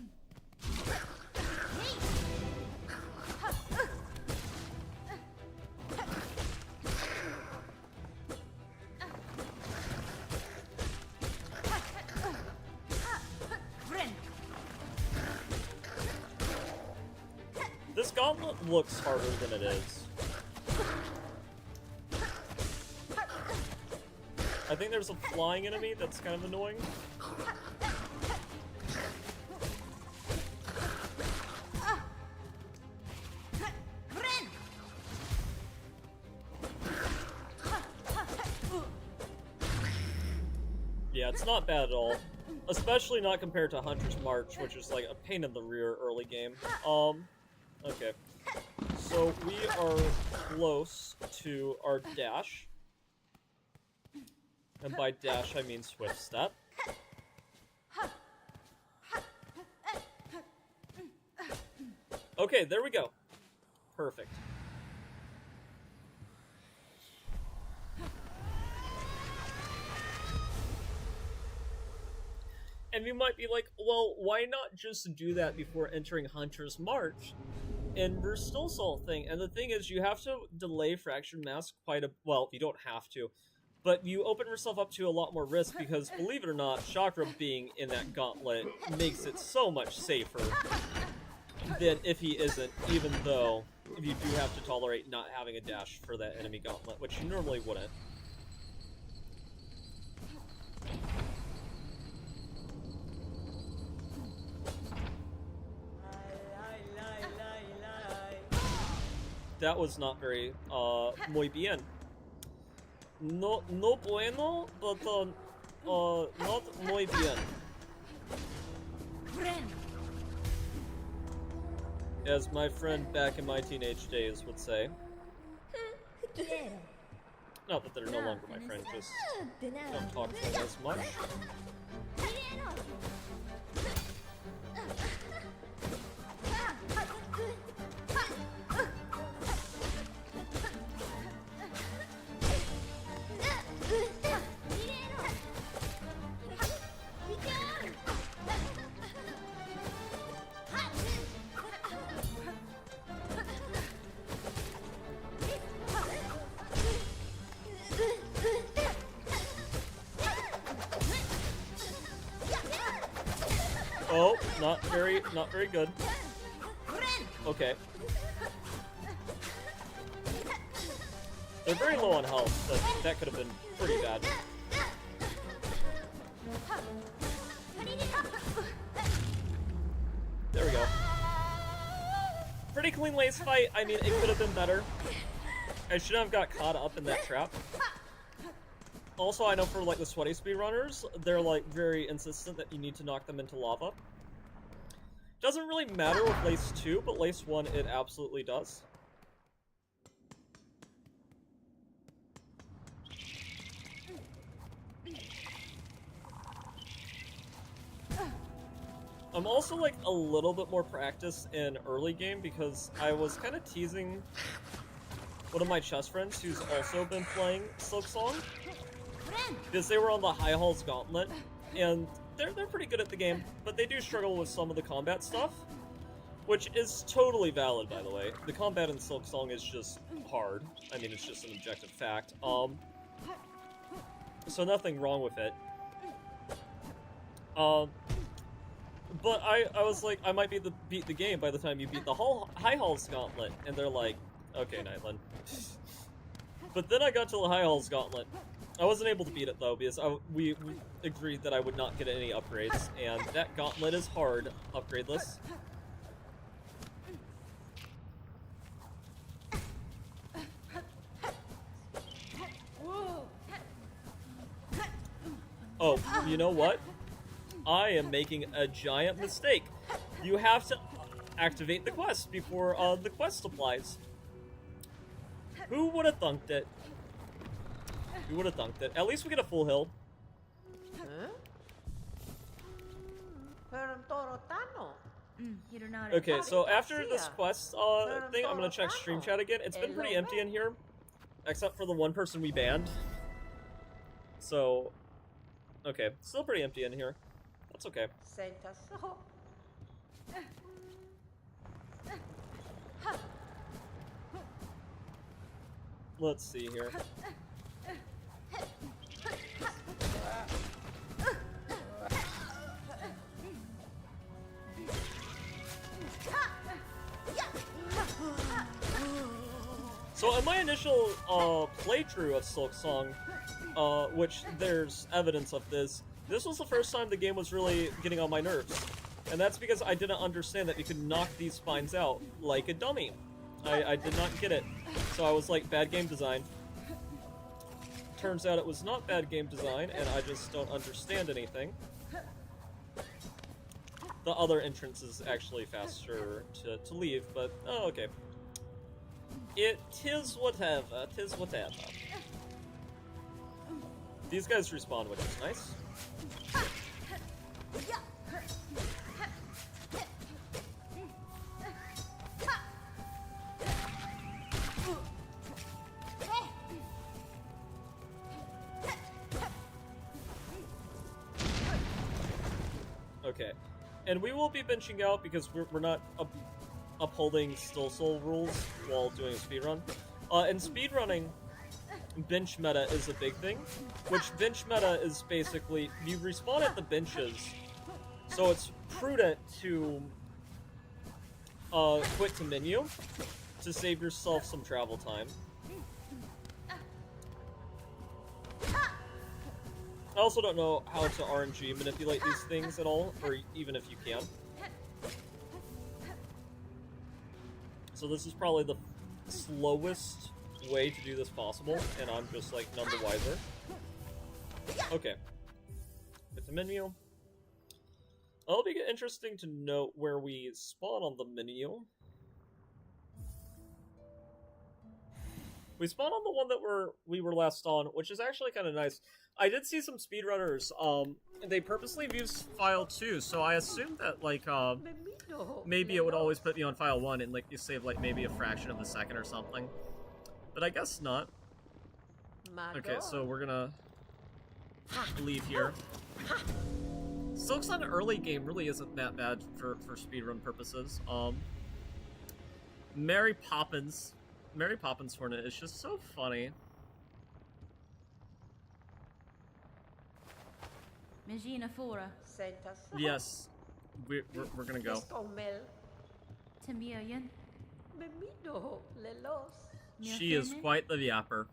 This gauntlet looks harder than it is. I think there's a flying enemy that's kind of annoying. Yeah, it's not bad at all. Especially not compared to Hunter's March, which is like a pain in the rear early game. Okay. So we are close to our dash. And by dash, I mean swift step. Okay, there we go. Perfect. And you might be like, well, why not just do that before entering Hunter's March in the SilkSong thing? And the thing is, you have to delay Fractured Mask quite a... Well, you don't have to. But you open yourself up to a lot more risk because, believe it or not, Chakra being in that gauntlet makes it so much safer than if he isn't, even though you do have to tolerate not having a dash for that enemy gauntlet, which you normally wouldn't. That was not very, muy bien. No bueno, but, not muy bien. As my friend back in my teenage days would say. Not that they're no longer my friend, just don't talk to them as much. Oh, not very good. Okay. They're very low on health. That could have been pretty bad. There we go. Pretty clean lace fight. I mean, it could have been better. I shouldn't have got caught up in that trap. Also, I know for like the sweaty speedrunners, they're like very insistent that you need to knock them into lava. Doesn't really matter with lace 2, but lace 1 it absolutely does. I'm also like a little bit more practiced in early game because I was kind of teasing one of my chess friends who's also been playing SilkSong because they were on the High Halls Gauntlet, and they're pretty good at the game, but they do struggle with some of the combat stuff, which is totally valid, by the way. The combat in SilkSong is just hard. I mean, it's just an objective fact. So nothing wrong with it. But I was like, I might beat the game by the time you beat the High Halls Gauntlet, and they're like, okay, Nightland. But then I got to the High Halls Gauntlet. I wasn't able to beat it though, because we agreed that I would not get any upgrades, and that gauntlet is hard, upgradeless. Oh, you know what? I am making a giant mistake. You have to activate the quest before the quest applies. Who would have thunked it? Who would have thunked it? At least we get a full hill. Okay, so after this quest thing, I'm gonna check stream chat again. It's been pretty empty in here, except for the one person we banned. So, okay, still pretty empty in here. That's okay. Let's see here. So in my initial playthrough of SilkSong, which there's evidence of this was the first time the game was really getting on my nerves. And that's because I didn't understand that you could knock these spines out like a dummy. I did not get it. So I was like, bad game design. Turns out it was not bad game design, and I just don't understand anything. The other entrance is actually faster to leave, but oh, okay. Tis whatever, tis whatever. These guys respawn, which is nice. Okay, and we will be benching out because we're not upholding Still Soul rules while doing a speedrun. In speedrunning, bench meta is a big thing, which bench meta is basically, you respawn at the benches, so it's prudent to quit to menu to save yourself some travel time. I also don't know how to RNG manipulate these things at all, or even if you can. So this is probably the slowest way to do this possible, and I'm just like none the wiser. Okay. Hit the menu. It'll be interesting to note where we spawn on the menu. We spawn on the one that we were last on, which is actually kind of nice. I did see some speedrunners, they purposely used file 2, so I assumed that, like, maybe it would always put me on file 1 and, like, you save, like, maybe a fraction of a second or something. But I guess not. Okay, so we're gonna leave here. SilkSong early game really isn't that bad for speedrun purposes. Mary Poppins Hornet is just so funny. Yes, we're gonna go. She is quite the yapper.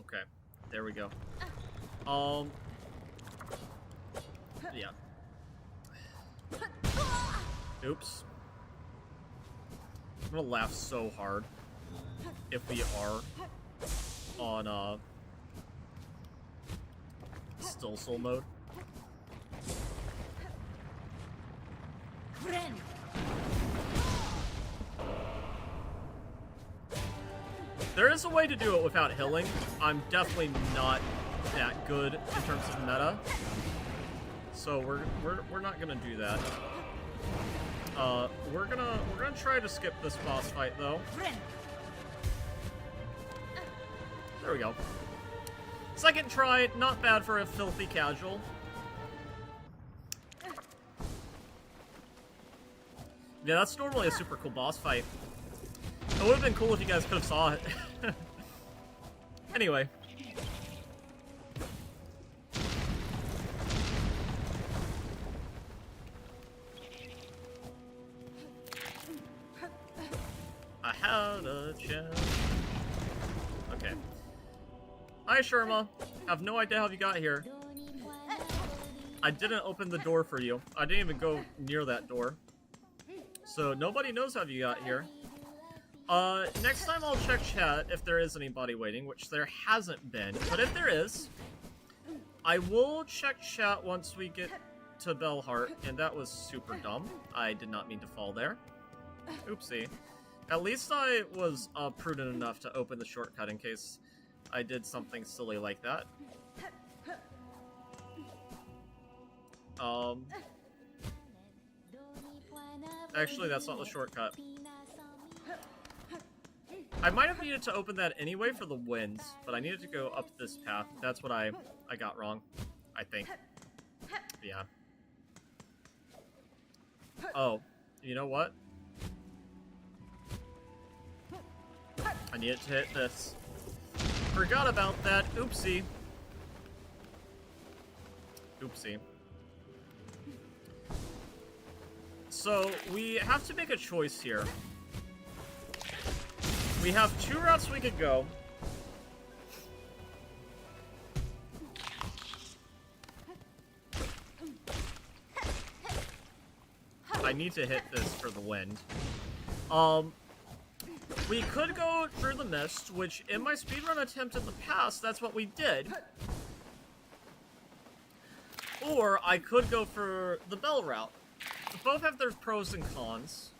Okay, there we go. Yeah. Oops. I'm gonna laugh so hard if we are on still soul mode. There is a way to do it without healing. I'm definitely not that good in terms of meta, so we're not gonna do that. We're gonna try to skip this boss fight though. There we go. Second try, not bad for a filthy casual. Yeah, that's normally a super cool boss fight. It would have been cool if you guys could have saw it. Anyway. I had a chance. Okay. Hi, Sherma. I have no idea how you got here. I didn't open the door for you. I didn't even go near that door. So nobody knows how you got here. Next time I'll check chat if there is anybody waiting, which there hasn't been. But if there is, I will check chat once we get to Bellheart, and that was super dumb. I did not mean to fall there. Oopsie. At least I was prudent enough to open the shortcut in case I did something silly like that. Actually, that's not the shortcut. I might have needed to open that anyway for the winds, but I needed to go up this path. That's what I got wrong, I think. Yeah. Oh, you know what? I needed to hit this. Forgot about that. Oopsie. Oopsie. So, we have to make a choice here. We have two routes we could go. I need to hit this for the wind. We could go through the mist, which in my speedrun attempt in the past, that's what we did. Or I could go for the bell route. Both have their pros and cons.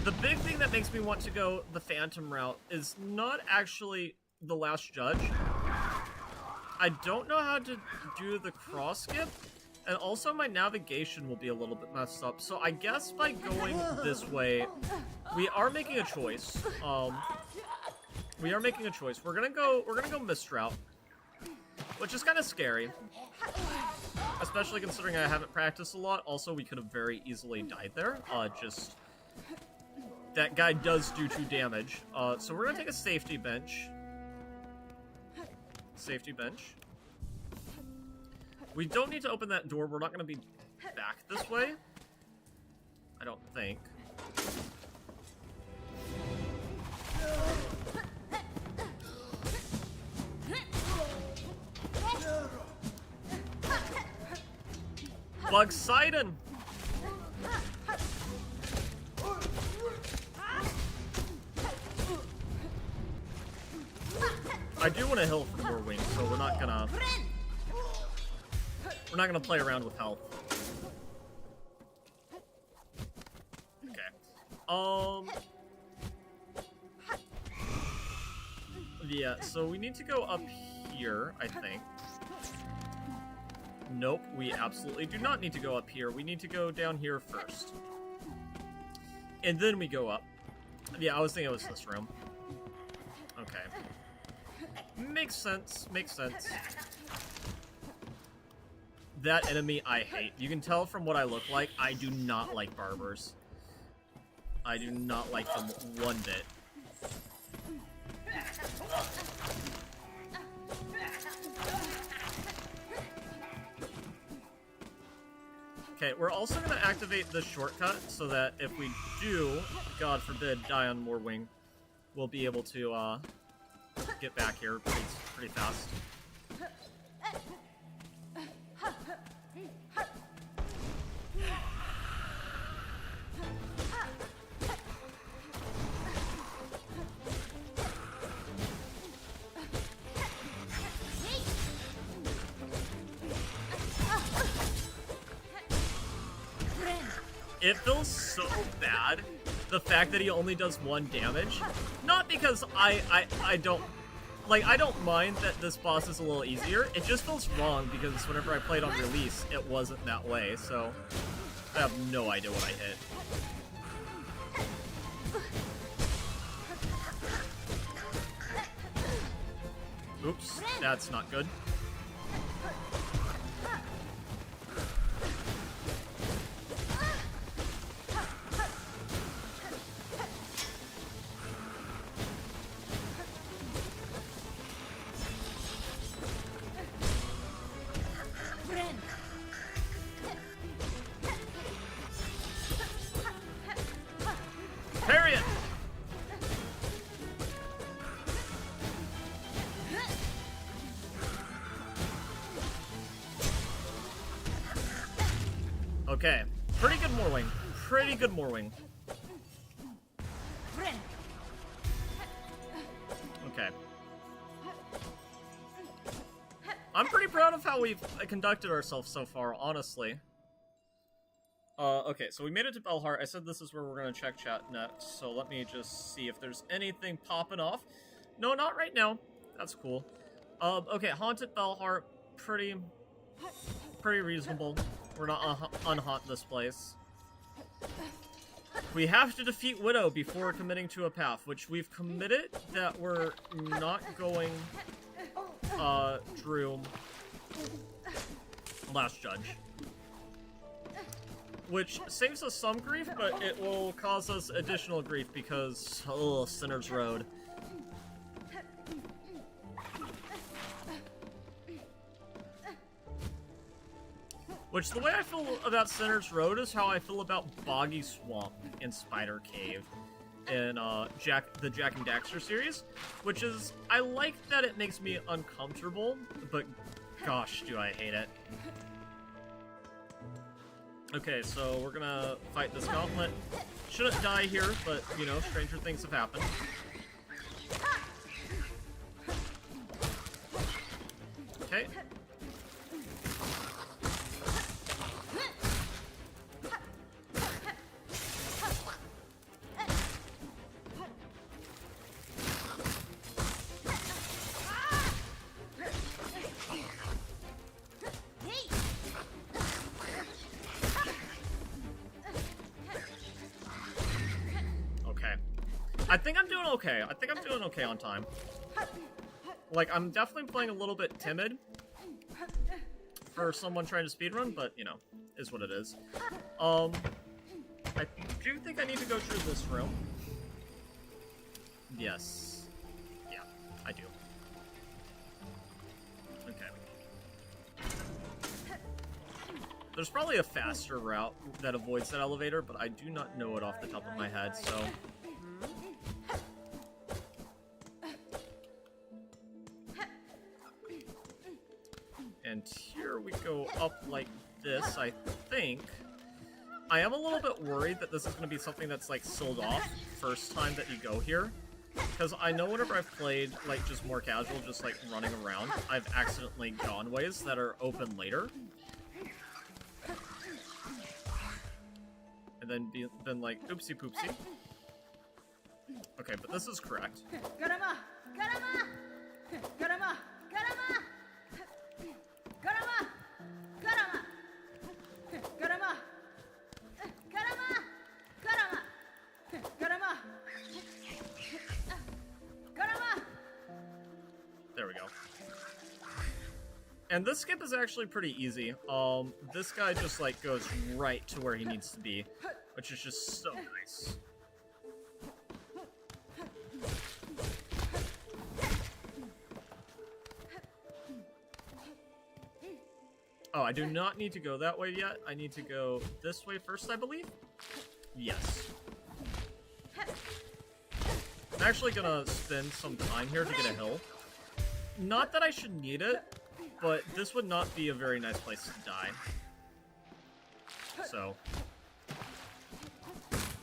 The big thing that makes me want to go the Phantom route is not actually the Last Judge. I don't know how to do the cross skip, and also my navigation will be a little bit messed up. So I guess by going this way, we are making a choice. We are making a choice. We're gonna go Mist route, which is kind of scary, especially considering I haven't practiced a lot. Also, we could have very easily died there. Just that guy does do 2 damage. So we're gonna take a safety bench. Safety bench. We don't need to open that door. We're not gonna be back this way. I don't think. Bugsidon! I do want to heal for more wings, so we're not gonna play around with health. Okay. Yeah, so we need to go up here, I think. Nope, we absolutely do not need to go up here. We need to go down here first. And then we go up. Yeah, I was thinking it was this room. Okay. Makes sense, makes sense. That enemy I hate. You can tell from what I look like, I do not like barbers. I do not like them one bit. Okay, we're also going to activate the shortcut so that if we do, God forbid, die on Moorwing, we'll be able to get back here pretty fast. It feels so bad, the fact that he only does 1 damage. Not because I don't... Like, I don't mind that this boss is a little easier. It just feels wrong because whenever I played on release, it wasn't that way, so... I have no idea what I hit. Oops, that's not good. Parry it! Okay, pretty good Moorwing. Pretty good Moorwing. Okay. I'm pretty proud of how we've conducted ourselves so far, honestly. Okay, so we made it to Belheart. I said this is where we're gonna check chat next, so let me just see if there's anything popping off. No, not right now. That's cool. Okay, Haunted Belheart, pretty reasonable. We're not unhaunt this place. We have to defeat Widow before committing to a path, which we've committed that we're not going, Drew, Last Judge. Which saves us some grief, but it will cause us additional grief because, oh, Sinner's Road. Which, the way I feel about Sinner's Road is how I feel about Boggy Swamp in Spider Cave in the Jack and Daxter series, which is, I like that it makes me uncomfortable, but gosh, do I hate it. Okay, so we're gonna fight this gauntlet. Shouldn't die here, but, you know, stranger things have happened. Okay. I think I'm doing okay. I think I'm doing okay on time. Like, I'm definitely playing a little bit timid for someone trying to speedrun, but, you know, is what it is. I do think I need to go through this room. Yes. Yeah, I do. Okay. There's probably a faster route that avoids that elevator, but I do not know it off the top of my head, so... And here we go up like this, I think. I am a little bit worried that this is going to be something that's, like, sold off first time that you go here. Because I know whenever I've played, like, just more casual, just, like, running around, I've accidentally gone ways that are open later. And then been like, oopsie poopsie. Okay, but this is correct. Garama! Garama! Garama! Garama! Garama! Garama! Garama! Garama! Garama! Garama! Garama! There we go. And this skip is actually pretty easy. This guy just, like, goes right to where he needs to be, which is just so nice. Oh, I do not need to go that way yet. I need to go this way first, I believe? Yes. I'm actually gonna spend some time here to get a hill. Not that I should need it, but this would not be a very nice place to die. So.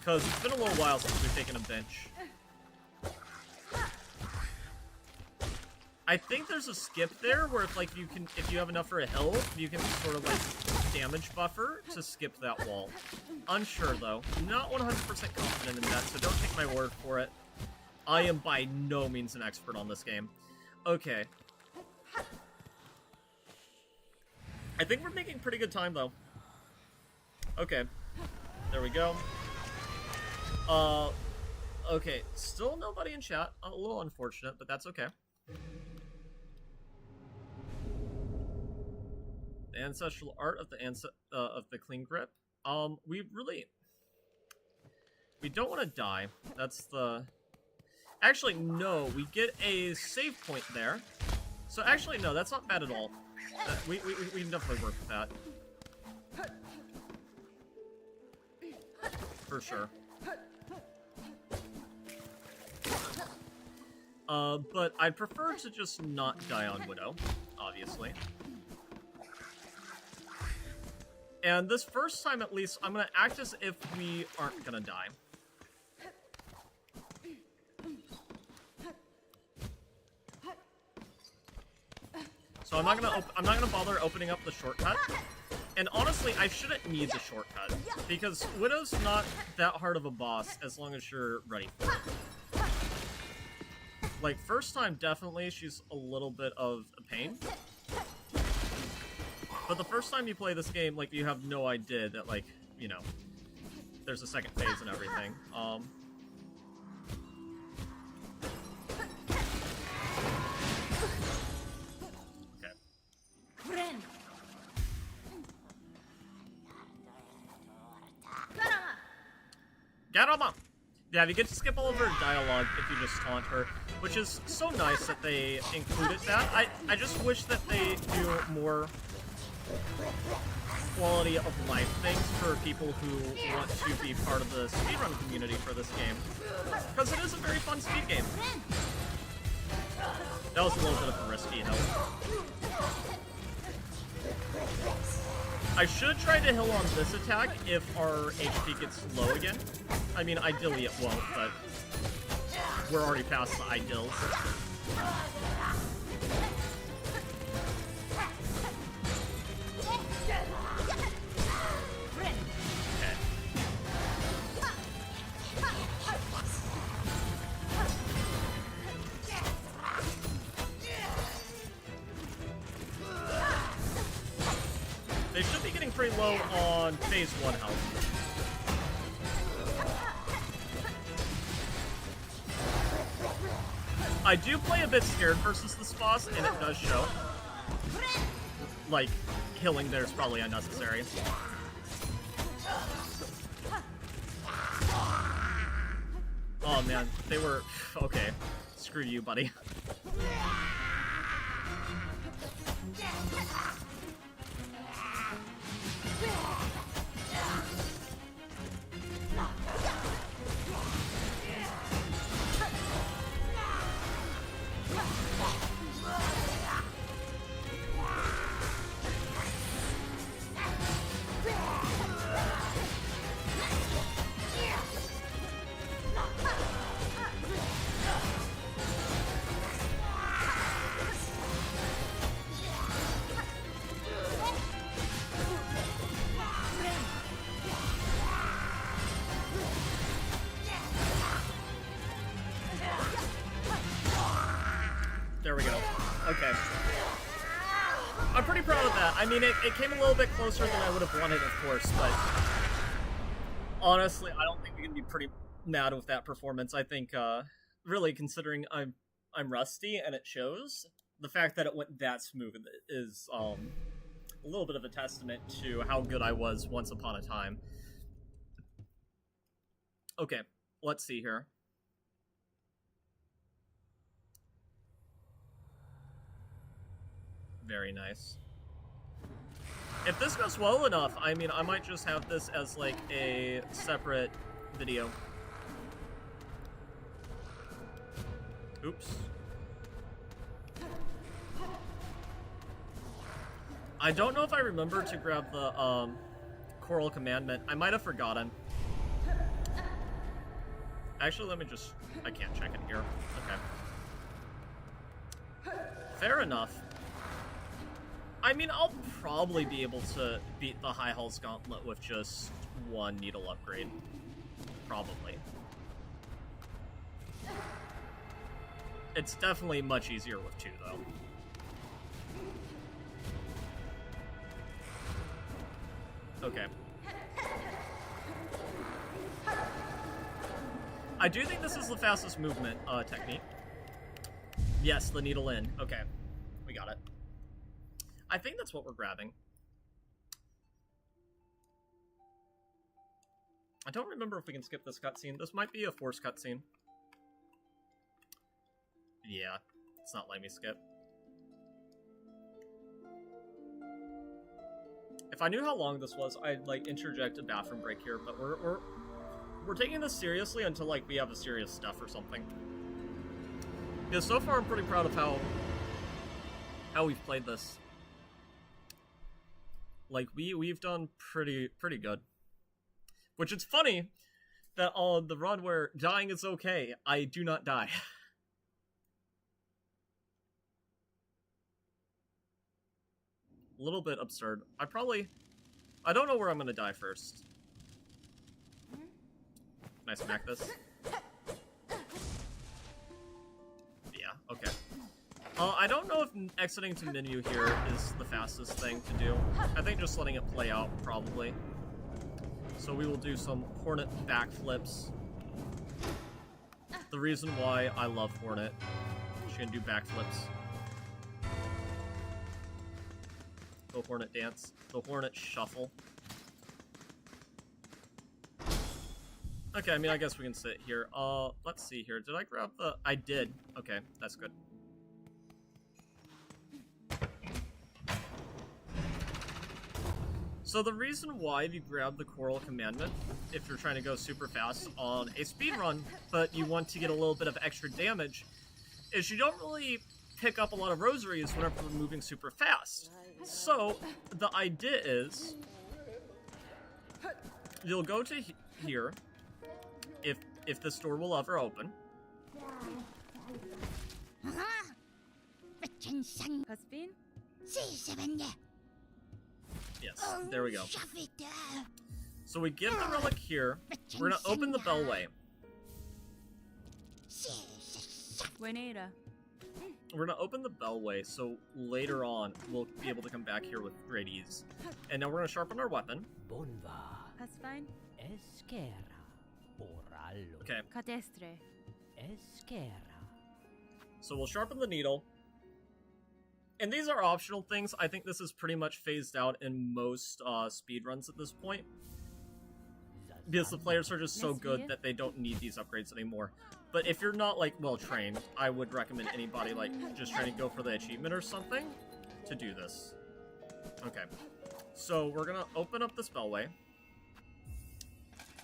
Because it's been a little while since we've taken a bench. I think there's a skip there where if like if you have enough for a hill, you can sort of like damage buffer to skip that wall. Unsure though. Not 100% confident in that, so don't take my word for it. I am by no means an expert on this game. Okay. I think we're making pretty good time though. Okay. There we go. Okay. Still nobody in chat. A little unfortunate, but that's okay. The ancestral art of the clean grip. We don't want to die. That's the... Actually, no. We get a save point there. So actually, no. That's not bad at all. We can definitely work with that. For sure. But I'd prefer to just not die on Widow, obviously. And this first time, at least, I'm gonna act as if we aren't gonna die. So I'm not gonna bother opening up the shortcut. And honestly, I shouldn't need the shortcut because Widow's not that hard of a boss as long as you're ready for it. Like first time, definitely she's a little bit of a pain. But the first time you play this game, like, you have no idea that, like, you know, there's a second phase and everything. Okay. Garama! Yeah, you get to skip all over dialogue if you just taunt her, which is so nice that they included that. I just wish that they do more quality of life things for people who want to be part of the speedrun community for this game. Because it is a very fun speed game. That was a little bit of a risky hill. I should try to heal on this attack if our HP gets low again. I mean, ideally it won't, but we're already past the ideals. They should be getting pretty low on phase 1 health. I do play a bit scared versus this boss, and it does show. Like, killing there is probably unnecessary. Oh man, they were... Okay. Screw you, buddy. There we go. Okay. I'm pretty proud of that. I mean, it came a little bit closer than I would have wanted, of course, but honestly, I don't think we can be pretty mad with that performance. I think, really, considering I'm rusty and it shows, the fact that it went that smooth is a little bit of a testament to how good I was once upon a time. Okay, let's see here. Very nice. If this goes well enough, I mean, I might just have this as, like, a separate video. Oops. I don't know if I remember to grab the, Choral Commandment. I might have forgotten. Actually, let me just... I can't check it here. Okay. Fair enough. I mean, I'll probably be able to beat the High Halls Gauntlet with just one needle upgrade. Probably. It's definitely much easier with two, though. Okay. I do think this is the fastest movement technique. Yes, the needle in. Okay. We got it. I think that's what we're grabbing. I don't remember if we can skip this cutscene. This might be a forced cutscene. Yeah, it's not letting me skip. If I knew how long this was, I'd like interject a bathroom break here, but we're taking this seriously until like we have a serious stuff or something. Because so far I'm pretty proud of how we've played this. Like we've done pretty good. Which it's funny that on the run where dying is okay, I do not die. A little bit absurd. I don't know where I'm gonna die first. Can I smack this? Yeah, okay. I don't know if exiting to menu here is the fastest thing to do. I think just letting it play out, probably. So we will do some Hornet backflips. The reason why I love Hornet. She can do backflips. The Hornet dance. The Hornet shuffle. Okay, I mean, I guess we can sit here. Let's see here. Did I grab the... I did. Okay, that's good. So the reason why you grab the Choral Commandment, if you're trying to go super fast on a speedrun, but you want to get a little bit of extra damage, is you don't really pick up a lot of rosaries whenever we're moving super fast. So, the idea is, you'll go to here, if this door will ever open. Husband? Yes, there we go. So we give the relic here, we're gonna open the bellway. Buenera. We're gonna open the bellway, so later on, we'll be able to come back here with great ease. And now we're gonna sharpen our weapon. Husband? Okay. Catestre. So we'll sharpen the needle. And these are optional things. I think this is pretty much phased out in most speedruns at this point. Because the players are just so good that they don't need these upgrades anymore. But if you're not, like, well-trained, I would recommend anybody, like, just trying to go for the achievement or something to do this. Okay. So we're gonna open up this bellway.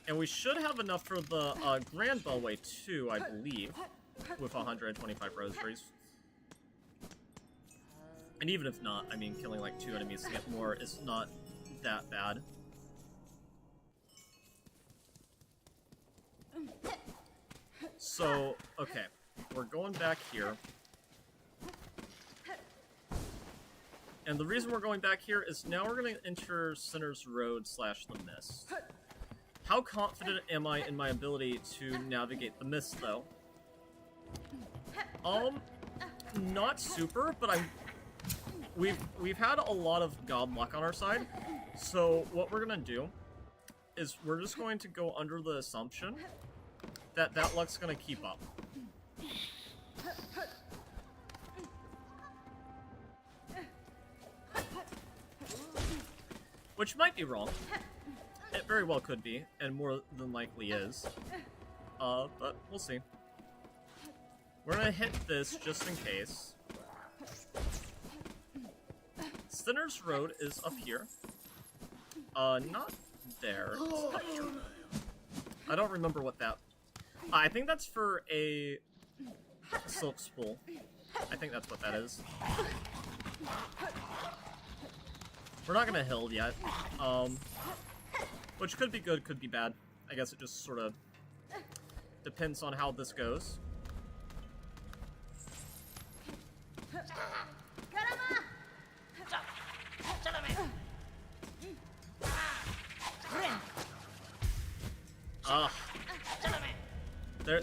And we should have enough for the grand bellway, too, I believe. With 125 rosaries. And even if not, I mean, killing like 2 enemies to get more is not that bad. So, okay. We're going back here. And the reason we're going back here is now we're going to enter Sinner's Road / the Mist. How confident am I in my ability to navigate the mist, though? Not super, but we've had a lot of god luck on our side. So what we're gonna do is we're just going to go under the assumption that that luck's gonna keep up. Which might be wrong. It very well could be, and more than likely is. But we'll see. We're gonna hit this just in case. Sinner's Road is up here. Not there. It's up here. I don't remember what that... I think that's for a silk spool. I think that's what that is. We're not gonna hill yet. Which could be good, could be bad. I guess it just sort of depends on how this goes.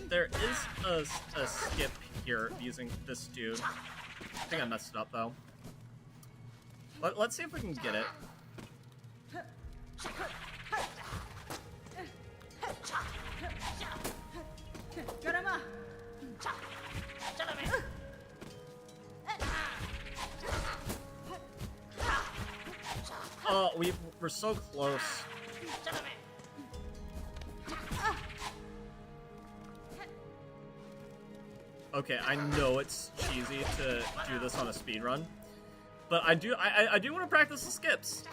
There is a skip here using this dude. I think I messed it up though. Let's see if we can get it. Oh, we're so close. Okay, I know it's cheesy to do this on a speed run, but I do want to practice the skips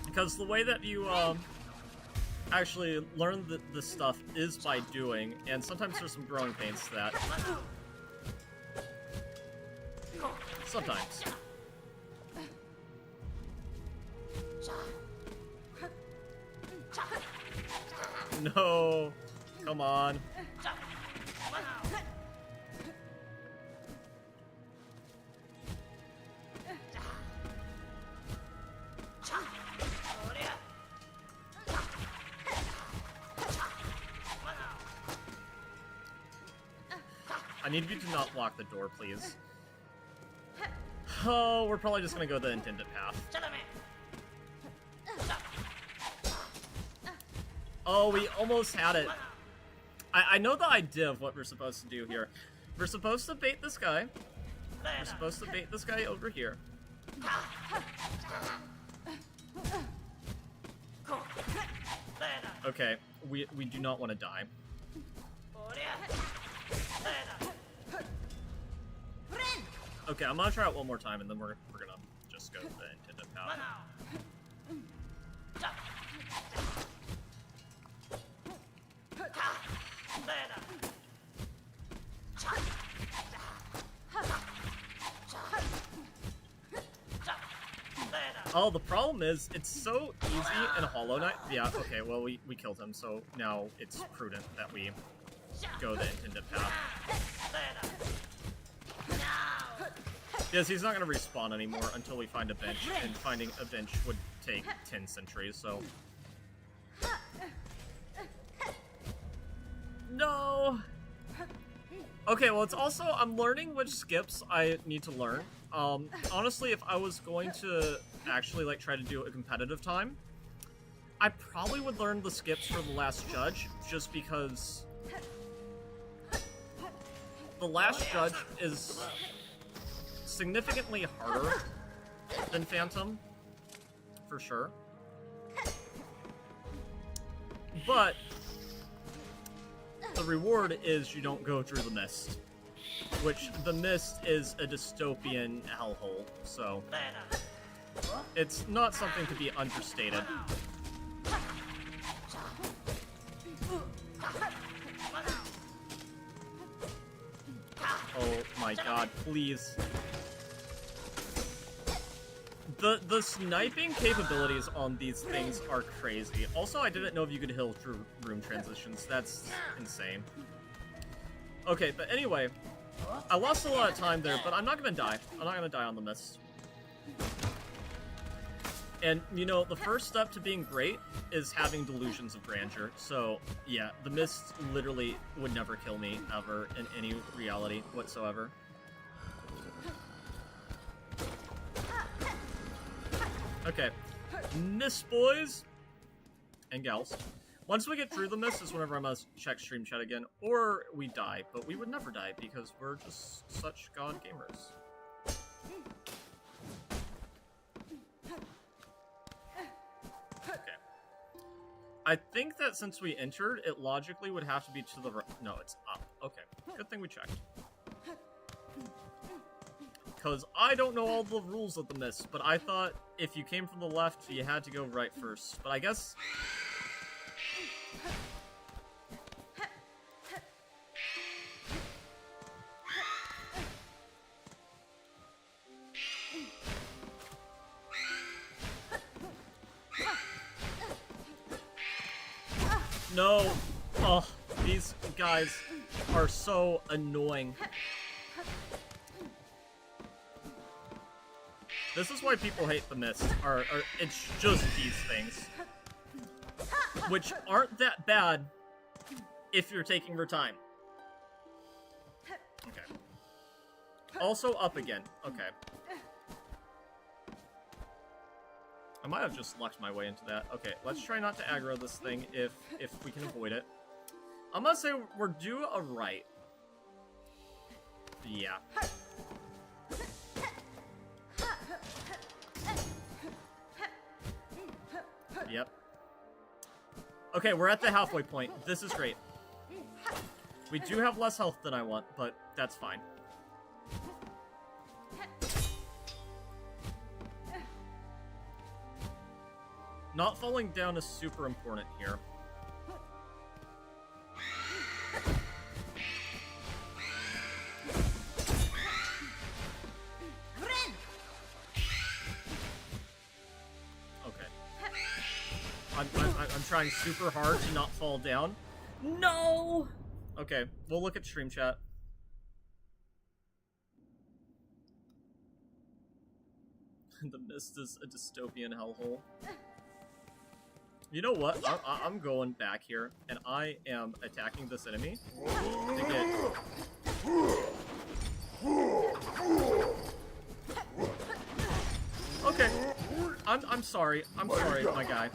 because the way that you actually learn the stuff is by doing, and sometimes there's some growing pains to that. Sometimes. No, come on. I need you to not block the door, please. Oh, we're probably just gonna go the intended path. Oh, we almost had it. I know the idea of what we're supposed to do here. We're supposed to bait this guy. We're supposed to bait this guy over here. Okay, we do not want to die. Okay, I'm gonna try it one more time, and then we're gonna just go the intended path. Oh, the problem is, it's so easy in Hollow Knight. Yeah, okay, well, we killed him, so now it's prudent that we go the intended path. Yes, he's not going to respawn anymore until we find a bench, and finding a bench would take 10 centuries, so... No! Okay, well, it's also, I'm learning which skips I need to learn. Honestly, if I was going to actually, like, try to do a competitive time, I probably would learn the skips for the Last Judge, just because the Last Judge is significantly harder than Phantom, for sure. But the reward is you don't go through the mist, which the mist is a dystopian hellhole, so it's not something to be understated. Oh my god, please. The sniping capabilities on these things are crazy. Also, I didn't know if you could heal through room transitions. That's insane. Okay, but anyway, I lost a lot of time there, but I'm not gonna die. I'm not gonna die on the mist. And, you know, the first step to being great is having delusions of grandeur. So, yeah, the mist literally would never kill me, ever, in any reality whatsoever. Okay, mist boys and gals. Once we get through the mist is whenever I must check stream chat again, or we die, but we would never die because we're just such god gamers. Okay. I think that since we entered, it logically would have to be to the right. No, it's up. Okay, good thing we checked. Because I don't know all the rules of the mist, but I thought if you came from the left, you had to go right first. But I guess... No! Oh, these guys are so annoying. This is why people hate the mist. It's just these things. Which aren't that bad if you're taking your time. Okay. Also up again. Okay. I might have just lucked my way into that. Okay, let's try not to aggro this thing if we can avoid it. I'm gonna say we're due a right. Yeah. Yep. Okay, we're at the halfway point. This is great. We do have less health than I want, but that's fine. Not falling down is super important here. Okay. I'm trying super hard to not fall down. No! Okay, we'll look at stream chat. The mist is a dystopian hellhole. You know what? I'm going back here, and I am attacking this enemy to get... Okay. I'm sorry. I'm sorry, my guy.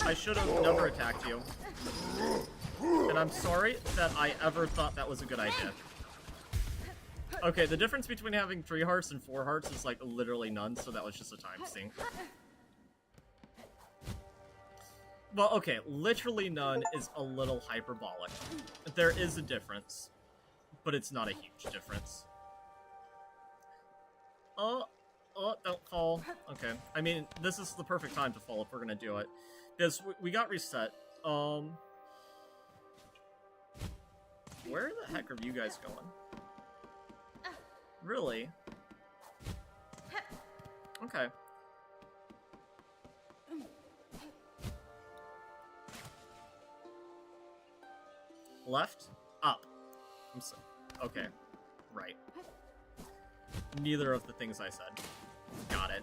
I should have never attacked you. And I'm sorry that I ever thought that was a good idea. Okay, the difference between having 3 hearts and 4 hearts is, like, literally none, so that was just a time sink. Well, okay, literally none is a little hyperbolic. There is a difference, but it's not a huge difference. Oh, don't fall. Okay, I mean, this is the perfect time to fall if we're gonna do it. Because we got reset. Where the heck are you guys going? Really? Okay. Left? Up. Okay. Right. Neither of the things I said. Got it.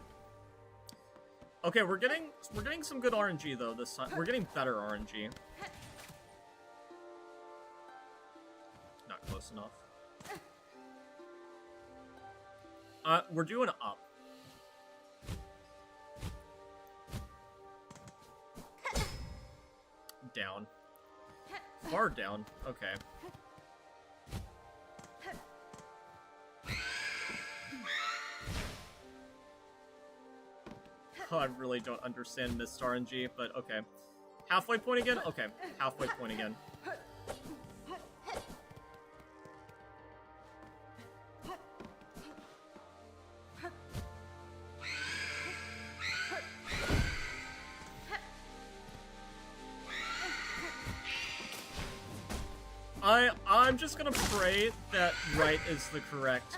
Okay, we're getting some good RNG though this time. We're getting better RNG. Not close enough. We're doing up. Down. Far down. Okay. Oh, I really don't understand Mist RNG, but okay. Halfway point again? Okay, halfway point again. I'm just gonna pray that right is the correct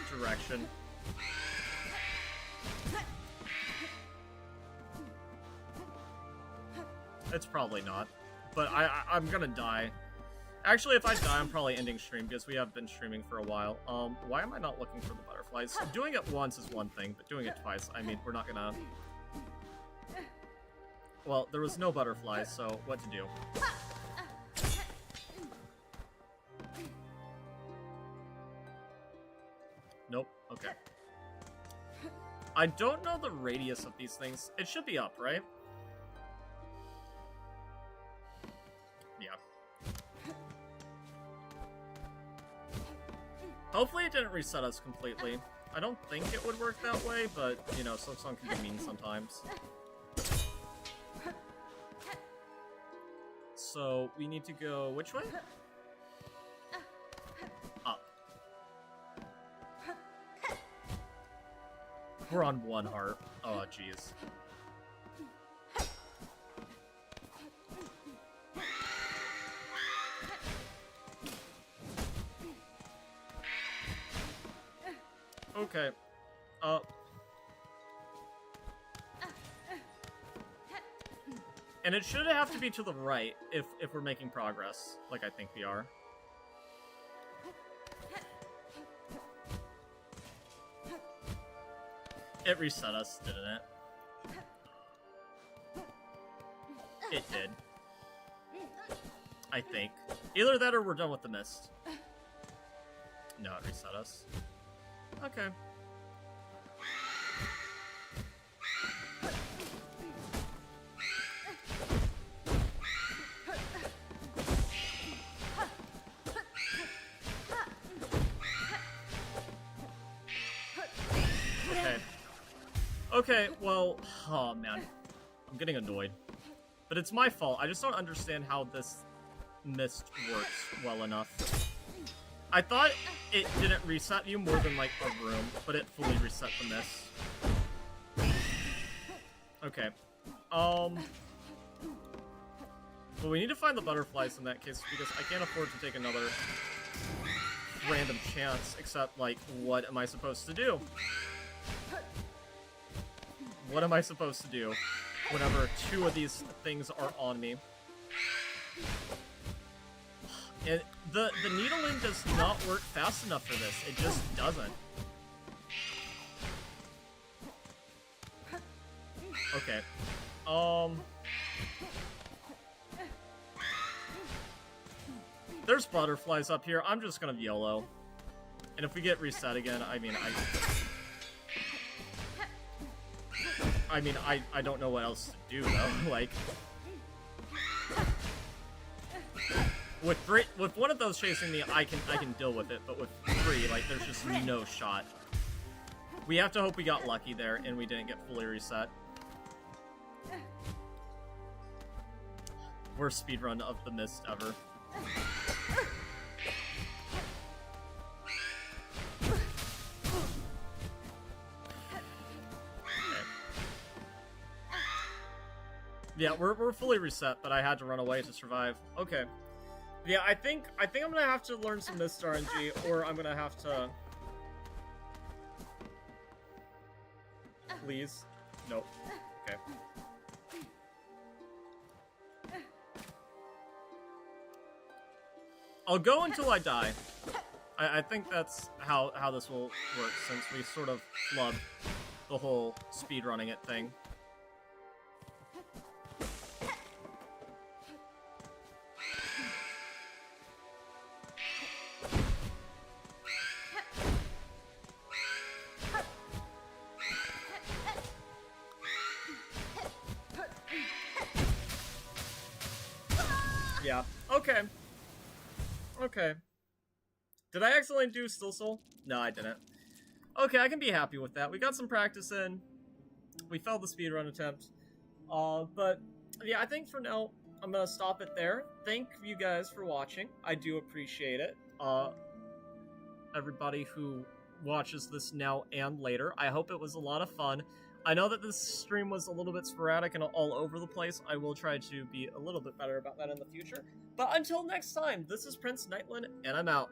direction. It's probably not, but I'm gonna die. Actually, if I die, I'm probably ending stream because we have been streaming for a while. Why am I not looking for the butterflies? Doing it once is one thing, but doing it twice, I mean, we're not gonna... Well, there was no butterflies, so what to do? Nope. Okay. I don't know the radius of these things. It should be up, right? Yeah. Hopefully it didn't reset us completely. I don't think it would work that way, but, you know, SilkSong can be mean sometimes. So, we need to go which way? Up. We're on 1 heart. Oh, jeez. Okay. And it should have to be to the right if we're making progress, like I think we are. It reset us, didn't it? It did. I think. Either that or we're done with the mist. No, it reset us. Okay. Okay, well, oh man, I'm getting annoyed. But it's my fault. I just don't understand how this mist works well enough. I thought it didn't reset you more than like a room, but it fully reset the mist. Okay. Well, we need to find the butterflies in that case because I can't afford to take another random chance, except like, what am I supposed to do? What am I supposed to do whenever 2 of these things are on me? And the needling does not work fast enough for this. It just doesn't. Okay. There's butterflies up here. I'm just gonna YOLO. And if we get reset again, I mean, I don't know what else to do, though. Like, with 1 of those chasing me, I can deal with it, but with 3, like, there's just no shot. We have to hope we got lucky there, and we didn't get fully reset. Worst speedrun of the mist ever. Yeah, we're fully reset, but I had to run away to survive. Okay. Yeah, I think I'm gonna have to learn some mist RNG, or I'm gonna have to... Please? Nope. Okay. I'll go until I die. I think that's how this will work, since we sort of flubbed the whole speedrunning it thing. Yeah. Okay. Okay. Did I accidentally do Still Soul? No, I didn't. Okay, I can be happy with that. We got some practice in. We failed the speedrun attempt. But yeah, I think for now, I'm gonna stop it there. Thank you guys for watching. I do appreciate it. Everybody who watches this now and later, I hope it was a lot of fun. I know that this stream was a little bit sporadic and all over the place. I will try to be a little bit better about that in the future. But until next time, this is Prince Nightland, and I'm out.